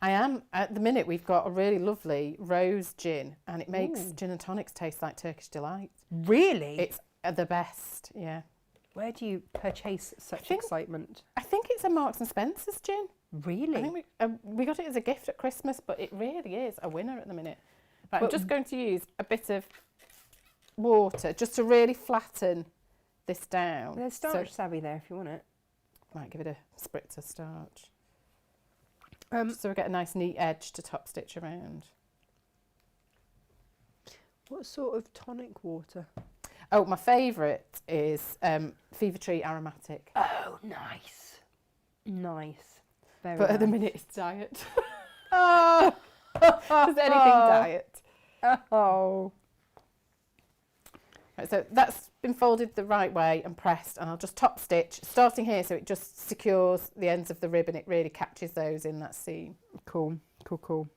B: I am. At the minute, we've got a really lovely rose gin, and it makes gin and tonics taste like Turkish Delight.
A: Really?
B: It's the best, yeah.
A: Where do you purchase such excitement?
B: I think it's a Marks and Spencer's gin.
A: Really?
B: I think we got it as a gift at Christmas, but it really is a winner at the minute. Right, I'm just going to use a bit of water just to really flatten this down.
A: There's starch savvy there if you want it.
B: Might give it a spritz of starch. So we get a nice neat edge to top stitch around.
A: What sort of tonic water?
B: Oh, my favourite is Fever Tree Aromatic.
A: Oh, nice. Nice. Very
B: but
A: nice.
B: at the minute it's diet. Oh. Is anything diet?
A: Oh.
B: Right, so that's been folded the right way and pressed, and I'll just top stitch, starting here so it just secures the ends of the ribbon. It really catches those in that seam.
A: Cool, cool, cool.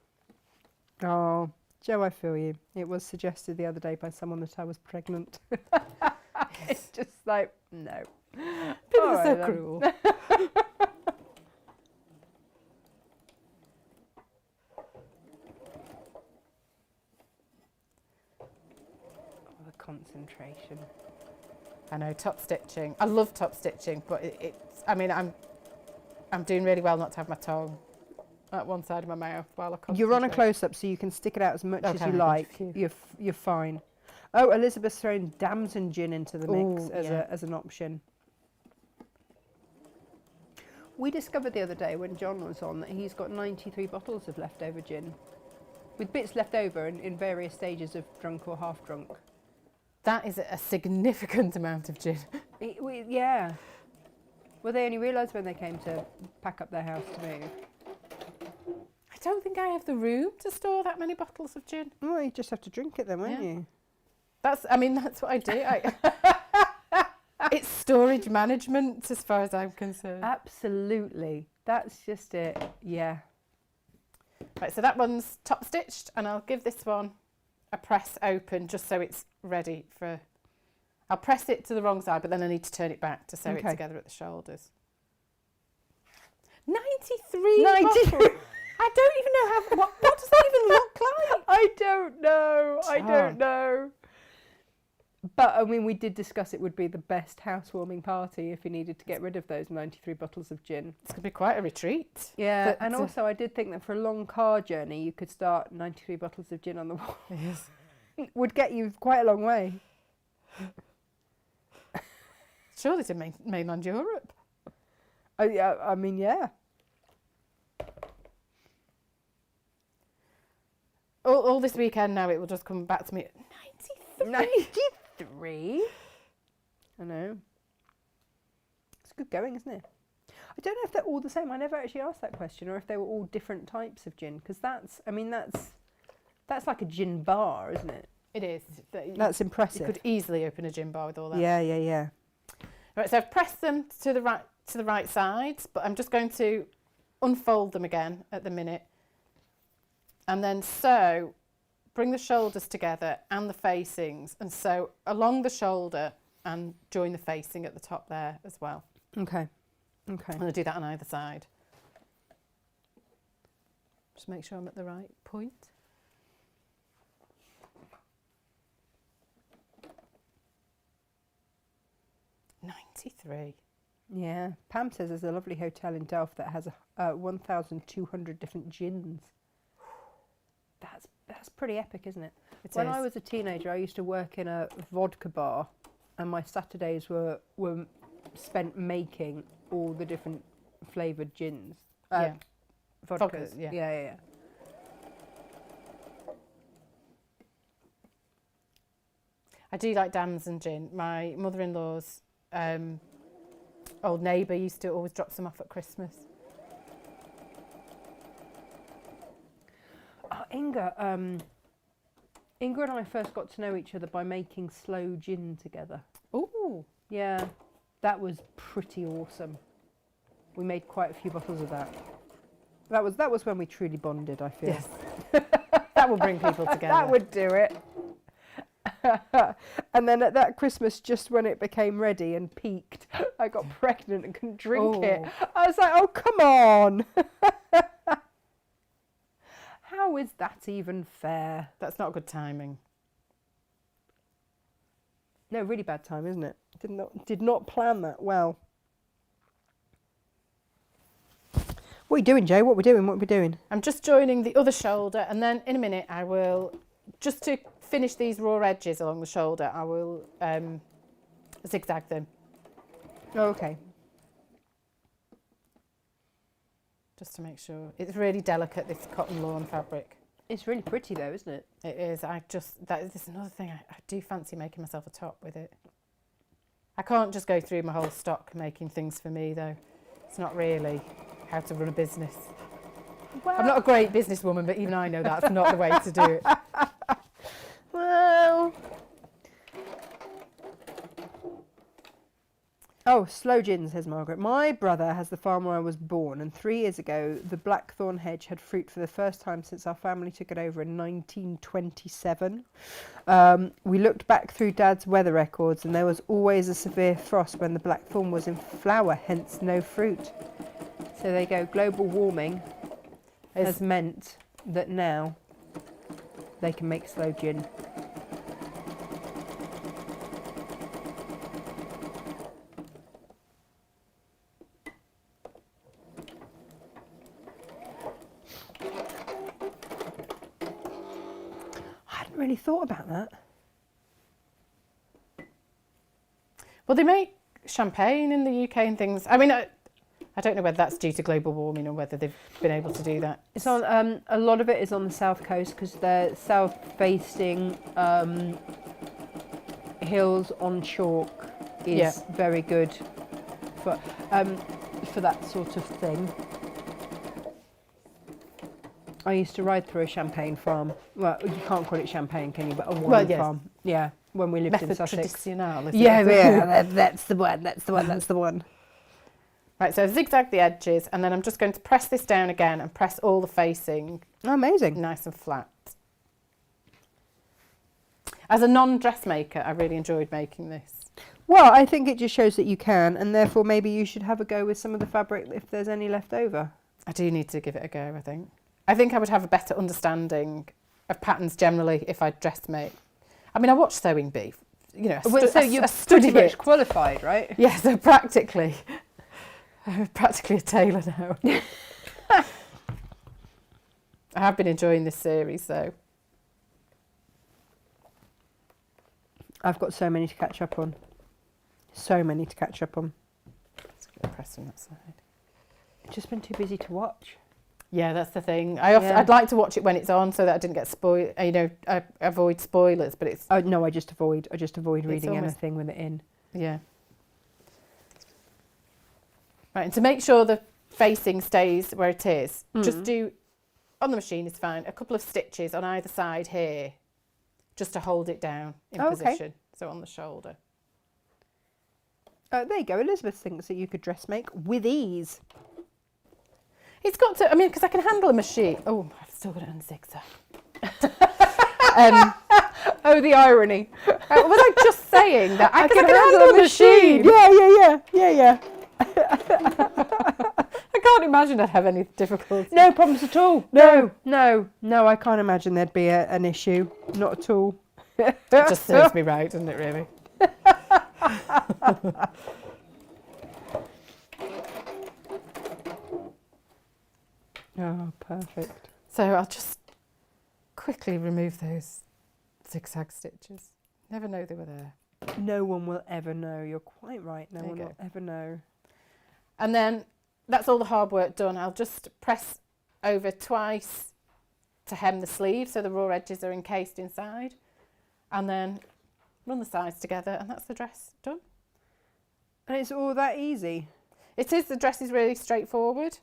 A: Oh, Jo, I feel you. It was suggested the other day by someone that I was pregnant. It's just like, no.
B: People are so cruel.
A: Concentration.
B: I know, top stitching. I love top stitching, but I mean, I'm doing really well not to have my tongue at one side of my mouth while I concentrate.
A: You're on a close-up, so you can stick it out as much as you like. You're fine. Oh, Elizabeth's thrown damson gin into the mix as an option. We discovered the other day when John was on that he's got 93 bottles of leftover gin, with bits left over in various stages of drunk or half drunk.
B: That is a significant amount of gin.
A: Yeah. Well, they only realised when they came to pack up their house to move.
B: I don't think I have the room to store that many bottles of gin.
A: Well, you just have to drink it then, won't you?
B: That's what I do. It's storage management as far as I'm concerned.
A: Absolutely. That's just it. Yeah.
B: Right, so that one's top stitched, and I'll give this one a press open just so it's ready for... I'll press it to the wrong side, but then I need to turn it back to sew it together at the shoulders. 93 bottles. I don't even know how... What does that even look like?
A: I don't know. I don't know. But, I mean, we did discuss it would be the best housewarming party if you needed to get rid of those 93 bottles of gin.
B: It's going to be quite a retreat.
A: Yeah, and also I did think that for a long car journey, you could start 93 bottles of gin on the wall.
B: Yes.
A: Would get you quite a long way.
B: Surely to mainland Europe.
A: Oh, yeah, I mean, yeah.
B: All this weekend now, it will just come back to me.
A: 93? I know. It's good going, isn't it? I don't know if they're all the same. I never actually asked that question, or if they were all different types of gin, because that's like a gin bar, isn't it?
B: It is.
A: That's impressive.
B: You could easily open a gin bar with all that.
A: Yeah.
B: Right, so I've pressed them to the right sides, but I'm just going to unfold them again at the minute, and then sew. Bring the shoulders together and the facings, and sew along the shoulder and join the facing at the top there as well.
A: Okay.
B: I'm going to do that on either side. Just make sure I'm at the right point. $93.
A: Yeah. Pam says there's a lovely hotel in Delft that has 1,200 different gins. That's pretty epic, isn't it? When I was a teenager, I used to work in a vodka bar, and my Saturdays were spent making all the different flavoured gins. Vodkas. Yeah.
B: I do like damson gin. My mother-in-law's old neighbour used to always drop some off at Christmas.
A: Inga and I first got to know each other by making slow gin together.
B: Ooh.
A: Yeah, that was pretty awesome. We made quite a few bottles of that. That was when we truly bonded, I feel.
B: Yes. That will bring people together.
A: That would do it. And then at that Christmas, just when it became ready and peaked, I got pregnant and couldn't drink it. I was like, oh, come on. How is that even fair?
B: That's not good timing.
A: No, really bad time, isn't it? Did not plan that well. What are you doing, Joe? What are we doing?
B: I'm just joining the other shoulder, and then in a minute I will, just to finish these raw edges along the shoulder, I will zigzag them.
A: Oh, okay.
B: Just to make sure. It's really delicate, this cotton lawn fabric.
A: It's really pretty though, isn't it?
B: It is. That is another thing. I do fancy making myself a top with it. I can't just go through my whole stock making things for me though. It's not really how to run a business. Well, I'm not a great businesswoman, but even I know that's not the way to do it.
A: Well... Oh, slow gin, says Margaret. My brother has the farm where I was born, and 3 years ago the blackthorn hedge had fruit for the first time since our family took it over in 1927. We looked back through Dad's weather records, and there was always a severe frost when the blackthorn was in flower, hence no fruit. So there you go, global warming has meant that now they can make slow gin. Really thought about that.
B: Well, they make champagne in the UK and things. I mean, I don't know whether that's due to global warming or whether they've been able to do that.
A: It's on a lot of it is on the south coast because they're south-facing hills on chalk is very good for that sort of thing. I used to ride through a champagne farm. Well, you can't call it champagne, can you? But a wine farm. Yeah. when we lived in
B: Method
A: Sussex.
B: traditional.
A: Yeah, that's the one. That's the one. That's the one.
B: Right, so I've zigzagged the edges, and then I'm just going to press this down again and press all the facing
A: Amazing.
B: nice and flat. As a non-dressmaker, I really enjoyed making this.
A: Well, I think it just shows that you can, and therefore maybe you should have a go with some of the fabric if there's any left over.
B: I do need to give it a go, I think. I think I would have a better understanding of patterns generally if I dressmake. I mean, I watch Sewing Bee, you know,
A: So you're pretty much qualified, right?
B: Yeah, so practically, I'm practically a tailor now. I have been enjoying this series, though.
A: I've got so many to catch up on. So many to catch up on.
B: Just going to press from that side.
A: I've just been too busy to watch.
B: Yeah, that's the thing. I'd like to watch it when it's on so that I didn't get spoiled. You know, I avoid spoilers, but it's...
A: Oh, no, I just avoid reading
B: almost,
A: anything with it in.
B: Yeah. Right, and to make sure the facing stays where it is, just do, on the machine is fine, a couple of stitches on either side here, just to hold it down in position. So on the shoulder.
A: There you go. Elizabeth thinks that you could dressmake with ease.
B: It's got to, I mean, because I can handle a machine. Oh, I've still got it on zigzag.
A: Oh, the irony.
B: Was I just saying that I can
A: handle a machine? Yeah.
B: I can't imagine I'd have any difficulty.
A: No problems at all. No, I can't imagine there'd be an issue. Not at all.
B: It just serves me right, doesn't it, really?
A: Oh, perfect.
B: So I'll just quickly remove those zigzag stitches. Never know they were there.
A: No one will ever know. You're quite right. No
B: There you
A: one
B: go.
A: will ever know.
B: And then that's all the hard work done. I'll just press over twice to hem the sleeve so the raw edges are encased inside. And then run the sides together and that's the dress done.
A: And it's all that easy.
B: It is, the dress is really straightforward.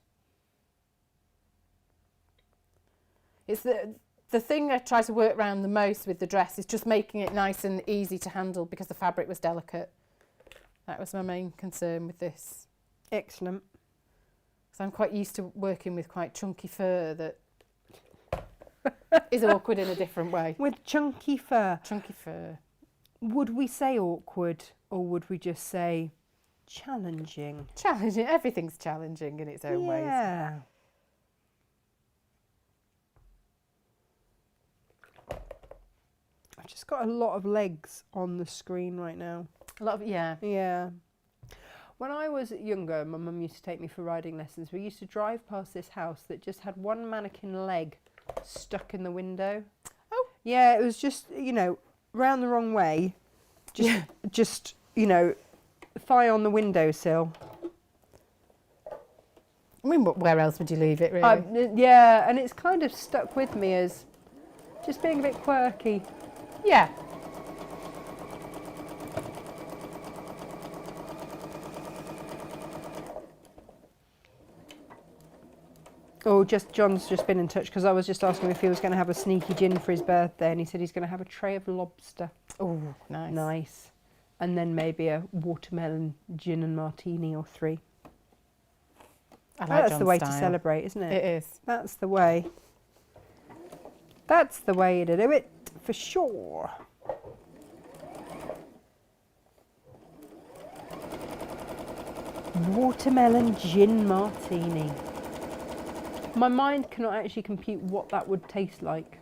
B: It's the thing I try to work around the most with the dress is just making it nice and easy to handle because the fabric was delicate. That was my main concern with this.
A: Excellent.
B: Because I'm quite used to working with quite chunky fur that is awkward in a different way.
A: With chunky fur.
B: Chunky fur.
A: Would we say awkward or would we just say challenging?
B: Challenging. Everything's challenging in its own ways.
A: Yeah. I've just got a lot of legs on the screen right now.
B: A lot of, yeah.
A: Yeah. When I was younger, my mum used to take me for riding lessons. We used to drive past this house that just had one mannequin leg stuck in the window.
B: Oh.
A: Yeah, it was just, you know, round the wrong way. Just, you know, thigh on the windowsill.
B: I mean, where else would you leave it, really?
A: Yeah, and it's kind of stuck with me as just being a bit quirky.
B: Yeah.
A: Oh, John's just been in touch because I was just asking him if he was going to have a sneaky gin for his birthday, and he said he's going to have a tray of lobster.
B: Oh, nice.
A: Nice. And then maybe a watermelon gin and martini or 3.
B: I like
A: That's
B: John's
A: the way
B: style.
A: to celebrate, isn't it?
B: It is.
A: That's the way. That's the way to do it, for sure. Watermelon gin martini. My mind cannot actually compute what that would taste like.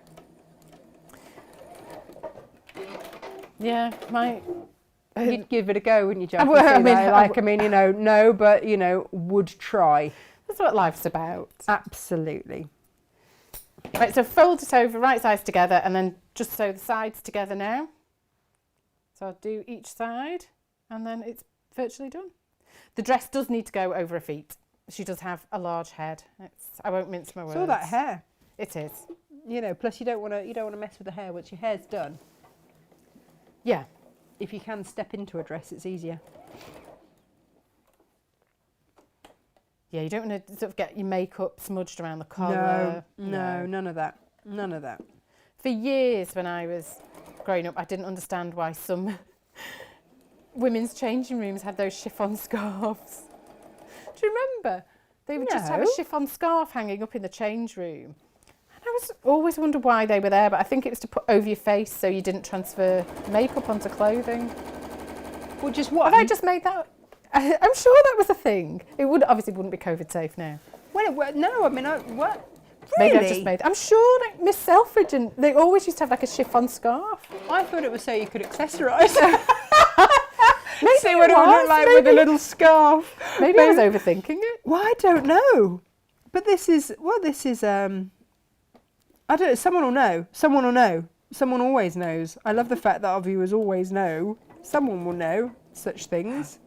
B: Yeah,
A: You'd give it a go, wouldn't you, Jack?
B: I mean,
A: you know, no, but, you know, would try.
B: that's what life's about.
A: Absolutely.
B: Right, so fold it over, right sides together, and then just sew the sides together now. So I'll do each side, and then it's virtually done. The dress does need to go over her feet. She does have a large head. I won't mince my words.
A: It's all that hair.
B: It is.
A: You know, plus you don't want to mess with the hair once your hair's done.
B: Yeah.
A: If you can step into a dress, it's easier.
B: Yeah, you don't want to sort of get your makeup smudged around the collar.
A: No, none of that. None of that.
B: For years when I was growing up, I didn't understand why some women's changing rooms had those chiffon scarves. Do you remember? They would just have a
A: No.
B: chiffon scarf hanging up in the change room. And I always wondered why they were there, but I think it was to put over your face so you didn't transfer makeup onto clothing.
A: Well, just what?
B: Have I just made that? I'm sure that was a thing. It obviously wouldn't be COVID safe now.
A: Well, no, I mean, what?
B: Maybe
A: Really?
B: I've just made. I'm sure like Miss Selfridge and they always used to have like a chiffon scarf.
A: I thought it was so you could accessorise.
B: Maybe
A: See what it would look like with a little scarf.
B: Maybe I was overthinking it.
A: Well, I don't know. But this is, I don't know, someone will know. Someone will know. Someone always knows. I love the fact that our viewers always know. Someone will know such things.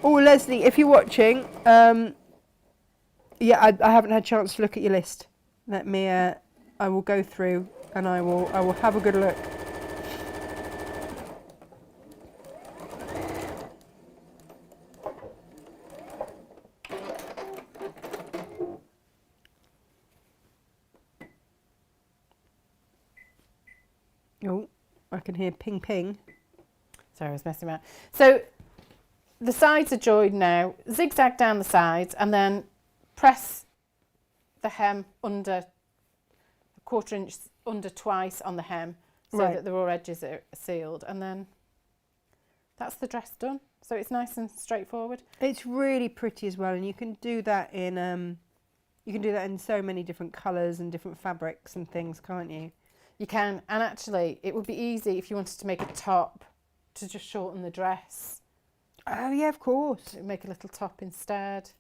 A: Oh, Leslie, if you're watching, yeah, I haven't had a chance to look at your list. Let me, I will go through and I will have a good look. Oh, I can hear ping ping.
B: Sorry, I was messing around. So the sides are joined now. Zigzag down the sides and then press the hem under a 1/4 inch under twice on the hem so
A: Right.
B: that the raw edges are sealed. And then that's the dress done. So it's nice and straightforward.
A: It's really pretty as well, and you can do that in so many different colours and different fabrics and things, can't you?
B: You can, and actually it would be easy if you wanted to make a top to just shorten the dress.
A: Oh yeah, of course.
B: Make a little top instead.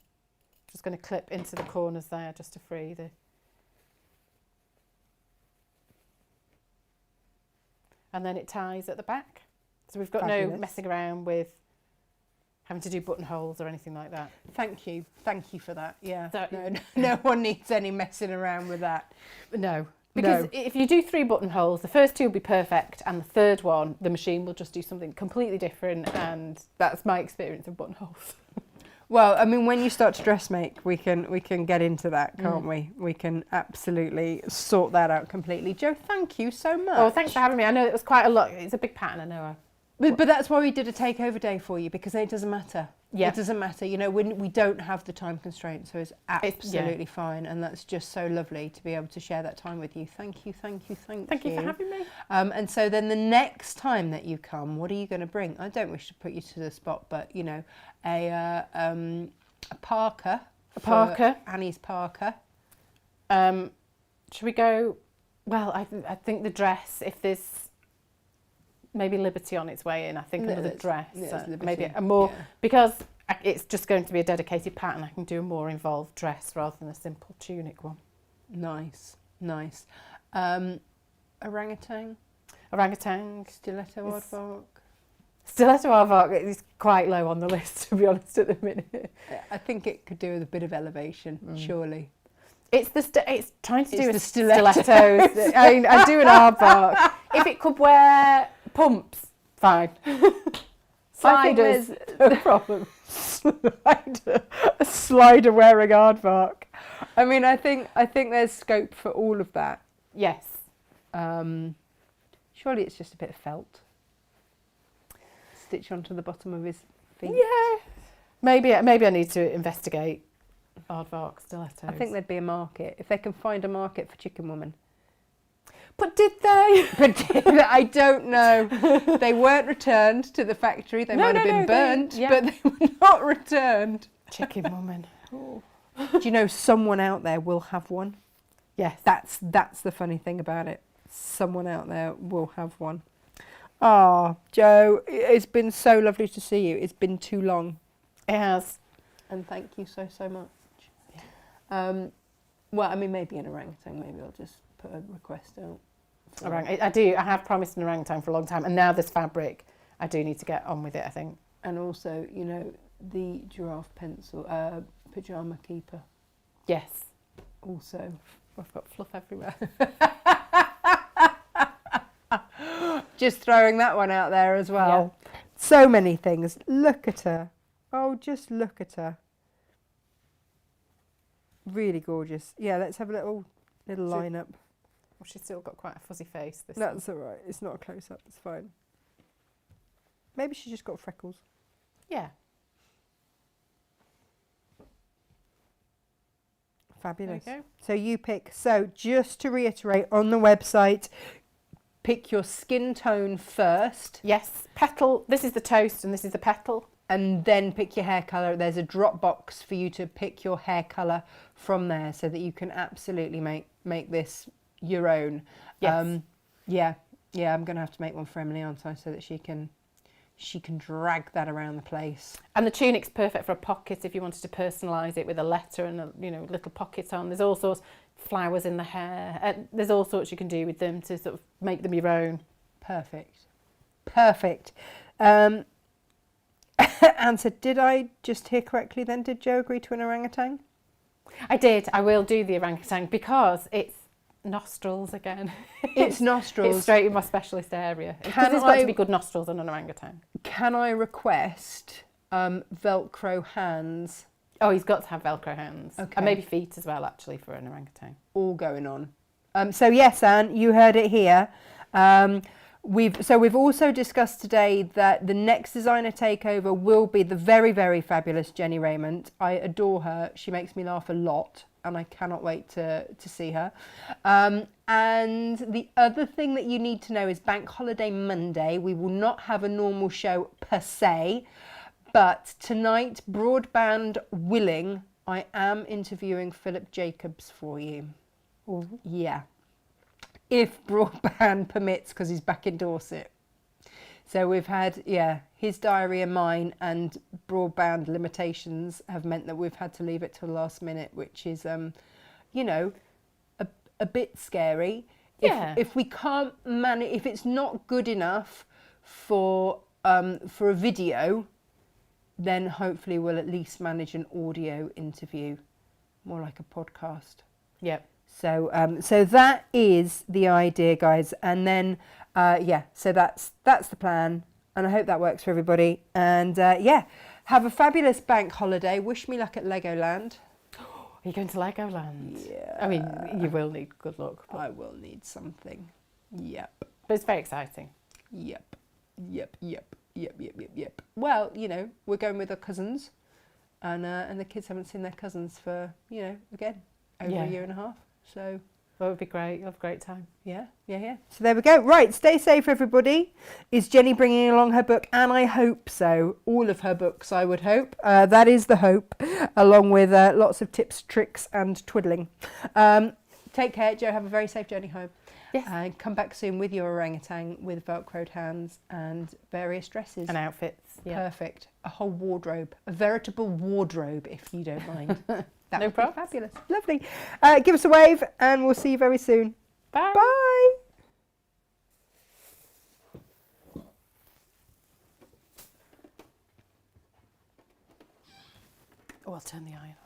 B: Just going to clip into the corners there just to free the... And then it ties at the back. So we've got
A: Fabulous.
B: no messing around with having to do buttonholes or anything like that.
A: Thank you for that. Yeah,
B: So-
A: no one needs any messing around with that.
B: No. Because
A: No.
B: if you do 3 buttonholes, the first 2 will be perfect, and the third one, the machine will just do something completely different, and that's my experience of buttonholes.
A: Well, I mean, when you start to dressmake, we can get into that, can't we? We can absolutely sort that out completely. Jo, thank you so much.
B: Oh, thanks for having me. I know it was quite a lot. It's a big pattern, I know.
A: But that's why we did a takeover day for you, because then it doesn't matter.
B: Yeah.
A: It doesn't matter. You know, we don't have the time constraint, so it's absolutely
B: yeah.
A: fine. And that's just so lovely to be able to share that time with you. Thank you.
B: Thank you for having me.
A: And so then the next time that you come, what are you going to bring? I don't wish to put you to the spot, but, you know, a parka.
B: A parka.
A: Annie's parka.
B: Should we go... Well, I think the dress, if there's maybe Liberty on its way in, I think another dress. Maybe a more...
A: Yeah.
B: Because it's just going to be a dedicated pattern, I can do a more involved dress rather than a simple tunic one.
A: Nice. Orangutan. Stiletto aardvark.
B: Stiletto aardvark is quite low on the list, to be honest, at the minute.
A: I think it could do with a bit of elevation, surely.
B: It's trying to do
A: It's
B: with
A: the stilettos.
B: stilettos. I mean, I do an aardvark. If it could wear pumps, fine. Sliders, no problem.
A: A slider wearing aardvark. I mean, I think there's scope for all of that.
B: Yes.
A: Surely it's just a bit of felt. Stitch onto the bottom of his feet.
B: Yeah. Maybe I need to investigate aardvark stilettos.
A: I think there'd be a market if they can find a market for Chicken Woman.
B: But did they?
A: But I don't know. They weren't returned to the factory. They might have been burnt, but they were not returned.
B: Chicken woman.
A: Do you know someone out there will have one?
B: Yes.
A: That's the funny thing about it. Someone out there will have one. Ah, Jo, it's been so lovely to see you. It's been too long.
B: It has.
A: And thank you so much. Yeah. Well, I mean, maybe an orangutan. Maybe I'll just put a request out.
B: I do. I have promised an orangutan for a long time, and now this fabric, I do need to get on with it, I think.
A: And also, you know, the giraffe pencil, pyjama keeper.
B: Yes.
A: Also,
B: I've got fluff everywhere.
A: Just throwing that one out there as well. Yeah. So many things. Look at her. Oh, just look at her. Really gorgeous. Yeah, let's have a little line up.
B: Well, she's still got quite a fuzzy face. This one.
A: That's all right. It's not a close up. It's fine. Maybe she's just got freckles.
B: Yeah.
A: Fabulous.
B: There you go.
A: So you pick. So just to reiterate, on the website, pick your skin tone first.
B: Yes. Petal. This is the toast and this is the petal.
A: And then pick your hair colour. There's a drop box for you to pick your hair colour from there, so that you can absolutely make this your own.
B: Yes.
A: Yeah. I'm going to have to make one for Emily, aren't I, so that she can drag that around the place.
B: And the tunic's perfect for a pocket if you wanted to personalise it with a letter and a little pocket on. There's all sorts, flowers in the hair. There's all sorts you can do with them to sort of make them your own.
A: Perfect. Answer, did I just hear correctly then? Did Joe agree to an orangutan?
B: I did. I will do the orangutan because it's nostrils again.
A: It's nostrils.
B: It's straight in my specialist area. Because there's got to be good nostrils on an orangutan.
A: Can I request Velcro hands?
B: Oh, he's got to have Velcro hands.
A: Okay.
B: And maybe feet as well, actually, for an orangutan.
A: All going on. So yes, Anne, you heard it here. We've also discussed today that the next designer takeover will be the very, very fabulous Jenny Raymond. I adore her. She makes me laugh a lot, and I cannot wait to see her. And the other thing that you need to know is Bank Holiday Monday. We will not have a normal show per se, but tonight, broadband willing, I am interviewing Philip Jacobs for you.
B: Ooh.
A: Yeah. If broadband permits, because he's back in Dorset. So we've had, his diary and mine, and broadband limitations have meant that we've had to leave it till the last minute, which is, a bit scary. If we can't manage, if it's not good enough for a video, then hopefully we'll at least manage an audio interview, more like a podcast.
B: Yep.
A: So that is the idea, guys. And then, so that's the plan. And I hope that works for everybody. And have a fabulous bank holiday. Wish me luck at Legoland.
B: Are you going to Legoland?
A: Yeah.
B: I mean, you will need good luck.
A: I will need something. Yep.
B: But it's very exciting.
A: Yep. Well, we're going with our cousins. And the kids haven't seen their cousins for, again, over a year and a half. So
B: that would be great. You'll have a great time.
A: Yeah. So there we go. Right, stay safe, everybody. Is Jenny bringing along her book? And I hope so. All of her books, I would hope. That is the hope, along with lots of tips, tricks, and twiddling. Take care, Joe. Have a very safe journey home.
B: Yes.
A: And come back soon with your orangutan, with Velcroed hands and various dresses.
B: And outfits. Yeah.
A: Perfect. A whole wardrobe. A veritable wardrobe, if you don't mind. That
B: No
A: would
B: problem.
A: be fabulous. Lovely. Give us a wave and we'll see you very soon.
B: Bye.
A: Bye.
B: Oh, I'll turn the iron on.